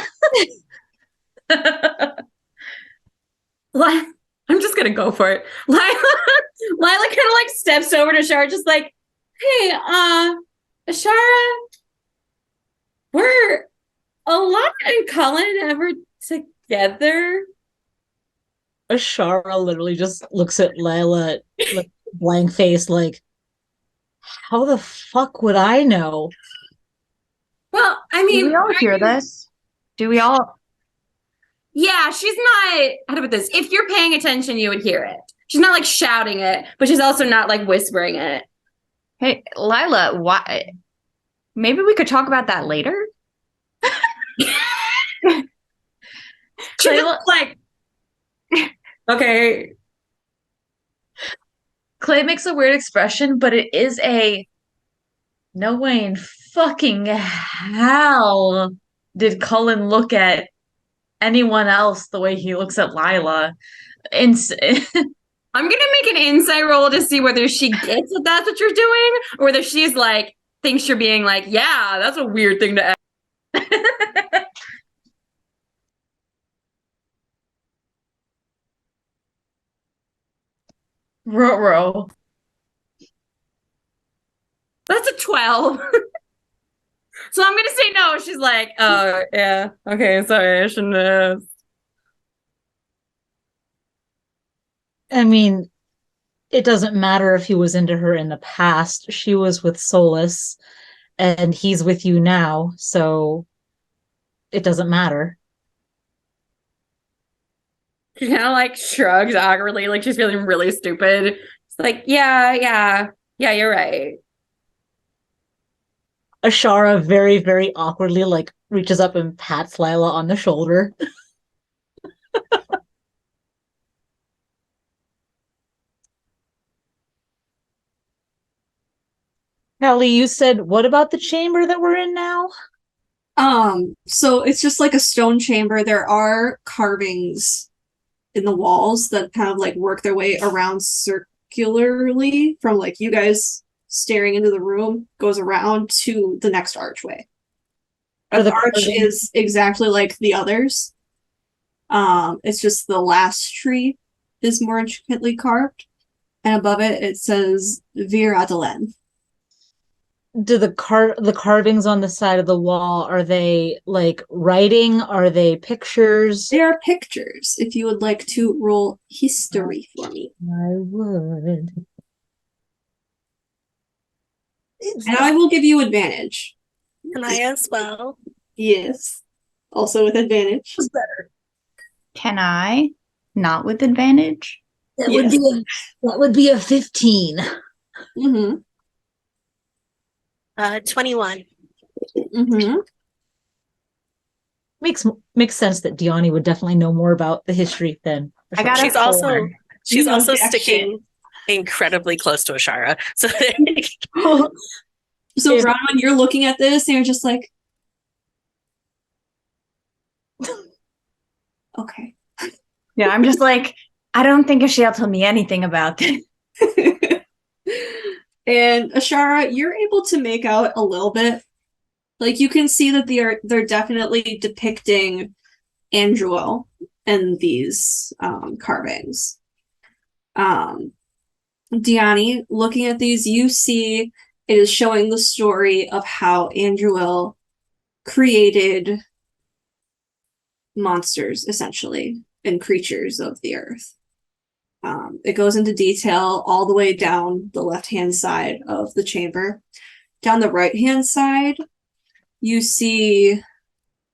I'm just gonna go for it. Lila kind of like steps over to Shara, just like, hey, Ashara, we're and Cullen ever together? Ashara literally just looks at Lila like blank face, like, how the fuck would I know? Well, I Do mean, we all hear this? Do we all? yeah, she's not. How to put this? If you're paying attention, you would hear it. She's not like shouting it, but she's also not like whispering it. Hey, Lila, why? Maybe we could talk about that later. She's just like, okay. Clay makes a weird expression, but it is a no way in fucking hell did Cullen look at anyone else the way he looks at Lila. I'm gonna make an insight roll to see whether she gets that that's what you're doing, or whether she's like thinks you're being like, yeah, that's a weird thing to ask. Ruh-roh. That's a 12. So I'm gonna say no. She's like, oh yeah, okay, sorry, I shouldn't have. I mean, it doesn't matter if he was into her in the past. She was with Solas, and he's with you now, so it doesn't matter. She kind of like shrugs awkwardly, like she's feeling really stupid. It's like, yeah, you're right. Ashara very, very awkwardly like reaches up and pats Lila on the shoulder. Callie, you said, what about the chamber that we're in now? So it's just like a stone chamber. There are carvings in the walls that kind of like work their way around circularly from like you guys staring into the room goes around to the next archway. Are The the arch carvings- is exactly like the others. It's just the last tree is more intricately carved, and above it it says Vir Adelen. Do the carvings on the side of the wall, are they like writing? Are they pictures? They are pictures. If you would like to roll history for me. I would. And I will give you advantage. And I as well. Yes. Also with advantage. Can I? Not with advantage? That Yes. would be a 15. Mm-hmm. 21. Mm-hmm. Makes sense that Diani would definitely know more about the history than I got She's a also 4. she's You know also jack sticking incredibly close to Ashara. So So If- Bronwyn, you're looking at this and you're just like, okay. Yeah, I'm just like, I don't think she'll tell me anything about this. And Ashara, you're able to make out a little bit. Like you can see that they're definitely depicting Andruel in these carvings. Diani, looking at these, you see it is showing the story of how Andruel created monsters, essentially, and creatures of the earth. It goes into detail all the way down the left-hand side of the chamber. Down the right-hand side, you see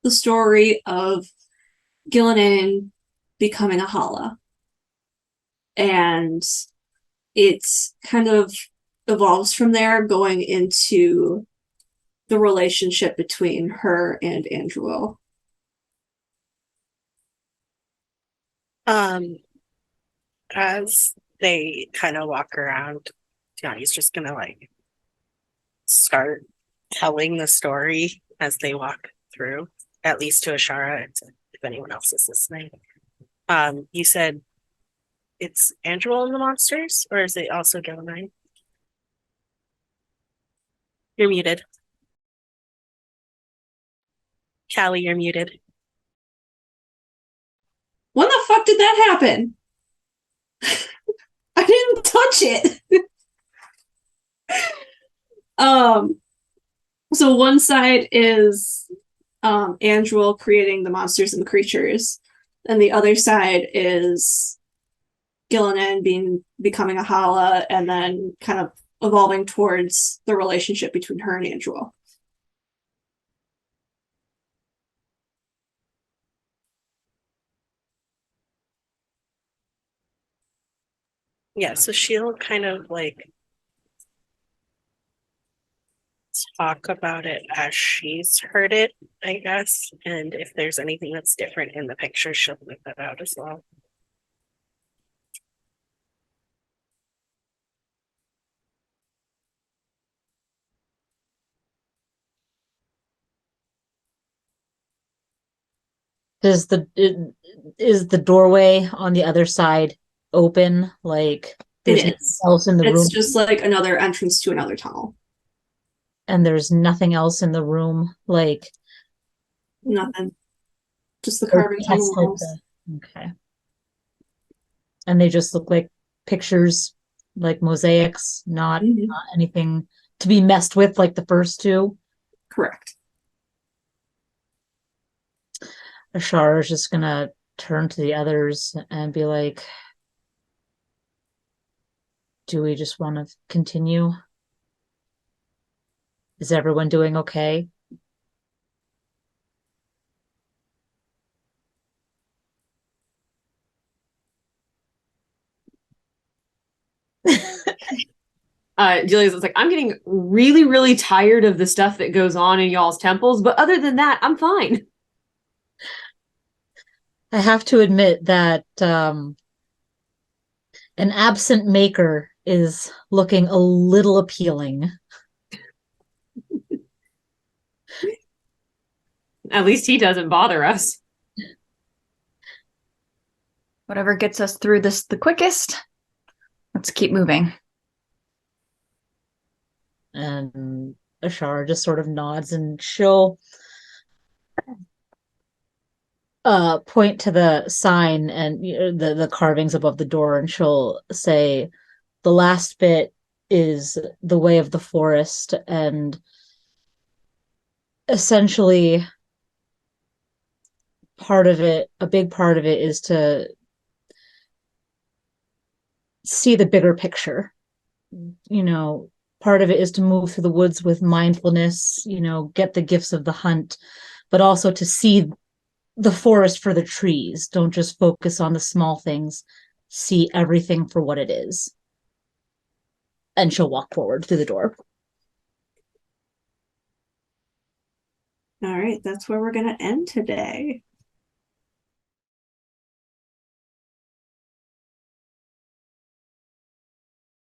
the story of Gillinan becoming a Hala. And it kind of evolves from there, going into the relationship between her and Andruel. as they kind of walk around, Johnny's just gonna like start telling the story as they walk through, at least to Ashara and if anyone else is listening. You said it's Andrew and the monsters, or is it also Gillinan? You're muted. Callie, you're muted. When the fuck did that happen? I didn't touch it. So one side is Andrew creating the monsters and the creatures, and the other side is Gillinan becoming a Hala, and then kind of evolving towards the relationship between her and Andrew. Yeah, so she'll kind of like talk about it as she's heard it, I guess. And if there's anything that's different in the picture, she'll point that out as well. Is the doorway on the other side open? Like there's It nothing is. else in the room, It's just like another entrance to another tunnel. and there's nothing else in the room. Like Nothing. Just the or carvings on the just like walls. okay, and they just look like pictures, like mosaics, not anything to be messed with like the first two. Correct. Ashara is just gonna turn to the others and be like, do we just want to continue? Is everyone doing okay? Julia's like, I'm getting really, really tired of the stuff that goes on in y'all's temples, but other than that, I'm fine. I have to admit that an absent maker is looking a little appealing. At least he doesn't bother us. Whatever gets us through this the quickest, let's keep moving. And Ashara just sort of nods, and she'll point to the sign and the carvings above the door, and she'll say, the last bit is the way of the forest, and essentially a big part of it is to see the bigger picture. Part of it is to move through the woods with mindfulness, get the gifts of the hunt, but also to see the forest for the trees. Don't just focus on the small things. See everything for what it is. And she'll walk forward through the door. All right, that's where we're going to end today.